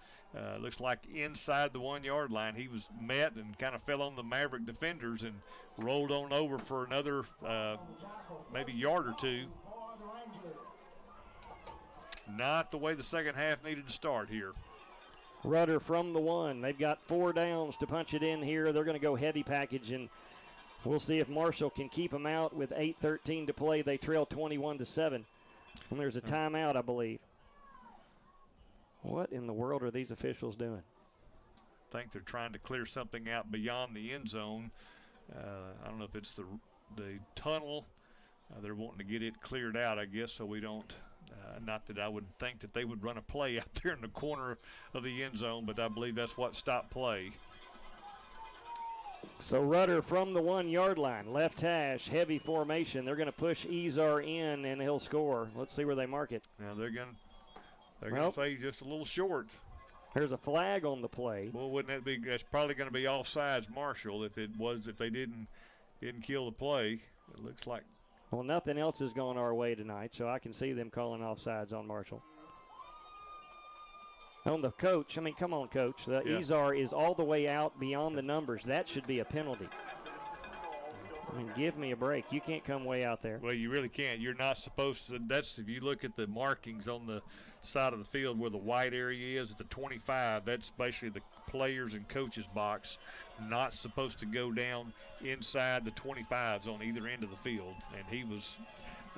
Looks like inside the 1-yard line. He was met and kind of fell on the Maverick defenders and rolled on over for another maybe yard or 2. Not the way the second half needed to start here. Rudder from the 1. They've got 4 downs to punch it in here. They're going to go heavy package, and we'll see if Marshall can keep them out with 8:13 to play. They trail 21-7. And there's a timeout, I believe. What in the world are these officials doing? I think they're trying to clear something out beyond the end zone. I don't know if it's the tunnel. They're wanting to get it cleared out, I guess, so we don't. Not that I would think that they would run a play out there in the corner of the end zone, but I believe that's what stopped play. So Rudder from the 1-yard line, left hash, heavy formation. They're going to push Izar in, and he'll score. Let's see where they mark it. Now they're going to say he's just a little short. There's a flag on the play. Well, wouldn't that be? That's probably going to be offsides, Marshall. If they didn't kill the play, it looks like. Well, nothing else has gone our way tonight, so I can see them calling offsides on Marshall. On the coach, come on, Coach. Izar is all the way out beyond the numbers. That should be a penalty. Give me a break. You can't come way out there. Well, you really can't. You're not supposed to. That's if you look at the markings on the side of the field where the white area is at the 25. That's basically the players and coaches box. Not supposed to go down inside the 25s on either end of the field. And he was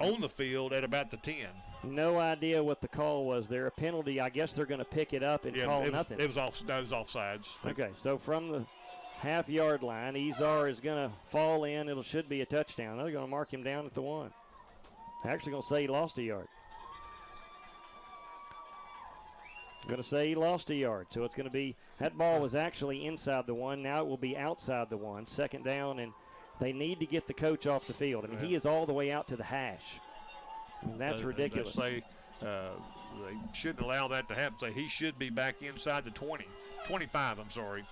on the field at about the 10. No idea what the call was there. A penalty. I guess they're going to pick it up and call nothing. It was offsides. Okay, so from the half-yard line, Izar is going to fall in. It should be a touchdown. They're going to mark him down at the 1. Actually going to say he lost a yard. Going to say he lost a yard. So it's going to be, that ball was actually inside the 1. Now it will be outside the 1. 2nd down, and they need to get the coach off the field. He is all the way out to the hash. That's ridiculous. They shouldn't allow that to happen. Say he should be back inside the 25, I'm sorry.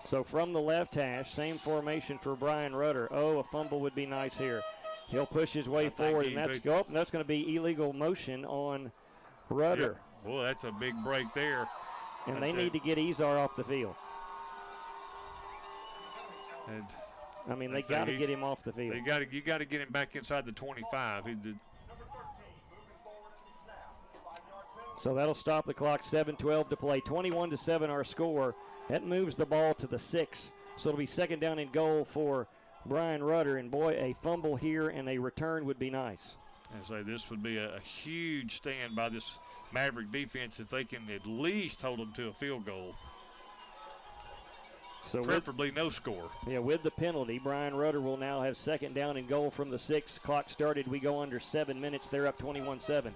So from the left hash, same formation for Brian Rudder. A fumble would be nice here. He'll push his way forward, and that's going to be illegal motion on Rudder. Yeah. Boy, that's a big break there. And they need to get Izar off the field. They got to get him off the field. You got to get him back inside the 25. So that'll stop the clock. 7:12 to play. 21-7 our score. That moves the ball to the 6. So it'll be 2nd down and goal for Brian Rudder. And boy, a fumble here and a return would be nice. And so this would be a huge stand by this Maverick defense if they can at least hold them to a field goal. So preferably no score. Yeah, with the penalty, Brian Rudder will now have 2nd down and goal from the 6. Clock started. We go under 7 minutes. They're up 21-7.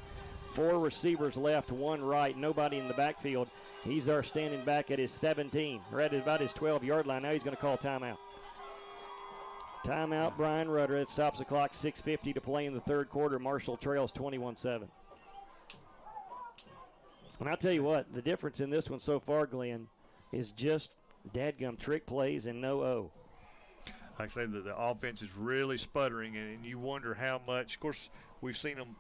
4 receivers left, 1 right, nobody in the backfield. Izar standing back at his 17, right at about his 12-yard line. Now he's going to call timeout. Timeout, Brian Rudder. It stops the clock. 6:50 to play in the 3rd quarter. Marshall trails 21-7. And I'll tell you what, the difference in this one so far, Glenn, is just dadgum trick plays and no O. Like I say, the offense is really sputtering, and you wonder how much. Of course, we've seen them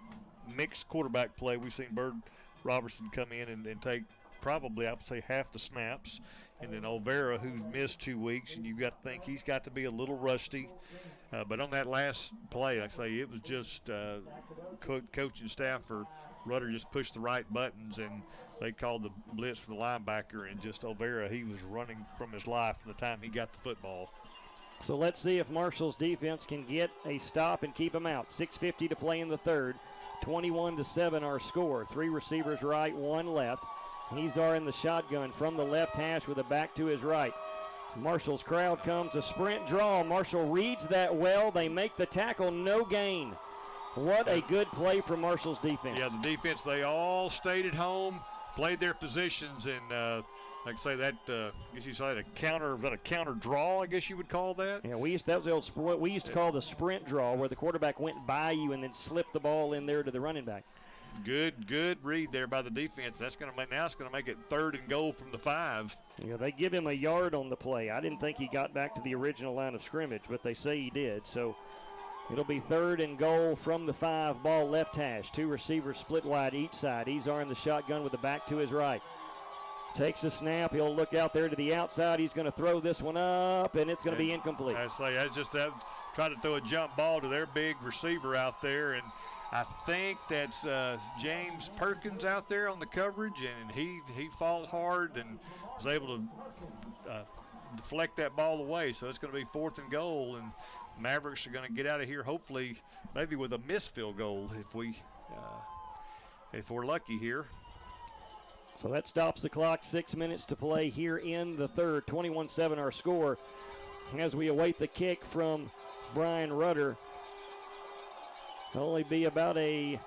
mixed quarterback play. We've seen Bird Robertson come in and take probably, I would say, half the snaps. And then Olvera, who's missed 2 weeks, and you've got to think he's got to be a little rusty. But on that last play, like I say, it was just coaching staff for Rudder just pushed the right buttons, and they called the blitz for the linebacker, and just Olvera, he was running from his life from the time he got the football. So let's see if Marshall's defense can get a stop and keep them out. 6:50 to play in the 3rd. 21-7 our score. 3 receivers right, 1 left. Izar in the shotgun from the left hash with a back to his right. Marshall's crowd comes, a sprint draw. Marshall reads that well. They make the tackle, no gain. What a good play from Marshall's defense. Yeah, the defense, they all stayed at home, played their positions, and like I say, that I guess you say a counter draw, I guess you would call that. Yeah, that was the old sprint. We used to call the sprint draw, where the quarterback went by you and then slipped the ball in there to the running back. Good read there by the defense. That's going to make it 3rd and goal from the 5. Yeah, they give him a yard on the play. I didn't think he got back to the original line of scrimmage, but they say he did. So it'll be 3rd and goal from the 5. Ball left hash. 2 receivers split wide each side. Izar in the shotgun with the back to his right. Takes a snap. He'll look out there to the outside. He's going to throw this one up, and it's going to be incomplete. I say that's just that trying to throw a jump ball to their big receiver out there, and I think that's James Perkins out there on the coverage, and he fought hard and was able to deflect that ball away. So it's going to be 4th and goal, and Mavericks are going to get out of here hopefully maybe with a missed field goal if we're lucky here. So that stops the clock. 6 minutes to play here in the 3rd. 21-7 our score as we await the kick from Brian Rudder. It'll only be about a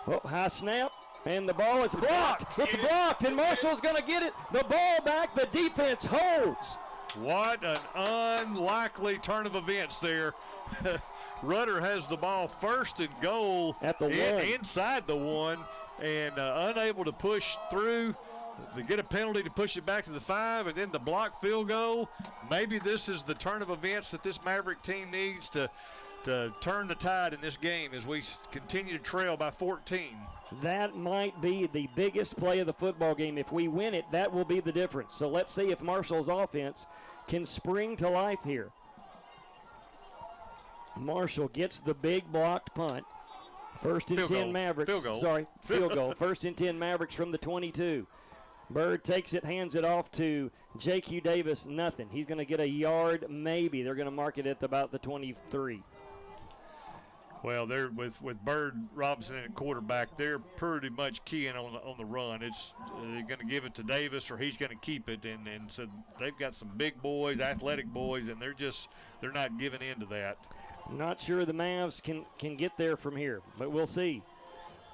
high snap, and the ball is blocked. It's blocked, and Marshall's going to get it. The ball back. The defense holds. What an unlikely turn of events there. Rudder has the ball 1st and goal at the 1. Inside the 1, and unable to push through. They get a penalty to push it back to the 5, and then the blocked field goal. Maybe this is the turn of events that this Maverick team needs to turn the tide in this game as we continue to trail by 14. That might be the biggest play of the football game. If we win it, that will be the difference. So let's see if Marshall's offense can spring to life here. Marshall gets the big blocked punt. 1st and 10 Mavericks. Field goal. Sorry, field goal. 1st and 10 Mavericks from the 22. Bird takes it, hands it off to J.Q. Davis, nothing. He's going to get a yard, maybe. They're going to mark it at about the 23. Well, they're with Bird Robinson at quarterback. They're pretty much keying on the run. They're going to give it to Davis, or he's going to keep it. And so they've got some big boys, athletic boys, and they're not giving in to that. Not sure the Mavs can get there from here, but we'll see.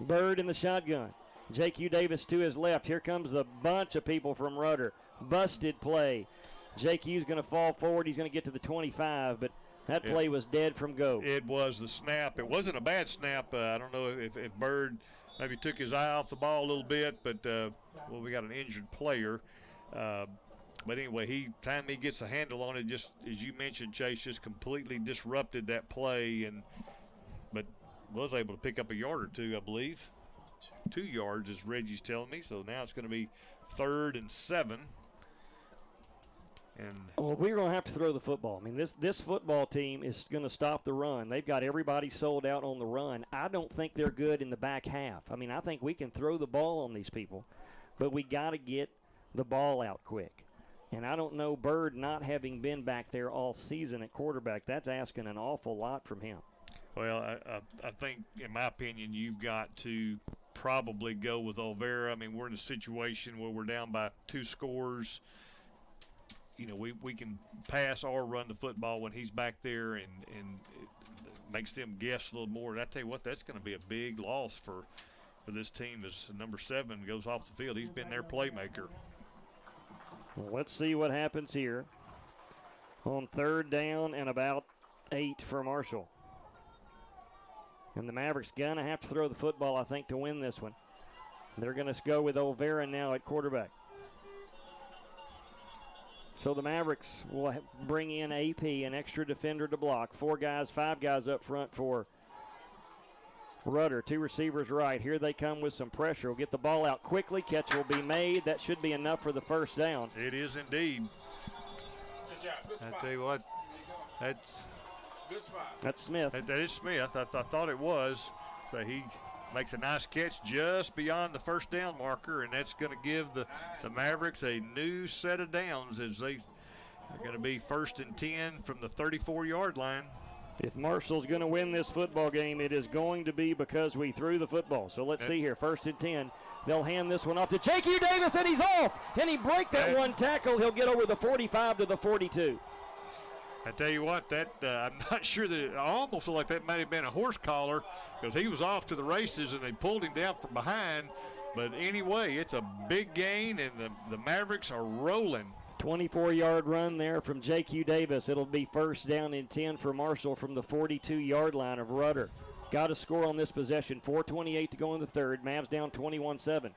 Bird in the shotgun. J.Q. Davis to his left. Here comes a bunch of people from Rudder. Busted play. J.Q.'s going to fall forward. He's going to get to the 25, but that play was dead from go. It was the snap. It wasn't a bad snap. I don't know if Bird maybe took his eye off the ball a little bit, but we got an injured player. But anyway, time he gets a handle on it, just as you mentioned, Chase, just completely disrupted that play, but was able to pick up a yard or 2, I believe. 2 yards, as Reggie's telling me. So now it's going to be 3rd and 7. Well, we're going to have to throw the football. I mean, this football team is going to stop the run. They've got everybody sold out on the run. I don't think they're good in the back half. I mean, I think we can throw the ball on these people, but we got to get the ball out quick. And I don't know, Bird not having been back there all season at quarterback, that's asking an awful lot from him. Well, I think, in my opinion, you've got to probably go with Olvera. I mean, we're in a situation where we're down by 2 scores. You know, we can pass or run the football when he's back there, and it makes them guess a little more. And I tell you what, that's going to be a big loss for this team as number 7 goes off the field. He's been their playmaker. Well, let's see what happens here on 3rd down and about 8 for Marshall. And the Mavericks going to have to throw the football, I think, to win this one. They're going to go with Olvera now at quarterback. So the Mavericks will bring in AP, an extra defender to block. 4 guys, 5 guys up front for Rudder. 2 receivers right. Here they come with some pressure. Will get the ball out quickly. Catch will be made. That should be enough for the 1st down. It is indeed. Good job. Good spot. I tell you what, that's Smith. That is Smith. I thought it was. So he makes a nice catch just beyond the 1st down marker, and that's going to give the Mavericks a new set of downs as they are going to be 1st and 10 from the 34-yard line. If Marshall's going to win this football game, it is going to be because we threw the football. So let's see here. 1st and 10. They'll hand this one off to J.Q. Davis, and he's off. And he break that one tackle. He'll get over the 45 to the 42. I tell you what, I'm not sure that it almost looked like that might have been a horse collar because he was off to the races and they pulled him down from behind. But anyway, it's a big gain, and the Mavericks are rolling. 24-yard run there from J.Q. Davis. It'll be first down and 10 for Marshall from the 42-yard line of Rudder. Got a score on this possession. 4:28 to go in the third. Mavs down 21-7.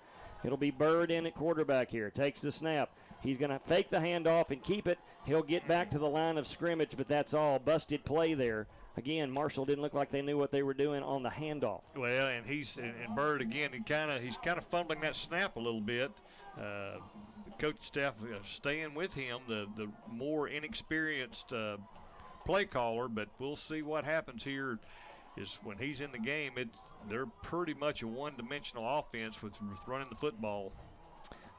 It'll be Bird in at quarterback here. Takes the snap. He's going to fake the handoff and keep it. He'll get back to the line of scrimmage, but that's all. Busted play there. Again, Marshall didn't look like they knew what they were doing on the handoff. Well, and and Bird again. He's kind of fumbling that snap a little bit. The coach staff staying with him, the more inexperienced play caller, but we'll see what happens here. Is when he's in the game, they're pretty much a one-dimensional offense with running the football.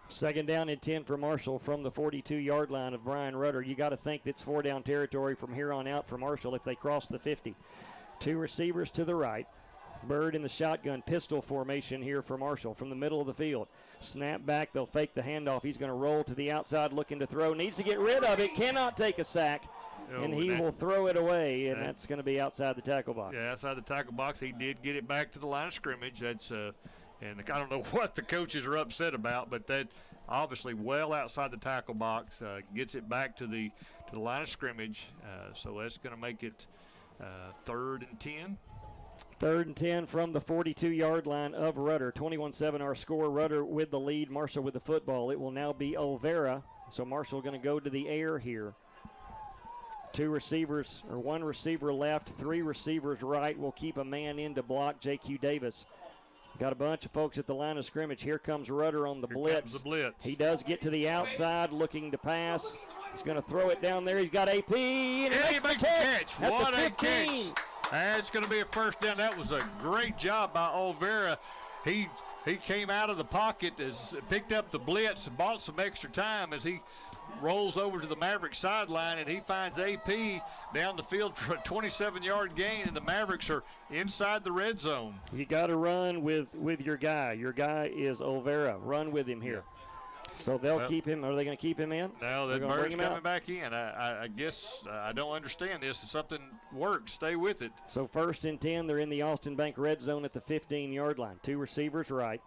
Second down and 10 for Marshall from the 42-yard line of Brian Rudder. You got to think it's 4-down territory from here on out for Marshall if they cross the 50. Two receivers to the right. Bird in the shotgun pistol formation here for Marshall from the middle of the field. Snap back, they'll fake the handoff. He's going to roll to the outside looking to throw. Needs to get rid of it, cannot take a sack. And he will throw it away, and that's going to be outside the tackle box. Yeah, outside the tackle box. He did get it back to the line of scrimmage. That's and I don't know what the coaches are upset about, but that obviously well outside the tackle box, gets it back to the line of scrimmage. So that's going to make it 3rd and 10. 3rd and 10 from the 42-yard line of Rudder. 21-7 our score. Rudder with the lead, Marshall with the football. It will now be Olvera. So Marshall going to go to the air here. One receiver left, 3 receivers right. Will keep a man in to block J.Q. Davis. Got a bunch of folks at the line of scrimmage. Here comes Rudder on the blitz. He does get to the outside looking to pass. He's going to throw it down there. He's got AP, and he makes the catch. What a catch. That's going to be a first down. That was a great job by Olvera. He came out of the pocket, picked up the blitz, and bought some extra time as he rolls over to the Maverick sideline, and he finds AP down the field for a 27-yard gain, and the Mavericks are inside the red zone. You got to run with your guy. Your guy is Olvera. Run with him here. So they'll keep him. Are they going to keep him in? No, the Bird's coming back in. I guess I don't understand this. If something works, stay with it. So 1st and 10, they're in the Austin Bank red zone at the 15-yard line. 2 receivers right.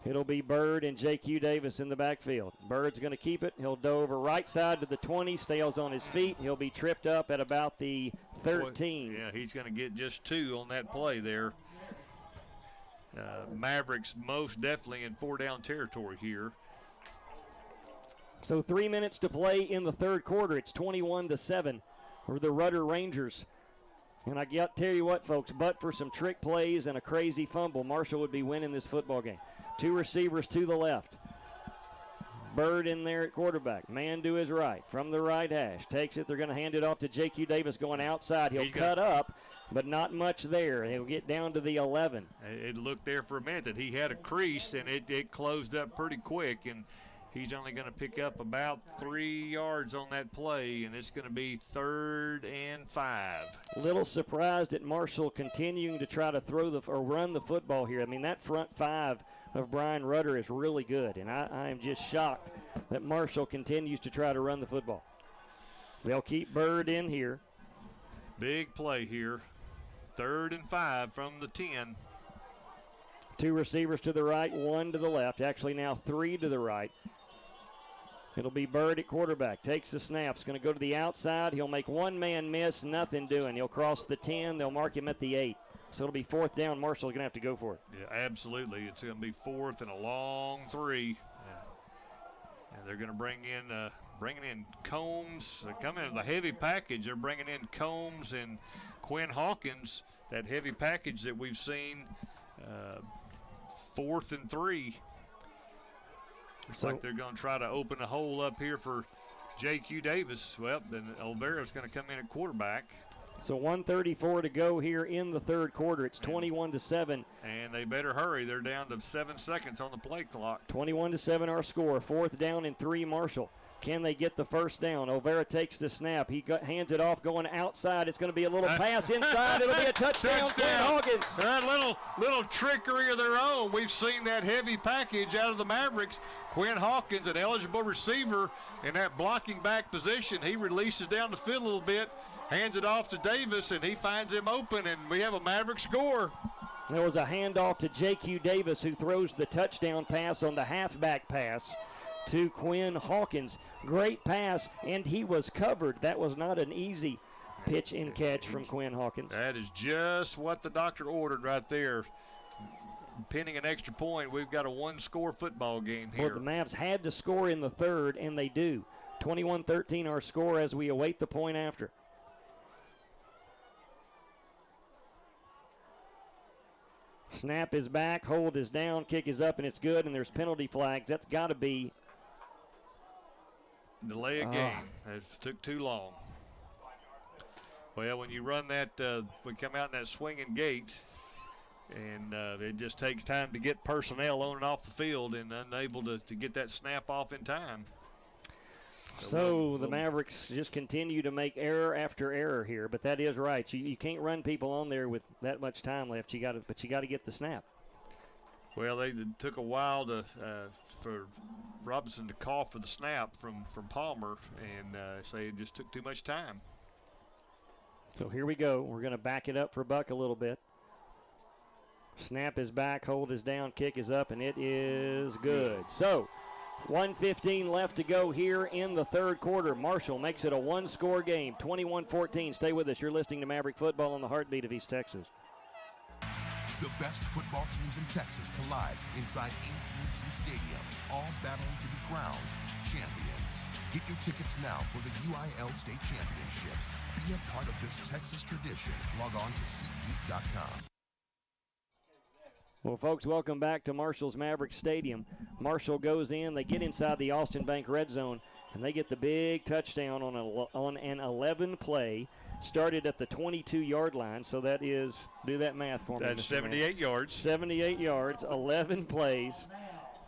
It'll be Bird and J.Q. Davis in the backfield. Bird's going to keep it. He'll go over right side to the 20, stays on his feet. He'll be tripped up at about the 13. Yeah, he's going to get just 2 on that play there. Mavericks most definitely in 4-down territory here. So 3 minutes to play in the third quarter. It's 21-7 for the Rudder Rangers. And I tell you what, folks, but for some trick plays and a crazy fumble, Marshall would be winning this football game. 2 receivers to the left. Bird in there at quarterback. Man to his right from the right hash. Takes it. They're going to hand it off to J.Q. Davis going outside. He'll cut up, but not much there. He'll get down to the 11. It looked there for a minute that he had a crease, and it closed up pretty quick, and he's only going to pick up about 3 yards on that play, and it's going to be 3rd and 5. A little surprised at Marshall continuing to try to run the football here. I mean, that front 5 of Brian Rudder is really good, and I am just shocked that Marshall continues to try to run the football. They'll keep Bird in here. Big play here. 3rd and 5 from the 10. 2 receivers to the right, 1 to the left. Actually now 3 to the right. It'll be Bird at quarterback. Takes the snaps. Going to go to the outside. He'll make one man miss. Nothing doing. He'll cross the 10. They'll mark him at the 8. So it'll be 4th down. Marshall's going to have to go for it. Yeah, absolutely. It's going to be 4th and a long 3. And they're going to bring in Combs. Coming in the heavy package. They're bringing in Combs and Quinn Hawkins. That heavy package that we've seen. 4th and 3. Looks like they're going to try to open a hole up here for J.Q. Davis. Well, then Olvera's going to come in at quarterback. So 1:34 to go here in the third quarter. It's 21-7. And they better hurry. They're down to 7 seconds on the play clock. 21-7 our score. 4th down and 3 Marshall. Can they get the first down? Olvera takes the snap. He hands it off going outside. It's going to be a little pass inside. It'll be a touchdown. Quinn Hawkins. Little trickery of their own. We've seen that heavy package out of the Mavericks. Quinn Hawkins, an eligible receiver in that blocking back position. He releases down the field a little bit, hands it off to Davis, and he finds him open, and we have a Maverick score. There was a handoff to J.Q. Davis, who throws the touchdown pass on the halfback pass to Quinn Hawkins. Great pass, and he was covered. That was not an easy pitch and catch from Quinn Hawkins. That is just what the doctor ordered right there. Pinning an extra point, we've got a one-score football game here. Well, the Mavs had to score in the third, and they do. 21-13 our score as we await the point after. Snap is back, hold is down, kick is up, and it's good, and there's penalty flags. That's got to be delay of game. It took too long. Well, when you run that, we come out in that swinging gate, and it just takes time to get personnel on and off the field, and unable to get that snap off in time. So the Mavericks just continue to make error after error here, but that is right. You can't run people on there with that much time left. But you got to get the snap. Well, they took a while for Robinson to call for the snap from Palmer, and say it just took too much time. So here we go. We're going to back it up for Buck a little bit. Snap is back, hold is down, kick is up, and it is good. So 1:15 left to go here in the third quarter. Marshall makes it a one-score game, 21-14. Stay with us. You're listening to Maverick Football on the heartbeat of East Texas. The best football teams in Texas collide inside AT&T Stadium, all battling to be crowned champions. Get your tickets now for the UIL State Championships. Be a part of this Texas tradition. Log on to SeatGeek.com. Well, folks, welcome back to Marshall's Maverick Stadium. Marshall goes in. They get inside the Austin Bank red zone, and they get the big touchdown on an 11-play. Started at the 22-yard line, so that is, do that math for me. That's 78 yards. 78 yards, 11 plays.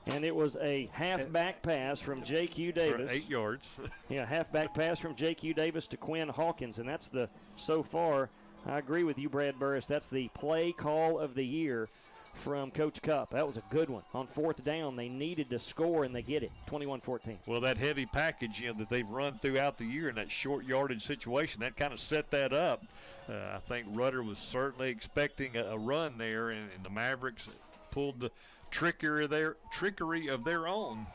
And it was a halfback pass from J.Q. Davis. For 8 yards. Yeah, halfback pass from J.Q. Davis to Quinn Hawkins, and that's so far, I agree with you, Brad Burris, that's the play call of the year from Coach Cupp. That was a good one. On fourth down, they needed to score, and they get it, 21-14. Well, that heavy package that they've run throughout the year in that short yardage situation, that kind of set that up. I think Rudder was certainly expecting a run there, and the Mavericks pulled the trickery of their own.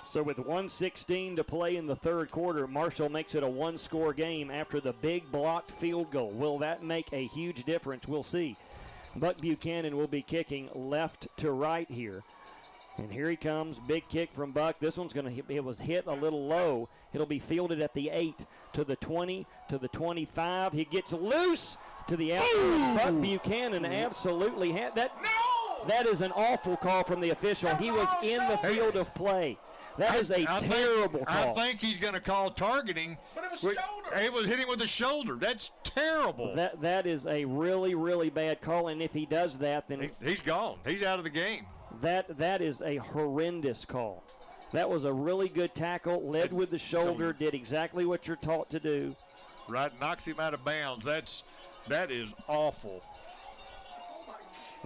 So with 1:16 to play in the third quarter, Marshall makes it a one-score game after the big blocked field goal. Will that make a huge difference? We'll see. Buck Buchanan will be kicking left to right here. And here he comes, big kick from Buck. This one's going to, it was hit a little low. It'll be fielded at the 8, to the 20, to the 25. He gets loose to the outside. Buck Buchanan absolutely had that. No! That is an awful call from the official. He was in the field of play. That is a terrible call. I think he's going to call targeting. But it was shoulder. It was hitting with the shoulder. That's terrible. That is a really, really bad call, and if he does that, then he's gone. He's out of the game. That is a horrendous call. That was a really good tackle, led with the shoulder, did exactly what you're taught to do. Right, knocks him out of bounds. That is awful.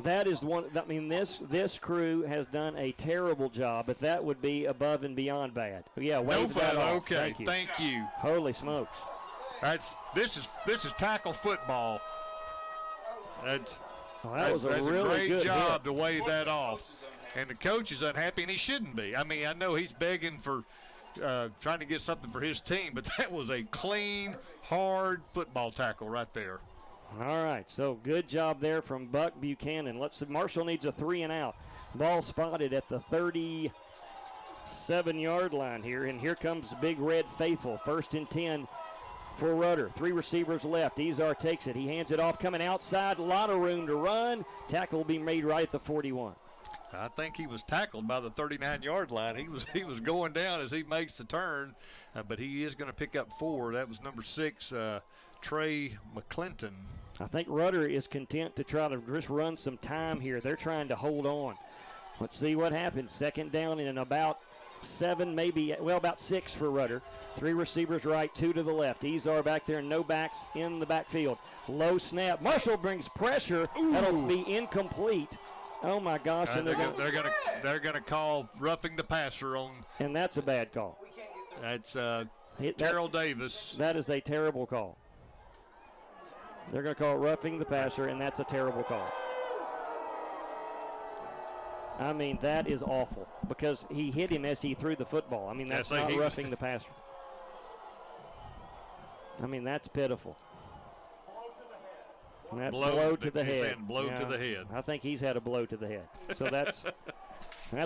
That is one. I mean, this crew has done a terrible job, but that would be above and beyond bad. Yeah, wave that off. Okay, thank you. Holy smokes! This is tackle football. That was a really great good job hit. to wave that off. And the coach is unhappy, and he shouldn't be. I mean, I know he's begging for trying to get something for his team, but that was a clean, hard football tackle right there. All right, so good job there from Buck Buchanan. Marshall needs a 3-and-out. Ball spotted at the 37-yard line here, and here comes Big Red Faithful. 1st and 10 for Rudder. 3 receivers left. Ezar takes it. He hands it off, coming outside. A lot of room to run. Tackle will be made right at the 41. I think he was tackled by the 39-yard line. He was going down as he makes the turn, but he is going to pick up 4. That was number 6, Trey McClinton. I think Rudder is content to try to just run some time here. They're trying to hold on. Let's see what happens. 2nd down and about 7, about 6 for Rudder. 3 receivers right, 2 to the left. Ezar back there, no backs in the backfield. Low snap. Marshall brings pressure. Ooh. That'll be incomplete. Oh my gosh! And they're gonna call roughing the passer on. And that's a bad call. That's Terrell Davis. That is a terrible call. They're going to call it roughing the passer, and that's a terrible call. I mean, that is awful because he hit him as he threw the football. I mean, that's not roughing the passer. I mean, that's pitiful. And that blow to the head. Blow to the head. I think he's had a blow to the head. So that's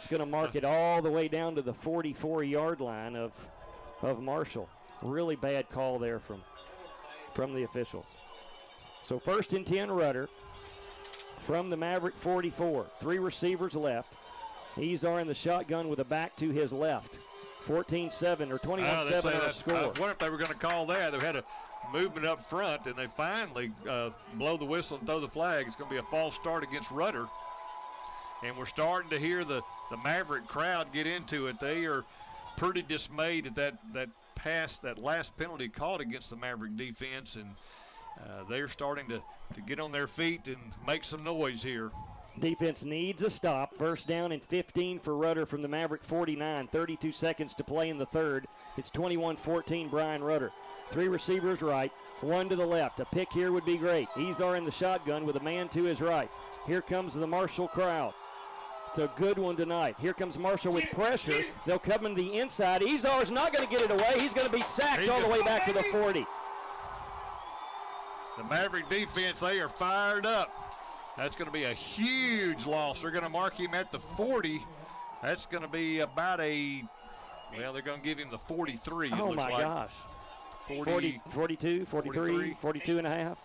going to mark it all the way down to the 44-yard line of Marshall. Really bad call there from the officials. So 1st and 10 Rudder from the Maverick 44. 3 receivers left. Izar in the shotgun with a back to his left. 14-7 or 21-7 our score. I wonder if they were going to call that. They had a movement up front, and they finally blow the whistle and throw the flag. It's going to be a false start against Rudder. And we're starting to hear the Maverick crowd get into it. They are pretty dismayed at that pass, that last penalty called against the Maverick defense, and they're starting to get on their feet and make some noise here. Defense needs a stop. 1st down and 15 for Rudder from the Maverick 49. 32 seconds to play in the third. It's 21-14 Brian Rudder. 3 receivers right, 1 to the left. A pick here would be great. Izar in the shotgun with a man to his right. Here comes the Marshall crowd. It's a good one tonight. Here comes Marshall with pressure. They'll come in the inside. Izar's not going to get it away. He's going to be sacked all the way back to the 40. The Maverick defense, they are fired up. That's going to be a huge loss. They're going to mark him at the 40. That's going to be about they're going to give him the 43. Oh, my gosh. 40, 42, 43, 42 and a half.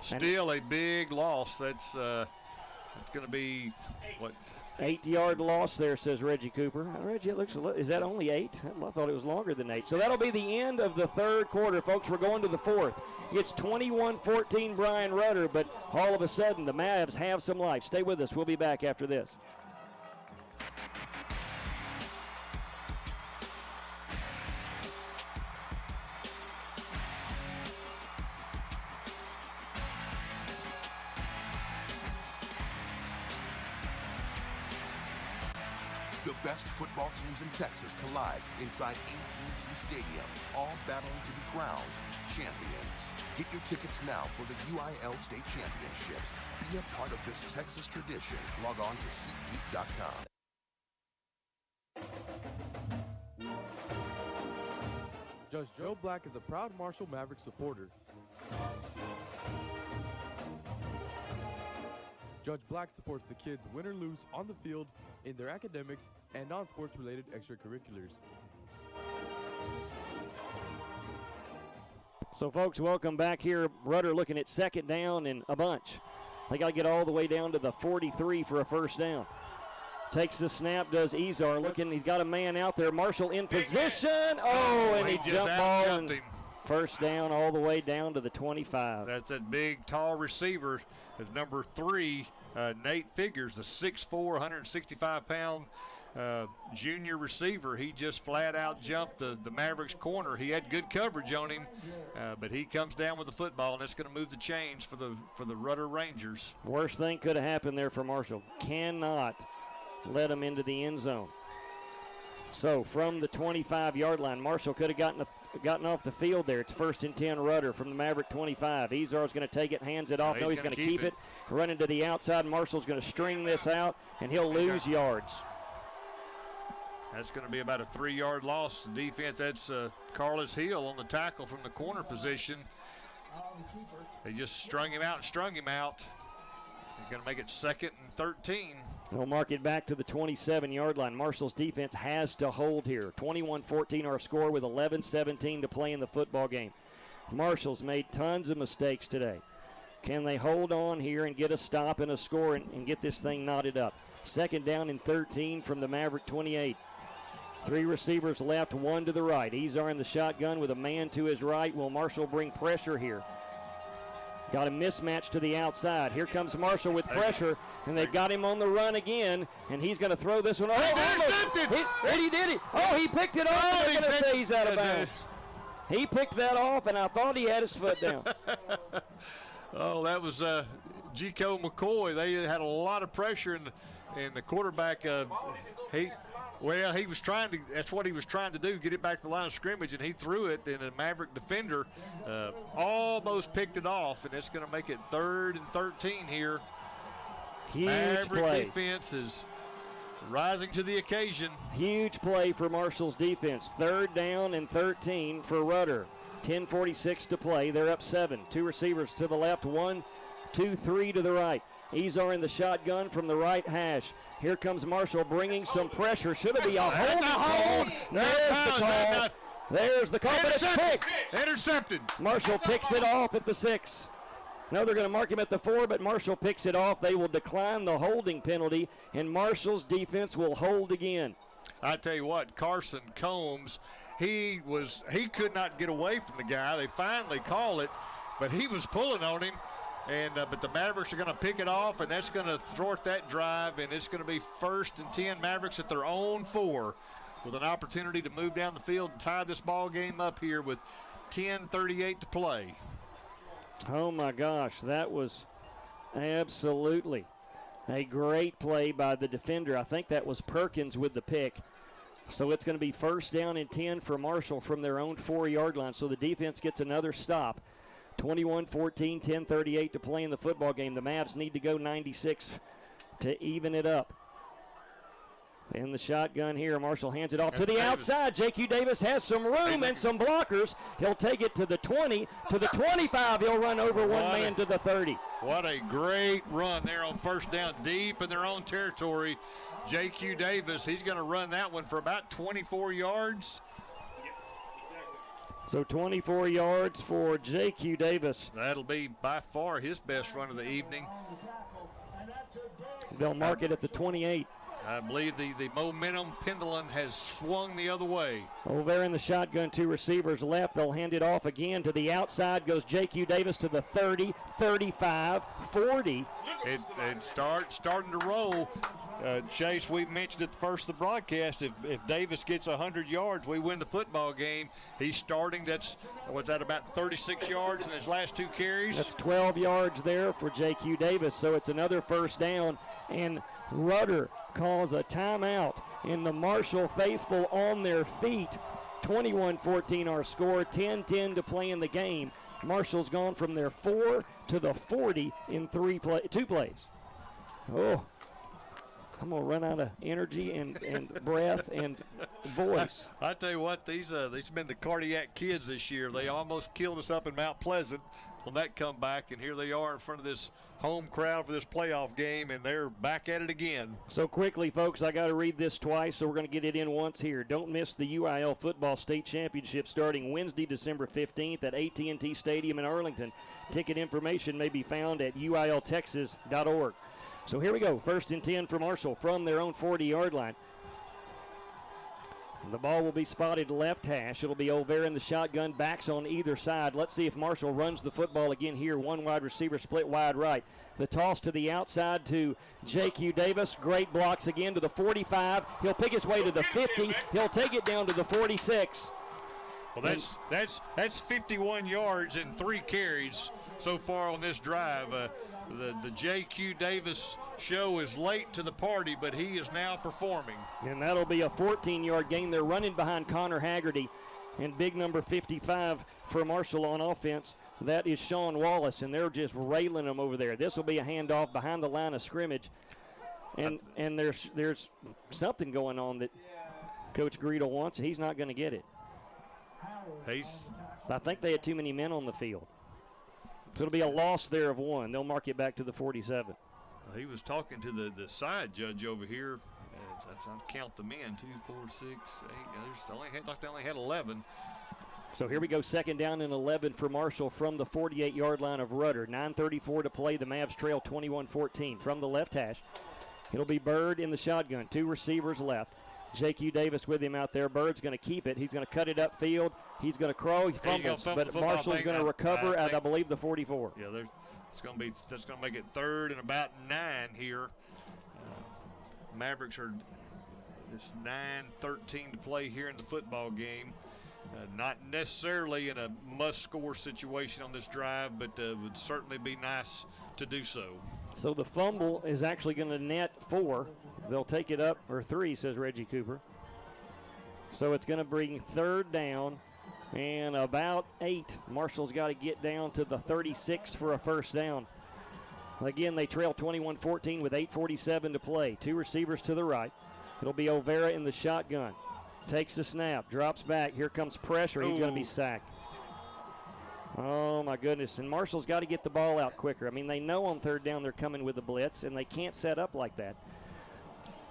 Still a big loss. That's going to be, what? 8-yard loss there, says Reggie Cooper. Reggie, it looks, is that only 8? I thought it was longer than 8. So that'll be the end of the third quarter, folks. We're going to the fourth. It's 21-14 Brian Rudder, but all of a sudden the Mavs have some life. Stay with us. We'll be back after this. The best football teams in Texas collide inside AT&T Stadium, all battling to be crowned champions. Get your tickets now for the UIL State Championships. Be a part of this Texas tradition. Log on to SeatGeek.com. Judge Joe Black is a proud Marshall Maverick supporter. Judge Black supports the kids win or lose on the field, in their academics, and non-sports related extracurriculars. So, folks, welcome back here. Rudder looking at 2nd down and a bunch. They got to get all the way down to the 43 for a 1st down. Takes the snap, does Izar. Looking, he's got a man out there. Marshall in position. Oh, and he jumped ball. And 1st down all the way down to the 25. That's that big, tall receiver. Is number 3, Nate Figures, the 6'4", 165-pound junior receiver. He just flat out jumped the Mavericks corner. He had good coverage on him, but he comes down with the football, and it's going to move the chains for the Rudder Rangers. Worst thing could have happened there for Marshall. Cannot let him into the end zone. So from the 25-yard line, Marshall could have gotten off the field there. It's 1st and 10 Rudder from the Maverick 25. Izar's going to take it, hands it off. No, he's going to keep it. Running to the outside. Marshall's going to string this out, and he'll lose yards. That's going to be about a 3-yard loss. The defense, that's Carlos Hill on the tackle from the corner position. They just strung him out. They're going to make it 2nd and 13. They'll mark it back to the 27-yard line. Marshall's defense has to hold here. 21-14 our score with 11-17 to play in the football game. Marshall's made tons of mistakes today. Can they hold on here and get a stop and a score and get this thing knotted up? 2nd down and 13 from the Maverick 28. 3 receivers left, 1 to the right. Izar in the shotgun with a man to his right. Will Marshall bring pressure here? Got a mismatch to the outside. Here comes Marshall with pressure, and they've got him on the run again, and he's going to throw this one. He did it. Oh, he picked it off. They're going to say he's out of bounds. He picked that off, and I thought he had his foot down. Oh, that was G.K. McCoy. They had a lot of pressure, and the quarterback, he was trying to, that's what he was trying to do, get it back to the line of scrimmage, and he threw it, and the Maverick defender almost picked it off, and it's going to make it 3rd and 13 here. Huge Maverick play. defense is rising to the occasion. Huge play for Marshall's defense. 3rd down and 13 for Rudder. 10:46 to play. They're up 7. 2 receivers to the left. 1, 2, 3 to the right. Ezar in the shotgun from the right hash. Here comes Marshall bringing some pressure. Should it be a holding call? There's the call. There's the call, but it's picked. Intercepted. Marshall picks it off at the 6. No, they're going to mark him at the 4, but Marshall picks it off. They will decline the holding penalty, and Marshall's defense will hold again. I tell you what, Carson Combs, he could not get away from the guy. They finally call it, but he was pulling on him. And but the Mavericks are going to pick it off, and that's going to thwart that drive, and it's going to be 1st and 10 Mavericks at their own 4 with an opportunity to move down the field and tie this ball game up here with 10:38 to play. Oh, my gosh, that was absolutely a great play by the defender. I think that was Perkins with the pick. So it's going to be 1st down and 10 for Marshall from their own 4-yard line. So the defense gets another stop. 21-14, 10:38 to play in the football game. The Mavs need to go 96 to even it up. In the shotgun here, Marshall hands it off to the outside. J.Q. Davis has some room and some blockers. He'll take it to the 20, to the 25. He'll run over one man to the 30. What a great run there on 1st down, deep in their own territory. J.Q. Davis, he's going to run that one for about 24 yards. So 24 yards for J.Q. Davis. That'll be by far his best run of the evening. They'll mark it at the 28. I believe the momentum pendulum has swung the other way. Over there in the shotgun, 2 receivers left. They'll hand it off again to the outside. Goes J.Q. Davis to the 30, 35, 40. It's starting to roll. Chase, we mentioned at the first of the broadcast, if Davis gets 100 yards, we win the football game. He's starting, about 36 yards in his last 2 carries? That's 12 yards there for J.Q. Davis, so it's another 1st down, and Rudder calls a timeout, and the Marshall faithful on their feet. 21-14 our score, 10-10 to play in the game. Marshall's gone from their 4 to the 40 in 2 plays. Oh. I'm going to run out of energy and breath and voice. I tell you what, these been the cardiac kids this year. They almost killed us up in Mount Pleasant on that comeback, and here they are in front of this home crowd for this playoff game, and they're back at it again. So quickly, folks, I got to read this twice, so we're going to get it in once here. Don't miss the UIL Football State Championship starting Wednesday, December 15th at AT&T Stadium in Arlington. Ticket information may be found at uiltexas.org. So here we go, 1st and 10 for Marshall from their own 40-yard line. The ball will be spotted left hash. It'll be over in the shotgun, backs on either side. Let's see if Marshall runs the football again here. 1 wide receiver split wide right. The toss to the outside to J.Q. Davis. Great blocks again to the 45. He'll pick his way to the 50. He'll take it down to the 46. Well, that's 51 yards and 3 carries so far on this drive. The J.Q. Davis show is late to the party, but he is now performing. And that'll be a 14-yard gain. They're running behind Connor Haggerty and big number 55 for Marshall on offense. That is Sean Wallace, and they're just railing him over there. This will be a handoff behind the line of scrimmage. And there's something going on that Coach Greedle wants. He's not going to get it. I think they had too many men on the field. So it'll be a loss there of 1. They'll mark it back to the 47. He was talking to the side judge over here. I count the men, 2, 4, 6, 8. They only had 11. So here we go, 2nd down and 11 for Marshall from the 48-yard line of Rudder. 9:34 to play. The Mavs trail 21-14 from the left hash. It'll be Bird in the shotgun. 2 receivers left. J.Q. Davis with him out there. Bird's going to keep it. He's going to cut it upfield. He's going to crawl. He fumbles, but Marshall's going to recover at, I believe, the 44. Yeah, that's going to make it 3rd and about 9 here. Mavericks are just 9:13 to play here in the football game. Not necessarily in a must-score situation on this drive, but would certainly be nice to do so. So the fumble is actually going to net 4. They'll take it up, or 3, says Reggie Cooper. So it's going to bring 3rd down and about 8. Marshall's got to get down to the 36 for a 1st down. Again, they trail 21-14 with 8:47 to play. Two receivers to the right. It'll be O'Vera in the shotgun. Takes the snap, drops back. Here comes pressure. He's going to be sacked. Oh, my goodness. And Marshall's got to get the ball out quicker. I mean, they know on third down they're coming with the blitz, and they can't set up like that.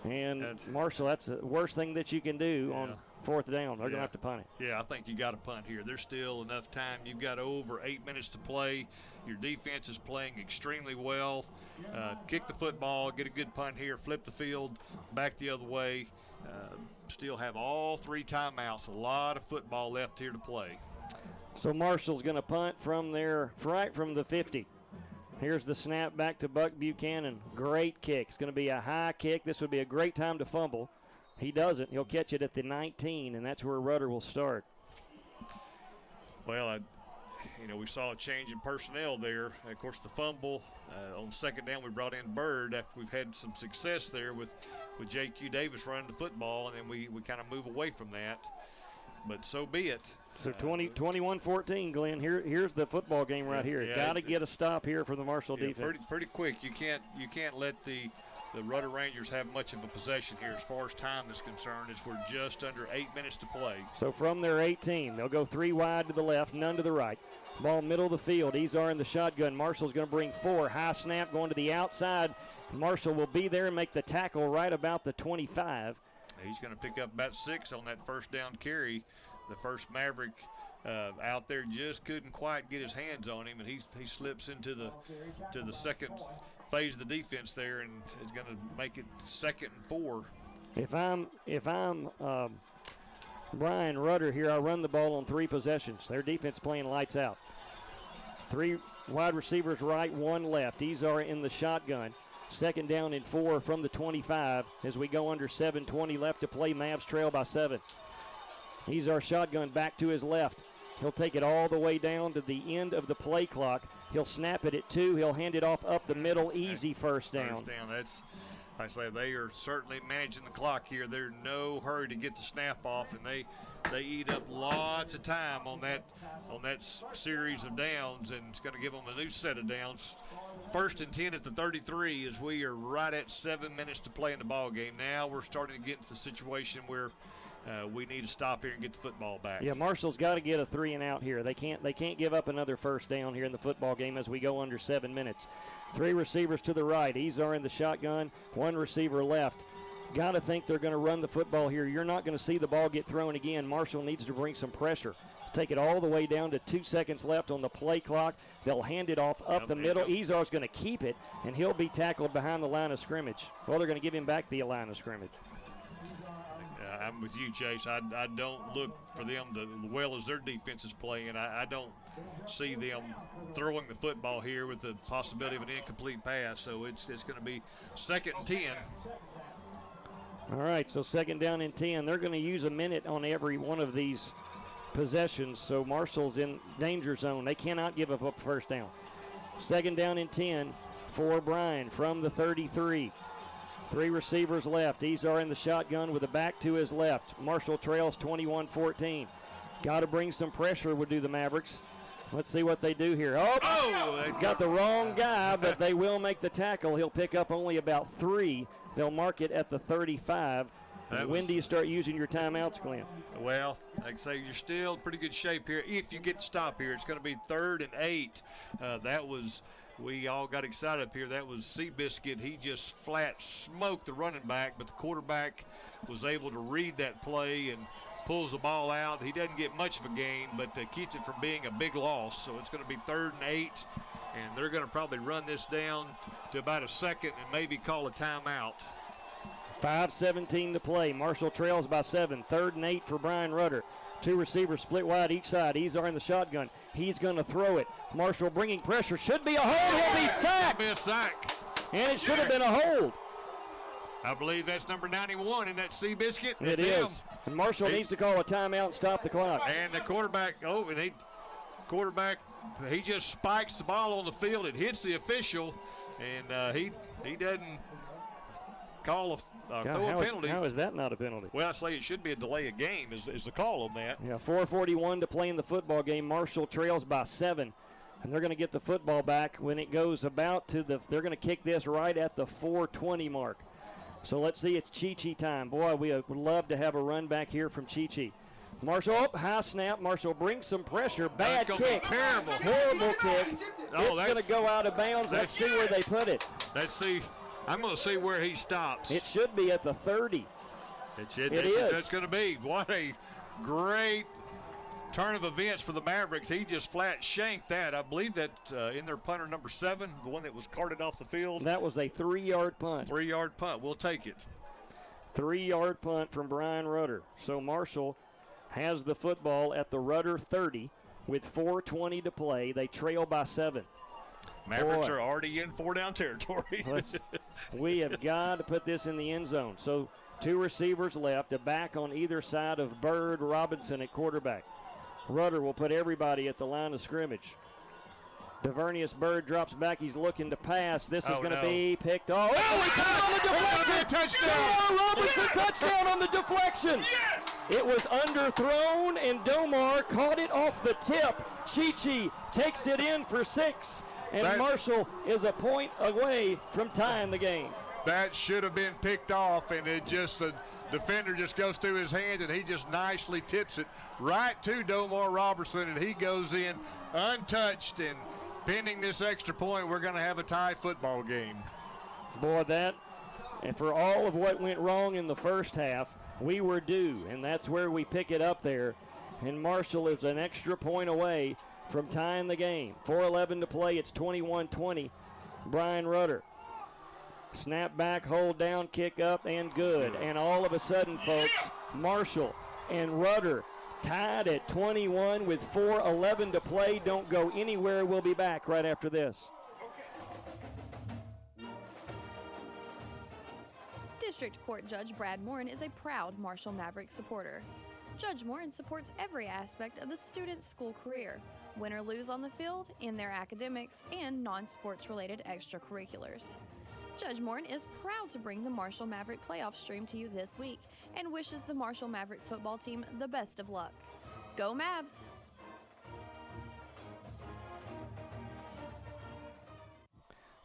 And Marshall, that's the worst thing that you can do on fourth down. They're going to have to punt it. Yeah, I think you got to punt here. There's still enough time. You've got over 8 minutes to play. Your defense is playing extremely well. Kick the football, get a good punt here, flip the field back the other way. Still have all 3 timeouts. A lot of football left here to play. So Marshall's going to punt from right from the 50. Here's the snap back to Buck Buchanan. Great kick. It's going to be a high kick. This would be a great time to fumble. He doesn't. He'll catch it at the 19, and that's where Rudder will start. Well, we saw a change in personnel there. Of course, the fumble on second down, we brought in Bird after we've had some success there with J.Q. Davis running the football, and then we kind of move away from that. But so be it. So 21-14, Glenn. Here's the football game right here. Got to get a stop here for the Marshall defense. Pretty quick. You can't let the Rudder Rangers have much of a possession here as far as time is concerned, as we're just under 8 minutes to play. So from their 18, they'll go 3 wide to the left, none to the right. Ball middle of the field. Izar in the shotgun. Marshall's going to bring 4. High snap going to the outside. Marshall will be there and make the tackle right about the 25. He's going to pick up about 6 on that first down carry. The first Maverick out there just couldn't quite get his hands on him, and he slips into the second phase of the defense there, and is going to make it 2nd and 4. If I'm Brian Rudder here, I run the ball on 3 possessions. Their defense playing lights out. 3 wide receivers right, 1 left. Izar in the shotgun. 2nd down and 4 from the 25 as we go under 7:20 left to play. Mavs trail by 7. Izar shotgun back to his left. He'll take it all the way down to the end of the play clock. He'll snap it at 2. He'll hand it off up the middle. Easy first down. That's, I say, they are certainly managing the clock here. They're in no hurry to get the snap off, and they eat up lots of time on that series of downs, and it's going to give them a new set of downs. 1st and 10 at the 33 as we are right at 7 minutes to play in the ball game. Now we're starting to get into the situation where we need to stop here and get the football back. Yeah, Marshall's got to get a 3 and out here. They can't give up another first down here in the football game as we go under 7 minutes. 3 receivers to the right. Izar in the shotgun. 1 receiver left. Got to think they're going to run the football here. You're not going to see the ball get thrown again. Marshall needs to bring some pressure. Take it all the way down to 2 seconds left on the play clock. They'll hand it off up the middle. Izar's going to keep it, and he'll be tackled behind the line of scrimmage. Well, they're going to give him back the line of scrimmage. I'm with you, Chase. I don't look for them to, well as their defense is playing. I don't see them throwing the football here with the possibility of an incomplete pass. So it's going to be 2nd and 10. All right, so 2nd down and 10. They're going to use a minute on every one of these possessions. So Marshall's in danger zone. They cannot give up a first down. 2nd down and 10 for Bryan from the 33. 3 receivers left. Izar in the shotgun with a back to his left. Marshall trails 21-14. Got to bring some pressure would do the Mavericks. Let's see what they do here. Oh, got the wrong guy, but they will make the tackle. He'll pick up only about 3. They'll mark it at the 35. When do you start using your timeouts, Glenn? Well, like I say, you're still in pretty good shape here. If you get to stop here, it's going to be 3rd and 8. We all got excited up here. That was Seabiscuit. He just flat smoked the running back, but the quarterback was able to read that play and pulls the ball out. He doesn't get much of a gain, but keeps it from being a big loss. So it's going to be 3rd and 8, and they're going to probably run this down to about a second and maybe call a timeout. 5:17 to play. Marshall trails by 7. 3rd and 8 for Brian Rudder. 2 receivers split wide each side. Izar in the shotgun. He's going to throw it. Marshall bringing pressure. Should be a hold. He'll be sacked. Be a sack. And it should have been a hold. I believe that's number 91 in that Seabiscuit. It is. And Marshall needs to call a timeout and stop the clock. And the quarterback, he just spikes the ball on the field. It hits the official, and he doesn't call a penalty. How is that not a penalty? Well, I say it should be a delay of game is the call on that. Yeah, 4:41 to play in the football game. Marshall trails by 7. And they're going to get the football back when it goes about to they're going to kick this right at the 4:20 mark. So let's see, it's Chi-Chi time. Boy, we would love to have a run back here from Chi-Chi. Marshall, high snap. Marshall brings some pressure. Bad kick. Terrible. Horrible kick. It's going to go out of bounds. Let's see where they put it. I'm going to see where he stops. It should be at the 30. It is. That's going to be. What a great turn of events for the Mavericks. He just flat shanked that. I believe that in their punter number 7, the one that was carted off the field. That was a 3-yard punt. 3-yard punt. We'll take it. 3-yard punt from Brian Rudder. So Marshall has the football at the Rudder 30 with 4:20 to play. They trail by 7. Mavericks are already in 4-down territory. We have got to put this in the end zone. So 2 receivers left, a back on either side of Bird, Robinson at quarterback. Rudder will put everybody at the line of scrimmage. Divernius Bird drops back. He's looking to pass. This is going to be picked off. Oh, he caught on the deflection. Domar Robinson touchdown on the deflection. Yes! It was underthrown, and Domar caught it off the tip. Chi-Chi takes it in for 6, and Marshall is a point away from tying the game. That should have been picked off, and the defender just goes through his hands, and he just nicely tips it right to Domar Robertson, and he goes in untouched. And pending this extra point, we're going to have a tie football game. Boy, and for all of what went wrong in the first half, we were due, and that's where we pick it up there. And Marshall is an extra point away from tying the game. 4:11 to play. It's 21-20. Brian Rudder. Snap back, hold down, kick up, and good. And all of a sudden, folks, Marshall and Rudder tied at 21 with 4:11 to play. Don't go anywhere. We'll be back right after this. District Court Judge Brad Morin is a proud Marshall Mavericks supporter. Judge Morin supports every aspect of the student's school career, win or lose on the field, in their academics, and non-sports related extracurriculars. Judge Morin is proud to bring the Marshall Maverick playoff stream to you this week and wishes the Marshall Maverick football team the best of luck. Go Mavs!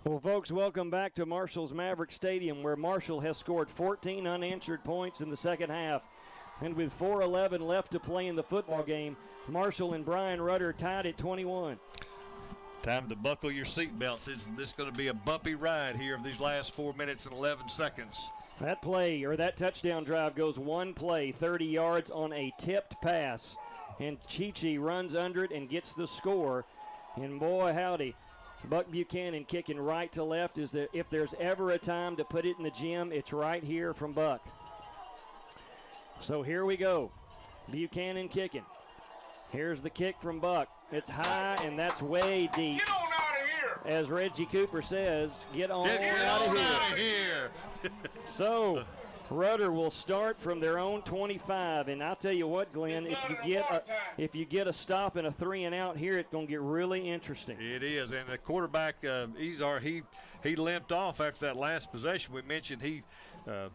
Well, folks, welcome back to Marshall's Maverick Stadium, where Marshall has scored 14 unanswered points in the second half. And with 4:11 left to play in the football game, Marshall and Brian Rudder tied at 21. Time to buckle your seatbelts. This is going to be a bumpy ride here of these last 4 minutes and 11 seconds. That play, or that touchdown drive, goes one play, 30 yards on a tipped pass. And Chi-Chi runs under it and gets the score. And boy, howdy, Buck Buchanan kicking right to left. If there's ever a time to put it in the gym, it's right here from Buck. So here we go. Buchanan kicking. Here's the kick from Buck. It's high, and that's way deep. Get on out of here! As Reggie Cooper says, get on out of here. So Rudder will start from their own 25, and I'll tell you what, Glenn, if you get a stop and a 3 and out here, it's going to get really interesting. It is, and the quarterback, he limped off after that last possession. We mentioned he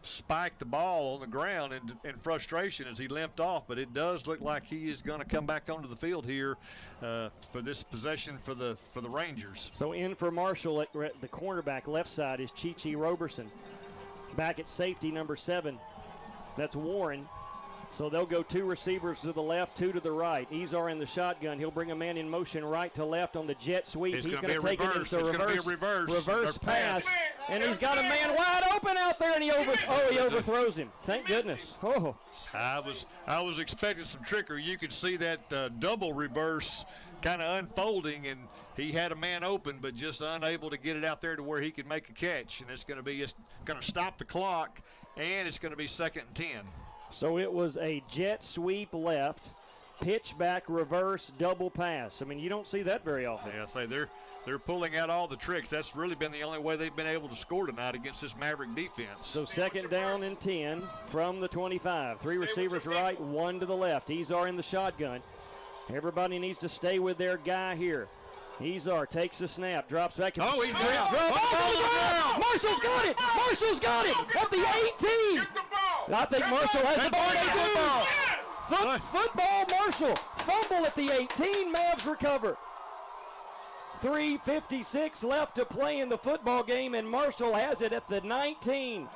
spiked the ball on the ground in frustration as he limped off, but it does look like he is going to come back onto the field here for this possession for the Rangers. So in for Marshall at the cornerback left side is Chi-Chi Roberson. Back at safety, number 7, that's Warren. So they'll go 2 receivers to the left, 2 to the right. Ezar in the shotgun. He'll bring a man in motion right to left on the jet sweep. He's going to take it into reverse pass. And he's got a man wide open out there, and he overthrows him. Thank goodness. Oh. I was expecting some trickery. You could see that double reverse kind of unfolding, and he had a man open, but just unable to get it out there to where he could make a catch. And it's going to stop the clock, and it's going to be 2nd and 10. So it was a jet sweep left, pitch back, reverse, double pass. I mean, you don't see that very often. Yeah, I say they're pulling out all the tricks. That's really been the only way they've been able to score tonight against this Maverick defense. So 2nd down and 10 from the 25. 3 receivers right, 1 to the left. Ezar in the shotgun. Everybody needs to stay with their guy here. Ezar takes the snap, drops back. Oh, he's down. Marshall's got it. Marshall's got it at the 18. I think Marshall has the ball. Football, Marshall. Fumble at the 18. Mavs recover. 3:56 left to play in the football game, and Marshall has it at the 19.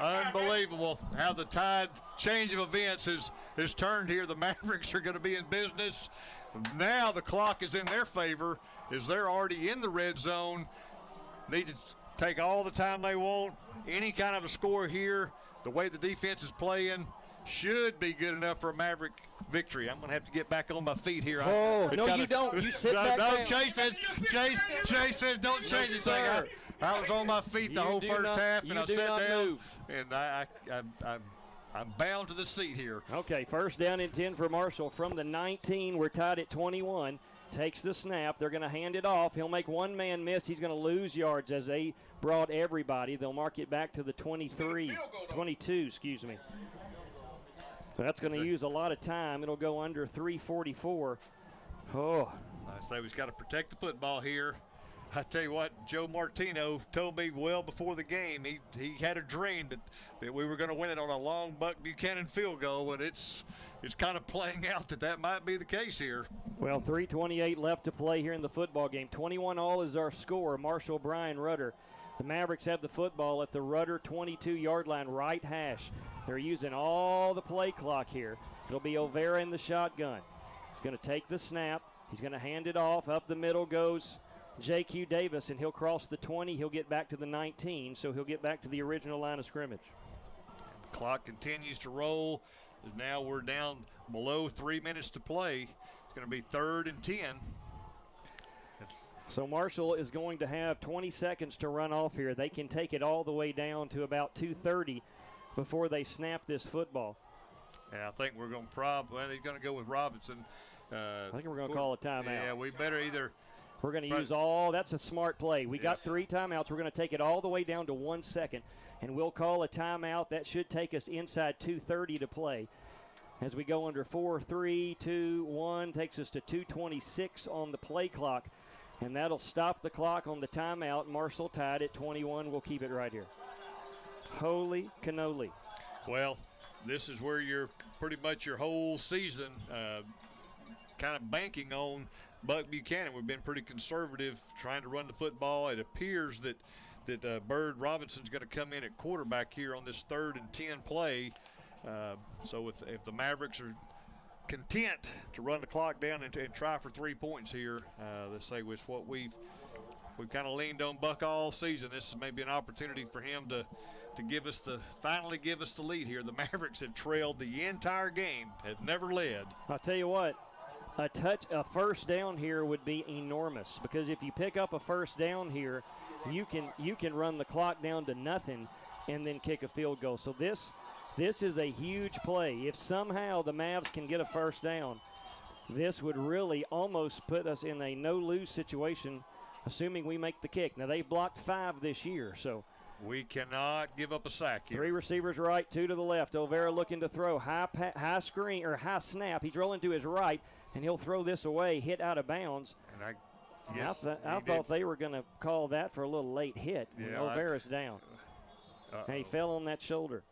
Unbelievable how the tide change of events has turned here. The Mavericks are going to be in business. Now the clock is in their favor as they're already in the red zone. Need to take all the time they want. Any kind of a score here, the way the defense is playing, should be good enough for a Maverick victory. I'm going to have to get back on my feet here. Oh, no, you don't. You sit back down. Chase says don't change anything. I was on my feet the whole first half, and I sat down, and I'm bound to the seat here. Okay, first down and 10 for Marshall from the 19. We're tied at 21. Takes the snap. They're going to hand it off. He'll make one man miss. He's going to lose yards as they brought everybody. They'll mark it back to the 22, excuse me. So that's going to use a lot of time. It'll go under 3:44. Oh. I say we've got to protect the football here. I tell you what, Joe Martino told me well before the game he had a dream that we were going to win it on a long Buck Buchanan field goal, and it's kind of playing out that might be the case here. Well, 3:28 left to play here in the football game. 21-all is our score. Marshall, Bryan, Rudder. The Mavericks have the football at the Rudder 22-yard line, right hash. They're using all the play clock here. It'll be Olvera in the shotgun. He's going to take the snap. He's going to hand it off. Up the middle goes J.Q. Davis, and he'll cross the 20. He'll get back to the 19, so he'll get back to the original line of scrimmage. The clock continues to roll. Now we're down below 3 minutes to play. It's going to be 3rd and 10. So Marshall is going to have 20 seconds to run off here. They can take it all the way down to about 2:30 before they snap this football. Yeah, I think we're going to he's going to go with Robinson. I think we're going to call a timeout. Yeah, we better either. We're going to use that's a smart play. We got 3 timeouts. We're going to take it all the way down to 1 second, and we'll call a timeout. That should take us inside 2:30 to play. As we go under 4, 3, 2, 1, takes us to 2:26 on the play clock, and that'll stop the clock on the timeout. Marshall tied at 21. We'll keep it right here. Holy cannoli. Well, this is where you're pretty much your whole season kind of banking on Buck Buchanan. We've been pretty conservative trying to run the football. It appears that Bird Robinson's going to come in at quarterback here on this 3rd and 10 play. So if the Mavericks are content to run the clock down and try for 3 points here, let's say with what we've kind of leaned on Buck all season, this may be an opportunity for him to finally give us the lead here. The Mavericks had trailed the entire game, had never led. I'll tell you what, a first down here would be enormous, because if you pick up a first down here, you can run the clock down to nothing and then kick a field goal. So this is a huge play. If somehow the Mavs can get a first down, this would really almost put us in a no-lose situation, assuming we make the kick. Now, they've blocked 5 this year, so we cannot give up a sack here. 3 receivers right, 2 to the left. Olvera looking to throw. High screen or high snap. He's rolling to his right, and he'll throw this away, hit out of bounds. And I thought they were going to call that for a little late hit. Yeah, Olvera's down. And he fell on that shoulder.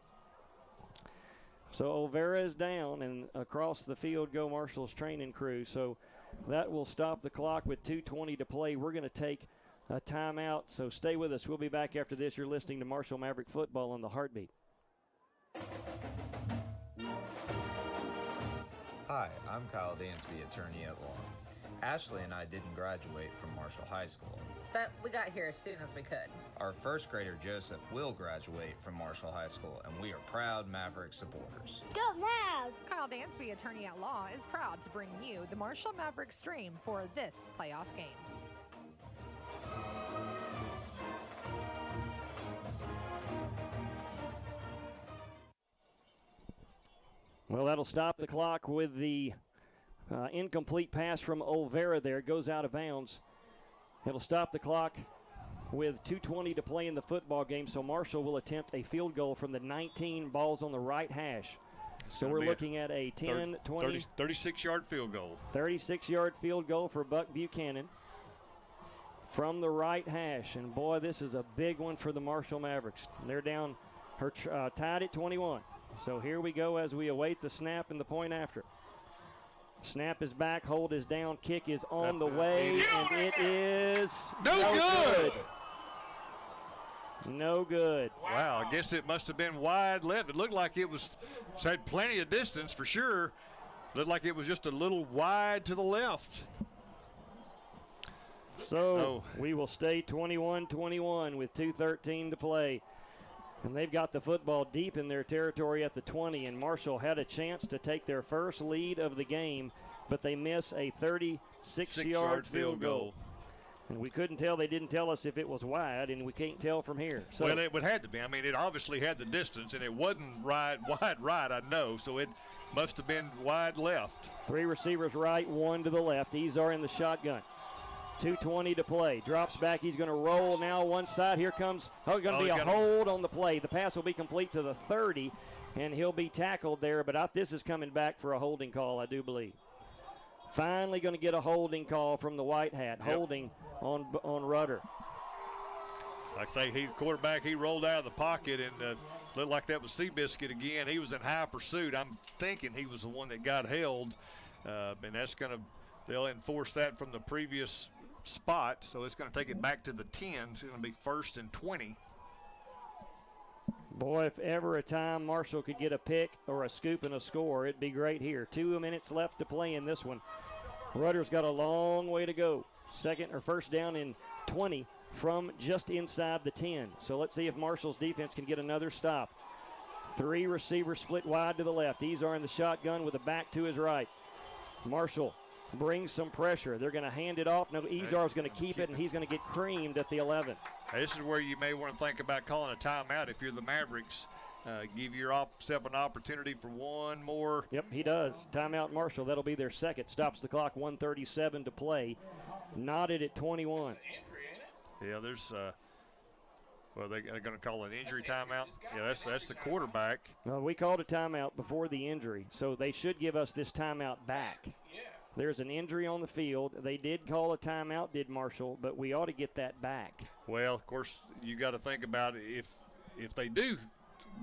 So Olvera is down, and across the field go Marshall's training crew. So that will stop the clock with 2:20 to play. We're going to take a timeout, so stay with us. We'll be back after this. You're listening to Marshall Maverick Football on the Heartbeat. Hi, I'm Kyle Dansby, attorney at law. Ashley and I didn't graduate from Marshall High School. But we got here as soon as we could. Our first grader, Joseph, will graduate from Marshall High School, and we are proud Maverick supporters. Go Mavs! Kyle Dansby, attorney at law, is proud to bring you the Marshall Maverick stream for this playoff game. Well, that'll stop the clock with the incomplete pass from Olvera there. It goes out of bounds. It'll stop the clock with 2:20 to play in the football game, so Marshall will attempt a field goal from the 19, balls on the right hash. So we're looking at a 10, 20, 36-yard field goal. 36-yard field goal for Buck Buchanan from the right hash. And, boy, this is a big one for the Marshall Mavericks. They're down, tied at 21. So here we go as we await the snap and the point after. Snap is back, hold is down, kick is on the way, and it is no good. No good. Wow, I guess it must have been wide left. It looked like it had plenty of distance for sure. Looked like it was just a little wide to the left. So we will stay 21-21 with 2:13 to play. And they've got the football deep in their territory at the 20, and Marshall had a chance to take their first lead of the game, but they miss a 36-yard field goal. And we couldn't tell. They didn't tell us if it was wide, and we can't tell from here. So well, it would have to be. I mean, it obviously had the distance, and it wasn't wide right, I know, so it must have been wide left. 3 receivers right, 1 to the left. Izar in the shotgun. 2:20 to play. Drops back. He's going to roll now one side. Here comes, going to be a hold on the play. The pass will be complete to the 30, and he'll be tackled there. But this is coming back for a holding call, I do believe. Finally going to get a holding call from the white hat. Yep. Holding on Rudder. Like I say, quarterback, he rolled out of the pocket and looked like that was Seabiscuit again. He was in high pursuit. I'm thinking he was the one that got held. And that's going to, they'll enforce that from the previous spot, so it's going to take it back to the 10. It's going to be 1st and 20. Boy, if ever a time Marshall could get a pick or a scoop and a score, it'd be great here. 2 minutes left to play in this one. Rudder's got a long way to go. First down in 20 from just inside the 10. So let's see if Marshall's defense can get another stop. 3 receivers split wide to the left. Izar in the shotgun with a back to his right. Marshall brings some pressure. They're going to hand it off. No, Izar's going to keep it, and he's going to get creamed at the 11. This is where you may want to think about calling a timeout if you're the Mavericks. Give yourself an opportunity for one more. Yep, he does. Timeout Marshall. That'll be their second. Stops the clock, 1:37 to play. Knotted at 21. Yeah, there's well, they're going to call an injury timeout. Yeah, that's the quarterback. Well, we called a timeout before the injury, so they should give us this timeout back. There's an injury on the field. They did call a timeout, did Marshall, but we ought to get that back. Well, of course, you got to think about if they do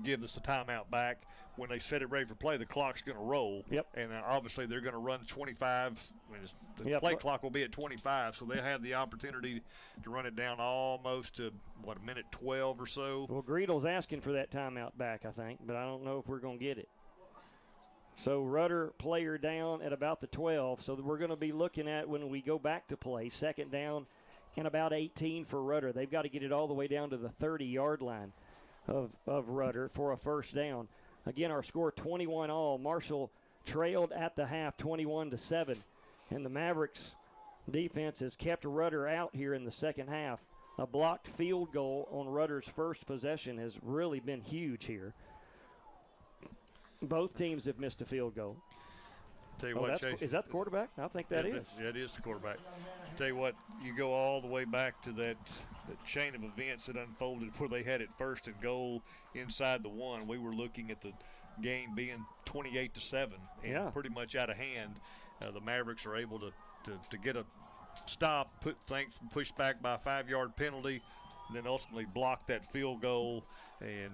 give us the timeout back, when they set it ready for play, the clock's going to roll. Yep. And obviously they're going to run 25. The play clock will be at 25, so they'll have the opportunity to run it down almost to, a minute 12 or so. Well, Greedle's asking for that timeout back, I think, but I don't know if we're going to get it. So Rudder player down at about the 12, so we're going to be looking at when we go back to play, second down and about 18 for Rudder. They've got to get it all the way down to the 30-yard line of Rudder for a first down. Again, our score 21-all. Marshall trailed at the half 21-7, and the Mavericks defense has kept Rudder out here in the second half. A blocked field goal on Rudder's first possession has really been huge here. Both teams have missed a field goal. Tell you what, Chase, is that the quarterback? I think that is. Yeah, it is the quarterback. Tell you what, you go all the way back to that chain of events that unfolded where they had it 1st and goal inside the 1. We were looking at the game being 28-7 and pretty much out of hand. The Mavericks are able to get a stop, push back by a 5-yard penalty, and then ultimately block that field goal. And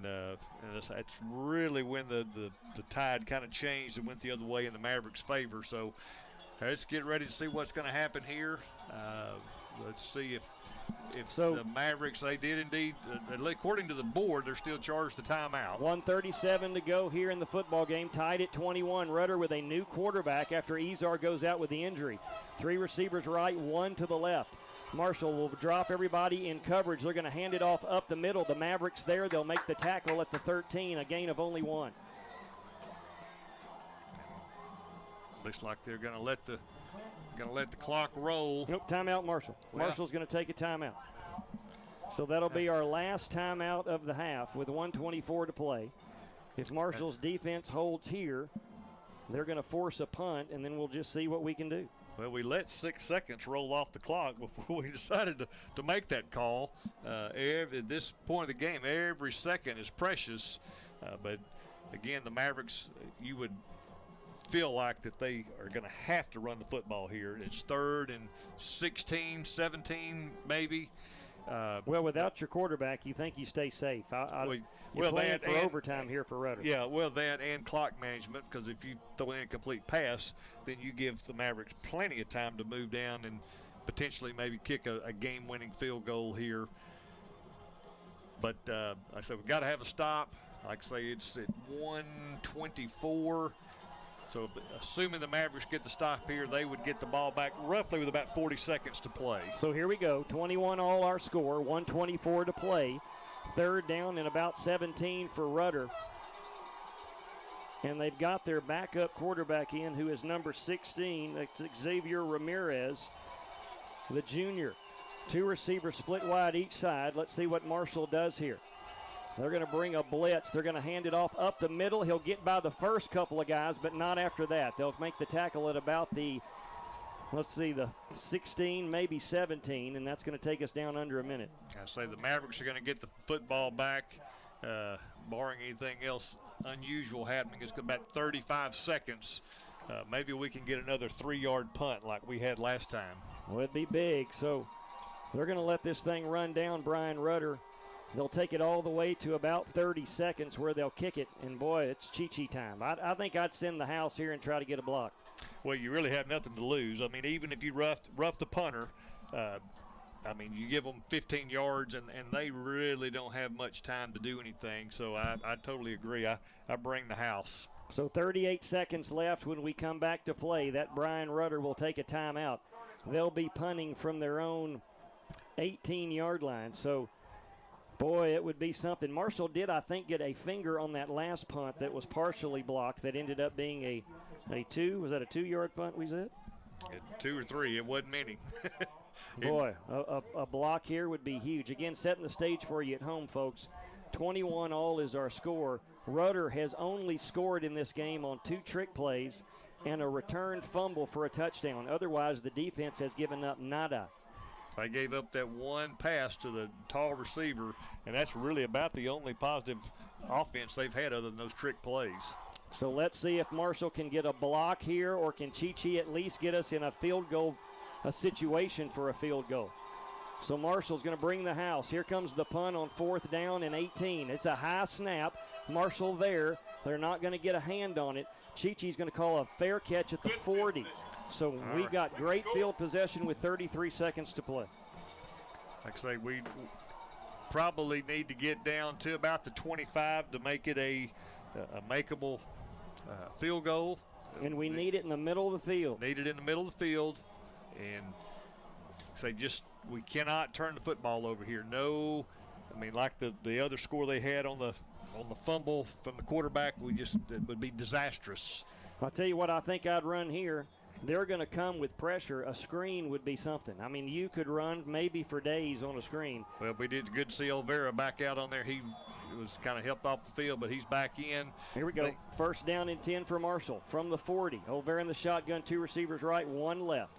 that's really when the tide kind of changed and went the other way in the Mavericks' favor. So let's get ready to see what's going to happen here. Let's see if the Mavericks, they did indeed, according to the board, they're still charged a timeout. 1:37 to go here in the football game, tied at 21. Rudder with a new quarterback after Izar goes out with the injury. 3 receivers right, 1 to the left. Marshall will drop everybody in coverage. They're going to hand it off up the middle. The Mavericks there. They'll make the tackle at the 13, a gain of only 1. Looks like they're going to let the clock roll. Nope, timeout Marshall. Well, Marshall's going to take a timeout. So that'll be our last timeout of the half with 1:24 to play. If Marshall's defense holds here, they're going to force a punt, and then we'll just see what we can do. Well, we let 6 seconds roll off the clock before we decided to make that call. At this point of the game, every second is precious. But, again, the Mavericks, you would feel like that they are going to have to run the football here. It's 3rd and 16, 17 maybe. Well, without your quarterback, you think you stay safe. You're playing for overtime here for Rudder. Yeah, well, that and clock management, because if you throw in a complete pass, then you give the Mavericks plenty of time to move down and potentially maybe kick a game-winning field goal here. But like I said, we've got to have a stop. Like I say, it's at 1:24. So assuming the Mavericks get the stop here, they would get the ball back roughly with about 40 seconds to play. So here we go. 21 all our score, 1:24 to play. Third down and about 17 for Rudder. And they've got their backup quarterback in, who is number 16. That's Xavier Ramirez, the junior. Two receivers split wide each side. Let's see what Marshall does here. They're going to bring a blitz. They're going to hand it off up the middle. He'll get by the first couple of guys, but not after that. They'll make the tackle at about the 16, maybe 17, and that's going to take us down under a minute. I say the Mavericks are going to get the football back, barring anything else unusual happening. It's about 35 seconds. Maybe we can get another 3-yard punt like we had last time. Well, it'd be big. So they're going to let this thing run down Brian Rudder. They'll take it all the way to about 30 seconds where they'll kick it, and boy, it's Chi-Chi time. I think I'd send the house here and try to get a block. Well, you really have nothing to lose. I mean, even if you rough the punter, I mean, you give them 15 yards, and they really don't have much time to do anything. So I totally agree. I bring the house. So 38 seconds left when we come back to play. That Brian Rudder will take a timeout. They'll be punting from their own 18-yard line. So, boy, it would be something. Marshall did, I think, get a finger on that last punt that was partially blocked that ended up being a 2. Was that a 2-yard punt, was it? 2 or 3. It wasn't many. Boy, a block here would be huge. Again, setting the stage for you at home, folks. 21 all is our score. Rudder has only scored in this game on 2 trick plays and a return fumble for a touchdown. Otherwise, the defense has given up nada. They gave up that one pass to the tall receiver, and that's really about the only positive offense they've had other than those trick plays. So let's see if Marshall can get a block here, or can Chi-Chi at least get us in a field goal, a situation for a field goal. So Marshall's going to bring the house. Here comes the punt on 4th down and 18. It's a high snap. Marshall there. They're not going to get a hand on it. Chi-Chi's going to call a fair catch at the 40. So we've got great field possession with 33 seconds to play. Like I say, we probably need to get down to about the 25 to make it a makeable field goal. And we need it in the middle of the field. Need it in the middle of the field. And say we cannot turn the football over here. No, I mean, like the other score they had on the fumble from the quarterback, it would be disastrous. I'll tell you what I think I'd run here. They're going to come with pressure. A screen would be something. I mean, you could run maybe for days on a screen. Well, we did good to see Olvera back out on there. He was kind of helped off the field, but he's back in. Here we go. First down and 10 for Marshall from the 40. Olvera in the shotgun, 2 receivers right, 1 left.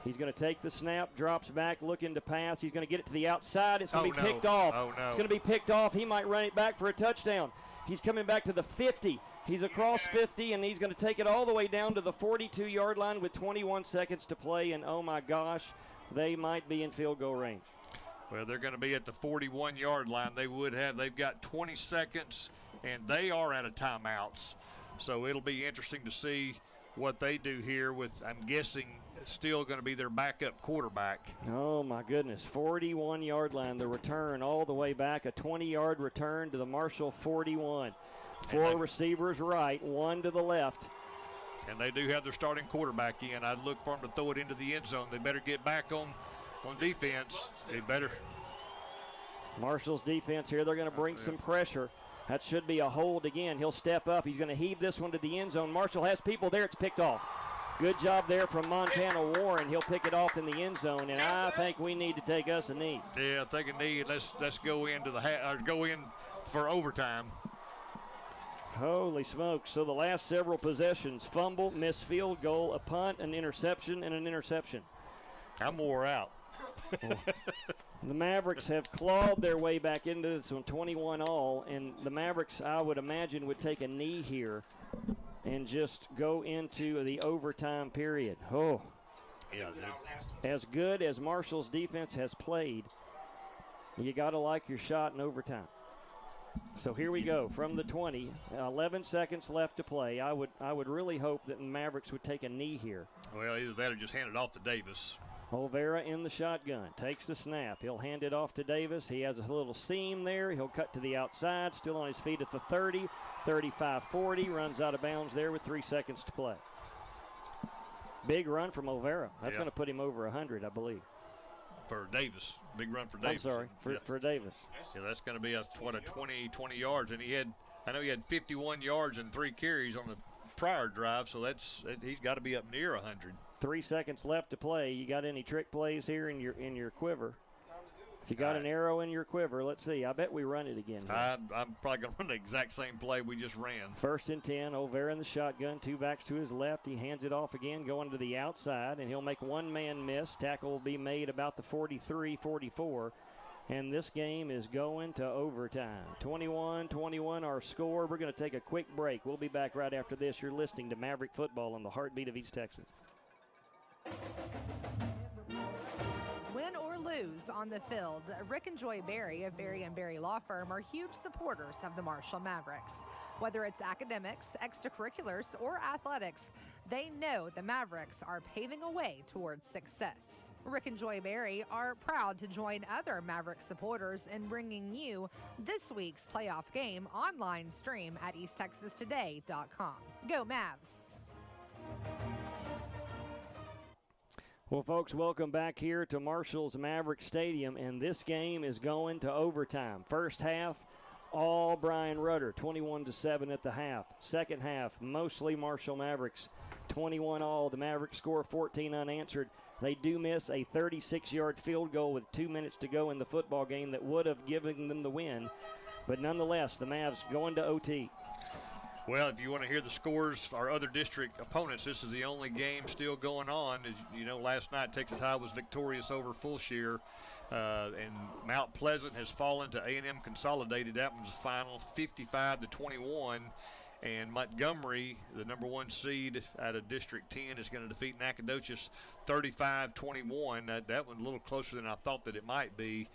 He's going to take the snap, drops back, looking to pass. He's going to get it to the outside. It's going to be picked off. Oh, no. It's going to be picked off. He might run it back for a touchdown. He's coming back to the 50. He's across 50, and he's going to take it all the way down to the 42-yard line with 21 seconds to play. And, oh, my gosh, they might be in field goal range. Well, they're going to be at the 41-yard line. They've got 20 seconds, and they are out of timeouts. So it'll be interesting to see what they do here with, I'm guessing, still going to be their backup quarterback. Oh, my goodness. 41-yard line, the return all the way back, a 20-yard return to the Marshall 41. 4 receivers right, 1 to the left. And they do have their starting quarterback in. I'd look for them to throw it into the end zone. They better get back on defense. They better. Marshall's defense here, they're going to bring some pressure. That should be a hold again. He'll step up. He's going to heave this one to the end zone. Marshall has people there. It's picked off. Good job there from Montana Warren. He'll pick it off in the end zone, and I think we need to take us a knee. Yeah, take a knee. Let's go into go in for overtime. Holy smokes. So the last several possessions, fumble, missed field goal, a punt, an interception, and an interception. I'm wore out. The Mavericks have clawed their way back into this one, 21 all, and the Mavericks, I would imagine, would take a knee here and just go into the overtime period. Oh. Yeah. As good as Marshall's defense has played, You got to like your shot in overtime. So here we go from the 20. 11 seconds left to play. I would really hope that the Mavericks would take a knee here. Well, either that or just hand it off to Davis. Olvera in the shotgun, takes the snap. He'll hand it off to Davis. He has a little seam there. He'll cut to the outside, still on his feet at the 30, 35-40, runs out of bounds there with 3 seconds to play. Big run from Olvera. That's going to put him over 100, I believe. For Davis. Big run for Davis. I'm sorry, for Davis. Yeah, that's going to be a 20 yards. And I know he had 51 yards and 3 carries on the prior drive, so he's got to be up near 100. 3 seconds left to play. You got any trick plays here in your quiver? If you got an arrow in your quiver, let's see. I bet we run it again here. I'm probably going to run the exact same play we just ran. 1st and 10, Olvera in the shotgun, 2 backs to his left. He hands it off again, going to the outside, and he'll make one man miss. Tackle will be made about the 43-44, and this game is going to overtime. 21-21 our score. We're going to take a quick break. We'll be back right after this. You're listening to Maverick Football on the heartbeat of East Texas. Win or lose on the field, Rick and Joy Berry of Berry & Berry Law Firm are huge supporters of the Marshall Mavericks. Whether it's academics, extracurriculars, or athletics, they know the Mavericks are paving a way towards success. Rick and Joy Berry are proud to join other Maverick supporters in bringing you this week's playoff game online stream at easttexastoday.com. Go Mavs! Well, folks, welcome back here to Marshall's Maverick Stadium, and this game is going to overtime. First half, all Brian Rudder, 21-7 at the half. Second half, mostly Marshall Mavericks, 21 all. The Mavericks score 14 unanswered. They do miss a 36-yard field goal with 2 minutes to go in the football game that would have given them the win. But nonetheless, the Mavs going to OT. Well, if you want to hear the scores, our other district opponents, this is the only game still going on. As you know, last night Texas High was victorious over Fulshire, and Mount Pleasant has fallen to A&M Consolidated. That one's the final, 55-21. And Montgomery, the number 1 seed out of District 10, is going to defeat Nacogdoches 35-21. That one a little closer than I thought that it might be.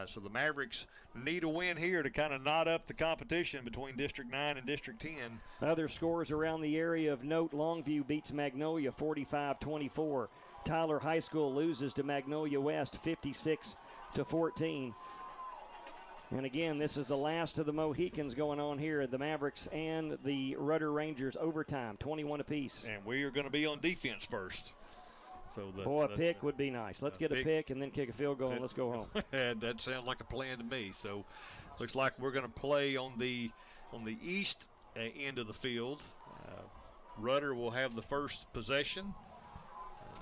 So the Mavericks need a win here to kind of knot up the competition between District 9 and District 10. Other scores around the area of note, Longview beats Magnolia 45-24. Tyler High School loses to Magnolia West 56-14. And again, this is the last of the Mohicans going on here. The Mavericks and the Rudder Rangers overtime, 21 apiece. And we are going to be on defense first. So a pick would be nice. Let's get a pick and then kick a field goal and let's go home. That sounds like a plan to me. So looks like we're going to play on the east end of the field. Rudder will have the first possession.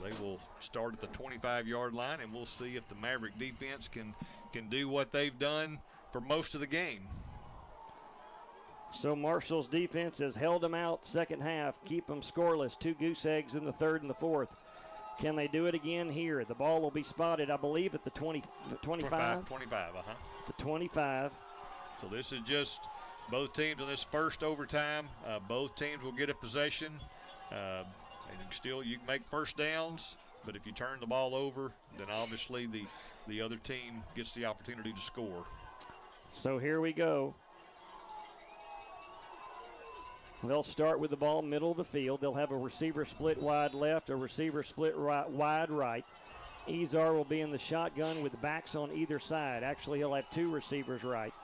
They will start at the 25-yard line, and we'll see if the Maverick defense can do what they've done for most of the game. So Marshall's defense has held them out second half, keep them scoreless. 2 goose eggs in the third and the fourth. Can they do it again here? The ball will be spotted, I believe, at the 25? 25, The 25. So this is just both teams in this first overtime. Both teams will get a possession. And you can make first downs, but if you turn the ball over, then obviously the other team gets the opportunity to score. So here we go. They'll start with the ball middle of the field. They'll have a receiver split wide left, a receiver split wide right. Izar will be in the shotgun with backs on either side. Actually, he'll have 2 receivers right.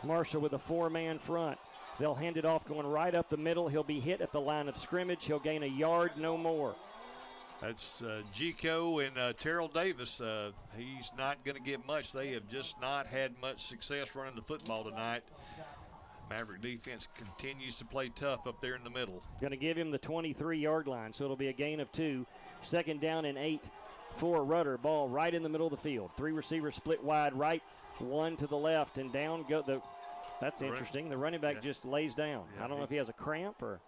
Marshall with a 4-man front. They'll hand it off going right up the middle. He'll be hit at the line of scrimmage. He'll gain a yard, no more. That's Gico and Terrell Davis. He's not going to get much. They have just not had much success running the football tonight. Maverick defense continues to play tough up there in the middle. Going to give him the 23-yard line, so it'll be a gain of 2. Second down and 8 for Rudder. Ball right in the middle of the field. 3 receivers split wide right, 1 to the left, and down go the. That's interesting. The running back just lays down. I don't know if he has a cramp or.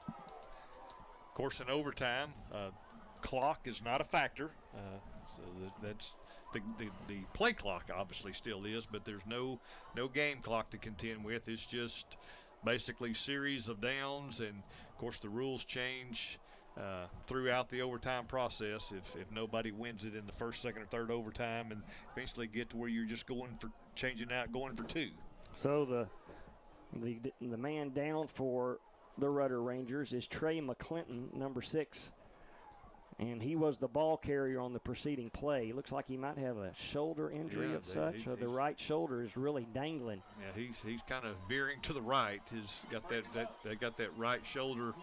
Of course, in overtime, clock is not a factor. So that's the play clock obviously still is, but there's no game clock to contend with. It's just basically series of downs, and of course the rules change throughout the overtime process if nobody wins it in the first, second, or third overtime, and eventually get to where you're just changing out, going for 2. So the man down for the Rudder Rangers is Trey McClinton, number 6. And he was the ball carrier on the preceding play. Looks like he might have a shoulder injury of such. The right shoulder is really dangling. Yeah, he's kind of veering to the right. He's got that right shoulder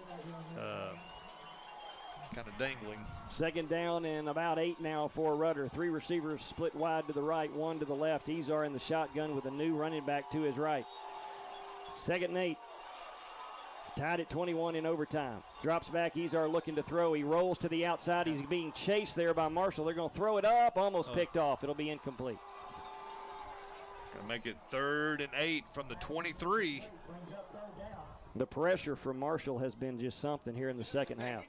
kind of dangling. Second down and about 8 now for Rudder. 3 receivers split wide to the right, 1 to the left. Izar in the shotgun with a new running back to his right. 2nd and 8. Tied at 21 in overtime. Drops back. Izar looking to throw. He rolls to the outside. He's being chased there by Marshall. They're going to throw it up. Almost picked off. It'll be incomplete. Gonna make it 3rd and 8 from the 23. The pressure from Marshall has been just something here in the second half.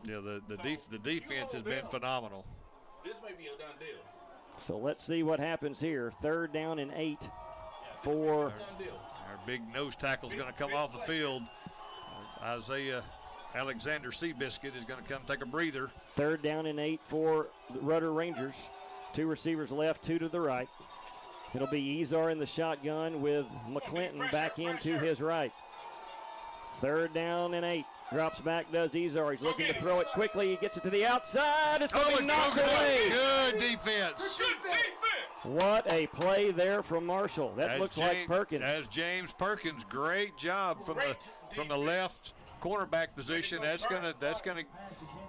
Yeah, the defense has been phenomenal. This may be a done deal. So let's see what happens here. 3rd down and 8 for our big nose tackle is going to come off the field. Isaiah Alexander Seabiscuit is going to come take a breather. 3rd down and 8 for the Rudder Rangers. 2 receivers left, 2 to the right. It'll be Izar in the shotgun with McClinton back into his right. 3rd down and 8. Drops back, does Izar. He's looking to throw it quickly. He gets it to the outside. It's going to be knocked away. Good defense. What a play there from Marshall. That looks like Perkins. That's James Perkins. Great job from the left cornerback position. That's gonna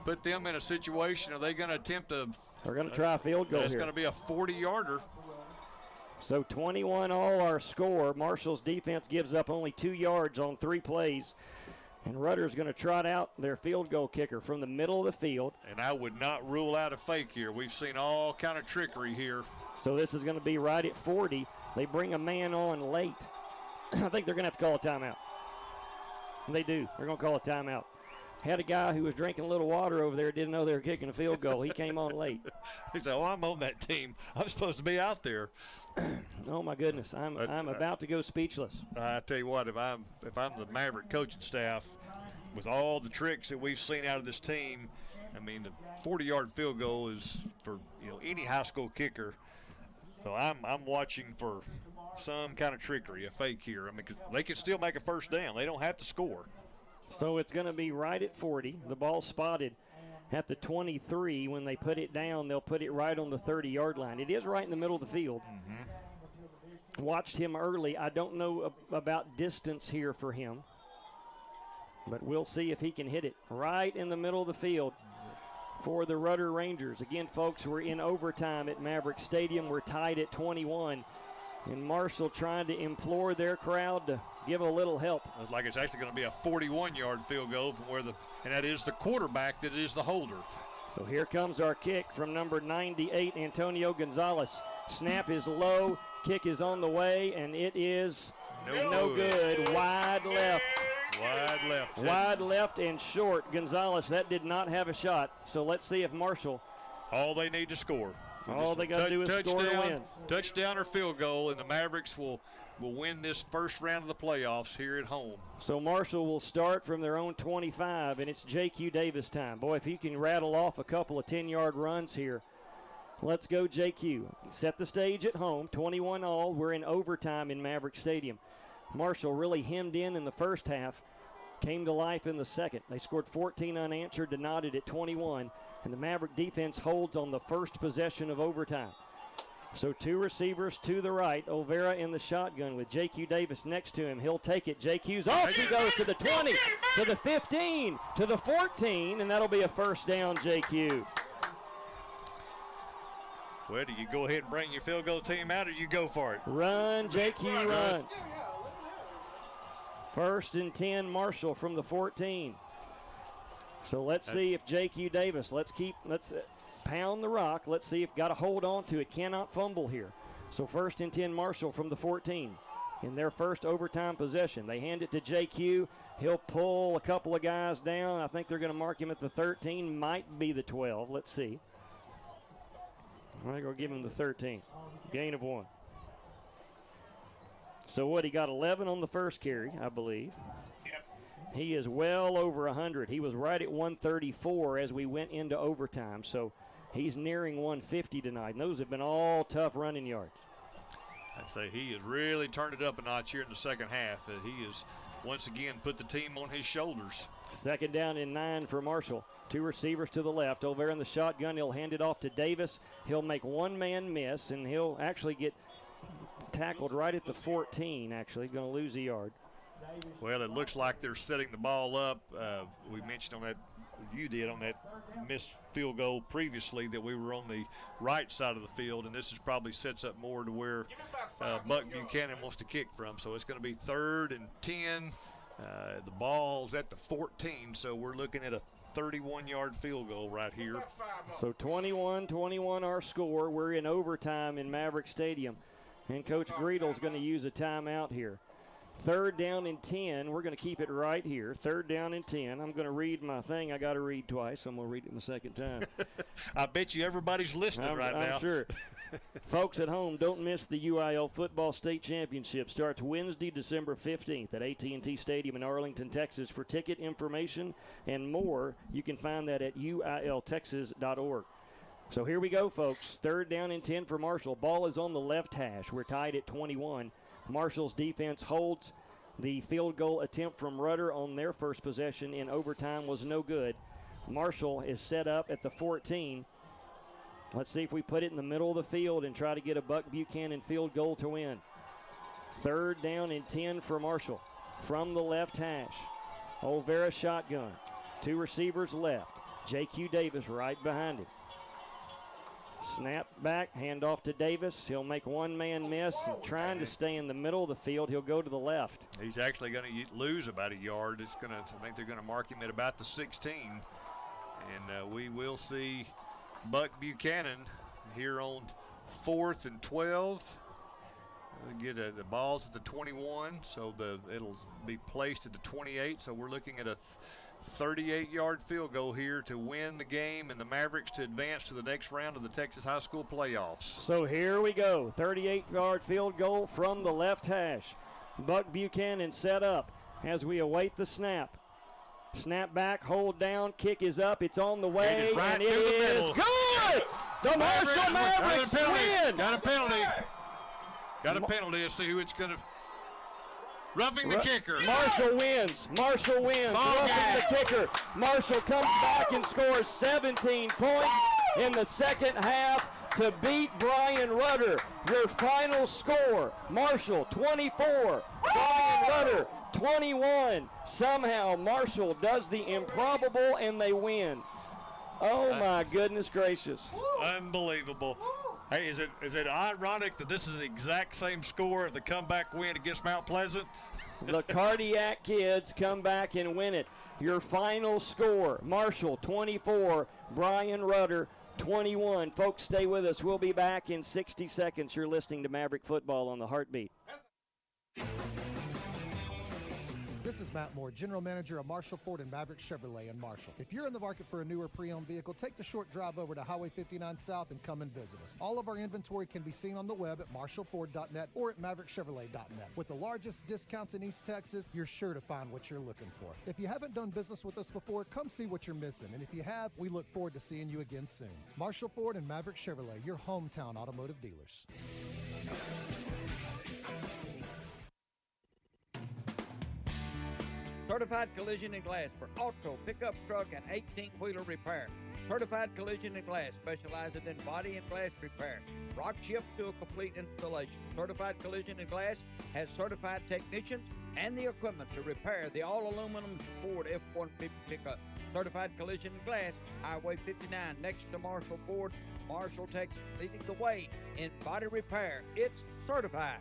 put them in a situation. Are they going to attempt a? They're going to try a field goal. That's here. going to be a 40-yarder. So 21 all our score. Marshall's defense gives up only 2 yards on 3 plays. And Rudder's going to trot out their field goal kicker from the middle of the field. And I would not rule out a fake here. We've seen all kind of trickery here. So this is going to be right at 40. They bring a man on late. I think they're going to have to call a timeout. They do. They're going to call a timeout. Had a guy who was drinking a little water over there, didn't know they were kicking a field goal. He came on late. He said, "Oh, I'm on that team. I'm supposed to be out there." Oh my goodness, I'm about to go speechless. I tell you what, if I'm the Maverick coaching staff, with all the tricks that we've seen out of this team, I mean, the 40-yard field goal is for any high school kicker. So I'm watching for some kind of trickery, a fake here. I mean, 'cause they can still make a first down. They don't have to score. So it's going to be right at 40. The ball spotted at the 23. When they put it down, they'll put it right on the 30-yard line. It is right in the middle of the field. Watched him early. I don't know about distance here for him, but we'll see if he can hit it right in the middle of the field for the Rudder Rangers. Again, folks, we're in overtime at Maverick Stadium. We're tied at 21. And Marshall trying to implore their crowd to give a little help. Looks like it's actually going to be a 41-yard field goal from and that is the quarterback that is the holder. So here comes our kick from number 98, Antonio Gonzalez. Snap is low, kick is on the way, and it is no good. Wide left. Wide left. Wide left and short. Gonzalez, that did not have a shot. So let's see if Marshall. All they need to score. All they got to do is score to win. Touchdown or field goal, and the Mavericks will win this first round of the playoffs here at home. So Marshall will start from their own 25, and it's J.Q. Davis time. Boy, if he can rattle off a couple of 10-yard runs here. Let's go, J.Q. Set the stage at home, 21 all. We're in overtime in Maverick Stadium. Marshall really hemmed in the first half, came to life in the second. They scored 14 unanswered to knot it at 21, and the Maverick defense holds on the first possession of overtime. So 2 receivers to the right. Olvera in the shotgun with J.Q. Davis next to him. He'll take it. J.Q.'s off. He goes to the 20, to the 15, to the 14, and that'll be a first down, J.Q. Well, do you go ahead and bring your field goal team out, or you go for it? Run, J.Q., run. 1st and 10, Marshall from the 14. So let's see if J.Q. Davis, let's pound the rock. Let's see if got to hold on to it. Cannot fumble here. So 1st and 10, Marshall from the 14 in their first overtime possession. They hand it to J.Q. He'll pull a couple of guys down. I think they're going to mark him at the 13, might be the 12. Let's see. I'm going to give him the 13. Gain of 1. So what, he got 11 on the first carry, I believe. He is well over 100. He was right at 134 as we went into overtime. So he's nearing 150 tonight. And those have been all tough running yards. I say he has really turned it up a notch here in the second half. He has once again put the team on his shoulders. 2nd down and 9 for Marshall. 2 receivers to the left. Over in the shotgun, he'll hand it off to Davis. He'll make one man miss, and he'll actually get tackled right at the 14, actually. Going to lose a yard. Well, it looks like they're setting the ball up. We mentioned on that, you did on that missed field goal previously, that we were on the right side of the field, and this is probably sets up more to where Buck Buchanan wants to kick from. So it's going to be 3rd and 10. The ball's at the 14, so we're looking at a 31-yard field goal right here. So 21-21 our score. We're in overtime in Maverick Stadium, and Coach Griedel's going to use a timeout here. 3rd down and 10. We're going to keep it right here. 3rd down and 10. I'm going to read my thing. I got to read twice, so I'm going to read it my second time. I bet you everybody's listening right now. I'm sure. Folks at home, don't miss the UIL Football State Championship. Starts Wednesday, December 15th at AT&T Stadium in Arlington, Texas. For ticket information and more, you can find that at uiltexas.org. So here we go, folks. 3rd down and 10 for Marshall. Ball is on the left hash. We're tied at 21. Marshall's defense holds. The field goal attempt from Rudder on their first possession in overtime was no good. Marshall is set up at the 14. Let's see if we put it in the middle of the field and try to get a Buck Buchanan field goal to win. 3rd down and 10 for Marshall from the left hash. Olvera shotgun. 2 receivers left. J.Q. Davis right behind him. Snap back, hand off to Davis. He'll make one man miss, and trying to stay in the middle of the field. He'll go to the left. He's actually going to lose about a yard. I think they're going to mark him at about the 16. And we will see Buck Buchanan here on 4th and 12. We'll get the ball's at the 21, so it'll be placed at the 28. So we're looking at a 38-yard field goal here to win the game and the Mavericks to advance to the next round of the Texas High School playoffs. So here we go. 38-yard field goal from the left hash. Buck Buchanan set up as we await the snap. Snap back, hold down, kick is up. It's on the way, and it is good! The Marshall Mavericks win! Got a penalty. Got a penalty. Let's see who it's going to. Roughing the kicker. Marshall wins. Marshall wins. Roughing the kicker. Marshall comes back and scores 17 points in the second half to beat Brian Rudder. Your final score, Marshall 24, Brian Rudder 21. Somehow Marshall does the improbable and they win. Oh my goodness gracious. Unbelievable. Hey, is it ironic that this is the exact same score of the comeback win against Mount Pleasant? The Cardiac Kids come back and win it. Your final score, Marshall 24, Brian Rudder 21. Folks, stay with us. We'll be back in 60 seconds. You're listening to Maverick Football on the Heartbeat. This is Matt Moore, General Manager of Marshall Ford and Maverick Chevrolet in Marshall. If you're in the market for a newer pre-owned vehicle, take the short drive over to Highway 59 South and come and visit us. All of our inventory can be seen on the web at marshallford.net or at maverickchevrolet.net. With the largest discounts in East Texas, you're sure to find what you're looking for. If you haven't done business with us before, come see what you're missing. And if you have, we look forward to seeing you again soon. Marshall Ford and Maverick Chevrolet, your hometown automotive dealers. Certified Collision and Glass for auto, pickup truck, and 18-wheeler repair. Certified Collision and Glass specializes in body and glass repair. Rock chip to a complete installation. Certified Collision and Glass has certified technicians and the equipment to repair the all-aluminum Ford F-150 pickup. Certified Collision and Glass, Highway 59, next to Marshall Ford, Marshall, Texas, leading the way in body repair. It's certified.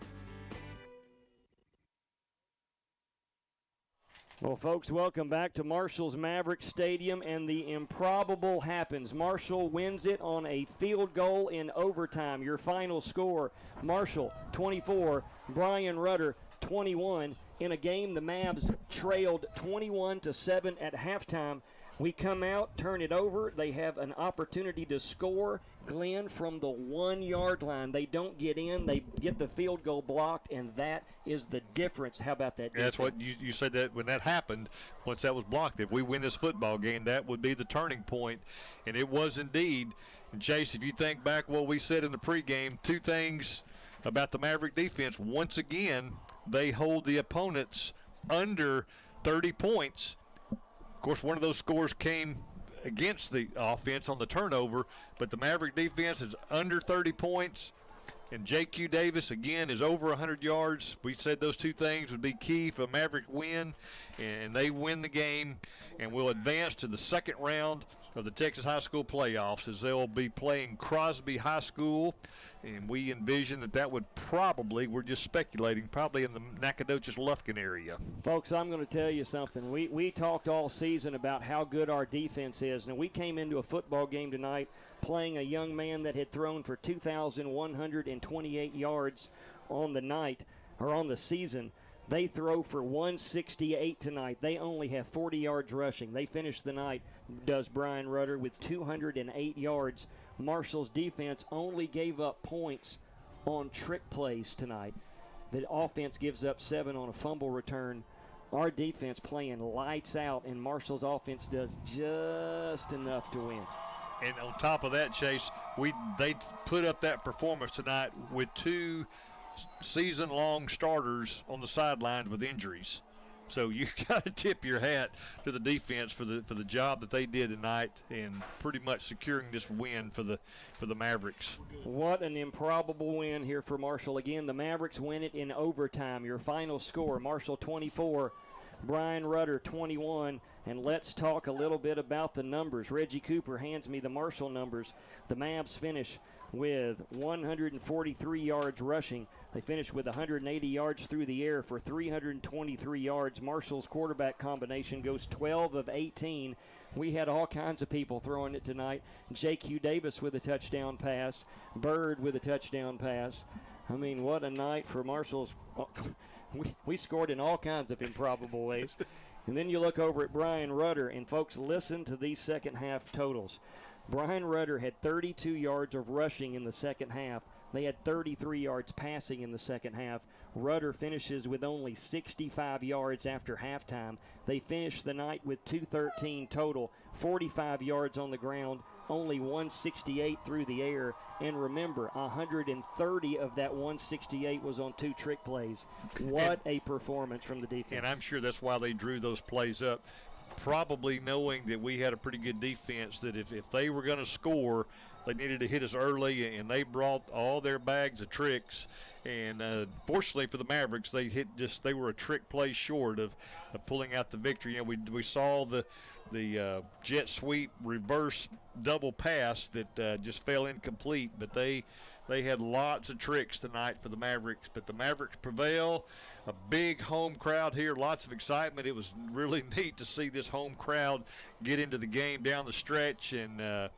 Well, folks, welcome back to Marshall's Maverick Stadium, and the improbable happens. Marshall wins it on a field goal in overtime. Your final score, Marshall 24, Brian Rudder 21. In a game the Mavs trailed 21-7 at halftime. We come out, turn it over. They have an opportunity to score, Glenn, from the 1-yard line. They don't get in. They get the field goal blocked, and that is the difference. How about that defense? That's what you said, that when that happened, once that was blocked, if we win this football game, that would be the turning point, and it was indeed. And Chase, if you think back what we said in the pregame, two things about the Maverick defense. Once again, they hold the opponents under 30 points. Of course, one of those scores came against the offense on the turnover, but the Maverick defense is under 30 points. And J.Q. Davis, again, is over 100 yards. We said those two things would be key for a Maverick win, and they win the game and will advance to the second round of the Texas High School playoffs, as they'll be playing Crosby High School. And we envision that would probably, we're just speculating, probably in the Nacogdoches-Lufkin area. Folks, I'm going to tell you something. We talked all season about how good our defense is. And we came into a football game tonight playing a young man that had thrown for 2,128 yards on the night, or on the season. They throw for 168 tonight. They only have 40 yards rushing. They finish the night, does Brian Rudder, with 208 yards. Marshall's defense only gave up points on trick plays tonight. The offense gives up 7 on a fumble return. Our defense playing lights out, and Marshall's offense does just enough to win. And on top of that, Chase, they put up that performance tonight with 2 season-long starters on the sidelines with injuries. So you got to tip your hat to the defense for the job that they did tonight, and pretty much securing this win for the Mavericks. What an improbable win here for Marshall. Again, the Mavericks win it in overtime. Your final score: Marshall 24, Brian Rudder 21. And let's talk a little bit about the numbers. Reggie Cooper hands me the Marshall numbers. The Mavs finish with 143 yards rushing. They finish with 180 yards through the air for 323 yards. Marshall's quarterback combination goes 12 of 18. We had all kinds of people throwing it tonight. J.Q. Davis with a touchdown pass. Bird with a touchdown pass. I mean, what a night for Marshall's. We scored in all kinds of improbable ways. And then you look over at Brian Rudder, and folks, listen to these second half totals. Brian Rudder had 32 yards of rushing in the second half. They had 33 yards passing in the second half. Rudder finishes with only 65 yards after halftime. They finish the night with 213 total, 45 yards on the ground, only 168 through the air. And remember, 130 of that 168 was on 2 trick plays. What a performance from the defense. And I'm sure that's why they drew those plays up, probably knowing that we had a pretty good defense, that if they were going to score, they needed to hit us early, and they brought all their bags of tricks. And fortunately for the Mavericks, they were a trick play short of pulling out the victory. You know, we saw the jet sweep reverse double pass that just fell incomplete, but they had lots of tricks tonight for the Mavericks. But the Mavericks prevail. A big home crowd here, lots of excitement. It was really neat to see this home crowd get into the game down the stretch, and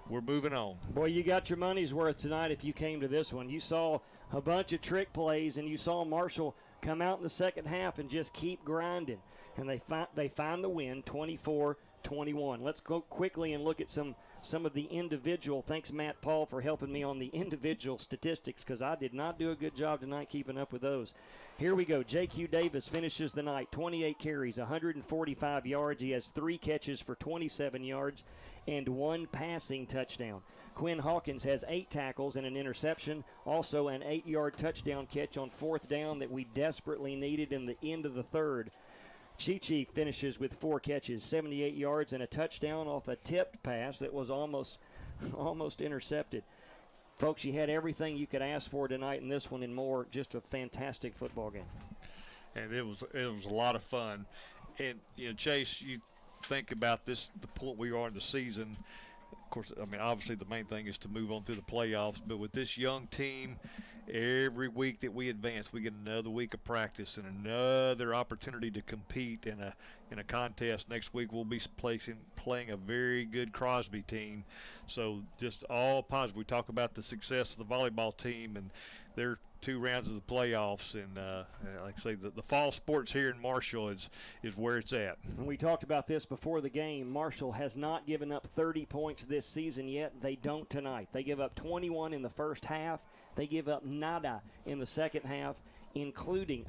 we're moving on. Boy, you got your money's worth tonight if you came to this one. You saw a bunch of trick plays, and you saw Marshall come out in the second half and just keep grinding. And they find the win, 24-21. Let's go quickly and look at some of the individual. Thanks, Matt Paul, for helping me on the individual statistics, because I did not do a good job tonight keeping up with those. Here we go. J.Q. Davis finishes the night, 28 carries, 145 yards. He has 3 catches for 27 yards and 1 passing touchdown. Quinn Hawkins has 8 tackles and an interception, also an 8-yard touchdown catch on 4th down that we desperately needed in the end of the third. Chi finishes with 4 catches, 78 yards, and a touchdown off a tipped pass that was almost intercepted. Folks, you had everything you could ask for tonight in this one and more. Just a fantastic football game. And it was a lot of fun. And, you know, Chase, you think about this, the point we are in the season. Of course, I mean, obviously the main thing is to move on through the playoffs. But with this young team, every week that we advance, we get another week of practice and another opportunity to compete in a contest. Next week we'll be playing a very good Crosby team. So just all positive. We talk about the success of the volleyball team, and they're 2 rounds of the playoffs. And like I say, the fall sports here in Marshall is where it's at. And we talked about this before the game. Marshall has not given up 30 points this season yet. They don't tonight. They give up 21 in the first half. They give up nada in the second half, including,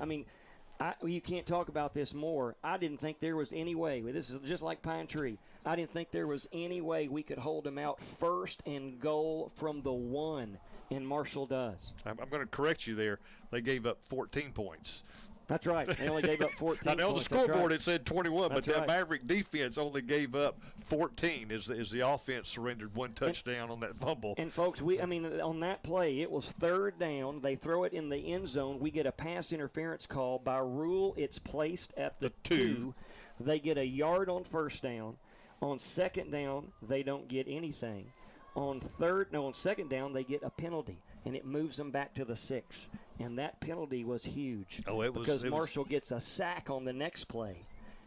you can't talk about this more. I didn't think there was any way. This is just like Pine Tree. I didn't think there was any way we could hold them out 1st and goal from the 1, and Marshall does. I'm going to correct you there. They gave up 14 points. That's right. They only gave up 14 I know points. the scoreboard it said 21, That's but right. that Maverick defense only gave up 14 as the offense surrendered 1 touchdown on that fumble. And, folks, on that play, it was 3rd down. They throw it in the end zone. We get a pass interference call. By rule, it's placed at the 2. They get a yard on 1st down. On 2nd down, they don't get anything. On 2nd down, they get a penalty, and it moves them back to the 6. And that penalty was huge. Because Marshall gets a sack on the next play,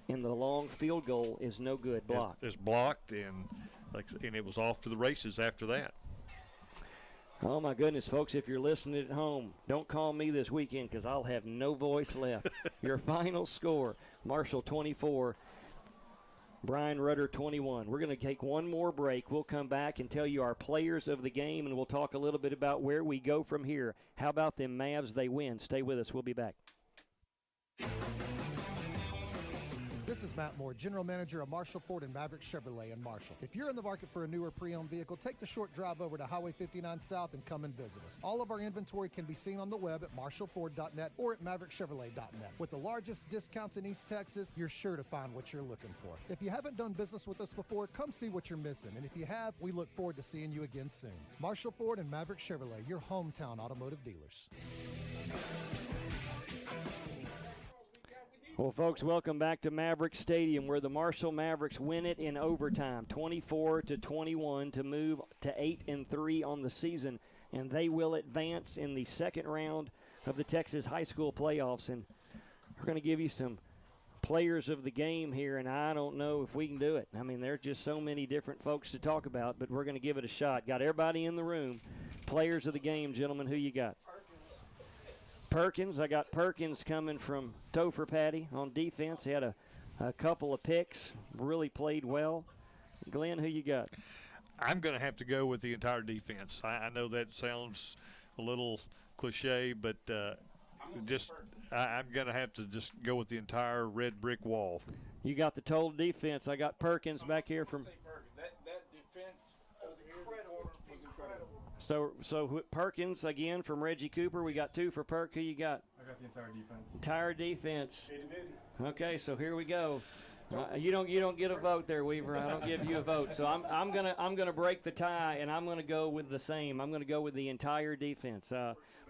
and the long field goal is no good, blocked. It's blocked, and it was off to the races after that. Oh, my goodness, folks, if you're listening at home, don't call me this weekend because I'll have no voice left. Your final score, Marshall 24, Brian Rudder 21. We're going to take one more break. We'll come back and tell you our players of the game, and we'll talk a little bit about where we go from here. How about them Mavs? They win. Stay with us. We'll be back. This is Matt Moore, General Manager of Marshall Ford and Maverick Chevrolet in Marshall. If you're in the market for a newer pre-owned vehicle, take the short drive over to Highway 59 South and come and visit us. All of our inventory can be seen on the web at marshallford.net or at maverickchevrolet.net. With the largest discounts in East Texas, you're sure to find what you're looking for. If you haven't done business with us before, come see what you're missing. And if you have, we look forward to seeing you again soon. Marshall Ford and Maverick Chevrolet, your hometown automotive dealers. Well, folks, welcome back to Maverick Stadium, where the Marshall Mavericks win it in overtime, 24-21, to move to 8-3 on the season, and they will advance in the second round of the Texas high school playoffs. And we're going to give you some players of the game here, and I don't know if we can do it. There's just so many different folks to talk about, but we're going to give it a shot. Got everybody in the room. Players of the game, gentlemen, who you got? Perkins. I got Perkins coming from Topher Patty on defense. He had a couple of picks, really played well. Glenn, who you got? I'm going to have to go with the entire defense. I know that sounds a little cliche, but I'm going to have to just go with the entire red brick wall. You got the total defense. I got Perkins back here from. That defense was incredible. So Perkins again from Reggie Cooper. We got 2 for Perk. Who you got? I got the entire defense. Entire defense. Okay, so here we go. You don't get a vote there, Weaver. I don't give you a vote. So I'm gonna break the tie, and I'm gonna go with the same. I'm gonna go with the entire defense.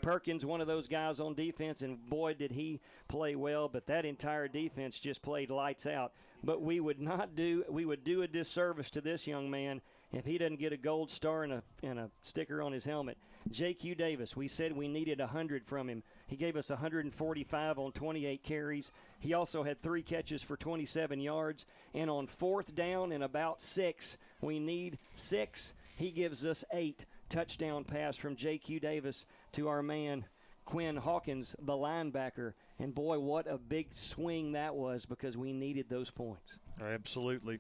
Perkins, one of those guys on defense, and boy did he play well. But that entire defense just played lights out. But we would do a disservice to this young man if he doesn't get a gold star and a sticker on his helmet. J.Q. Davis, we said we needed 100 from him. He gave us 145 on 28 carries. He also had 3 catches for 27 yards. And on 4th down and about 6, we need 6. He gives us 8. Touchdown pass from J.Q. Davis to our man Quinn Hawkins, the linebacker. And boy, what a big swing that was, because we needed those points. Absolutely.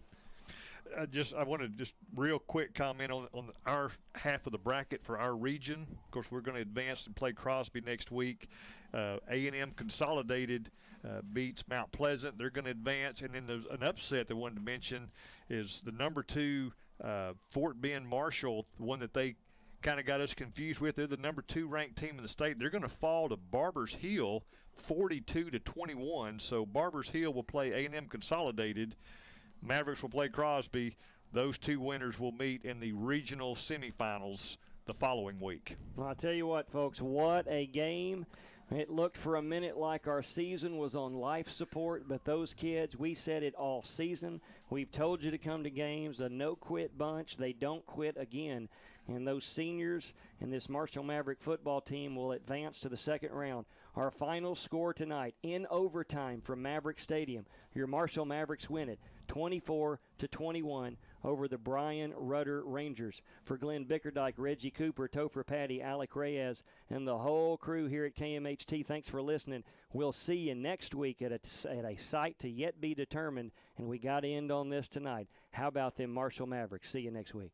I want to just real quick comment on our half of the bracket for our region. Of course, we're going to advance and play Crosby next week. A&M Consolidated beats Mount Pleasant. They're going to advance. And then there's an upset that I wanted to mention is the number 2 Fort Bend Marshall, the one that they kind of got us confused with. They're the number 2 ranked team in the state. They're going to fall to Barbers Hill 42-21. So Barbers Hill will play A&M Consolidated. Mavericks will play Crosby. Those 2 winners will meet in the regional semifinals the following week. Well, I'll tell you what, folks, what a game. It looked for a minute like our season was on life support, but those kids, we said it all season. We've told you to come to games, a no-quit bunch. They don't quit again. And those seniors and this Marshall Maverick football team will advance to the second round. Our final score tonight in overtime from Maverick Stadium. Your Marshall Mavericks win it 24-21 over the Bryan Rudder Rangers. For Glenn Bickerdike, Reggie Cooper, Topher Patty, Alec Reyes, and the whole crew here at KMHT, thanks for listening. We'll see you next week at a site to yet be determined, and we got to end on this tonight. How about them Marshall Mavericks? See you next week.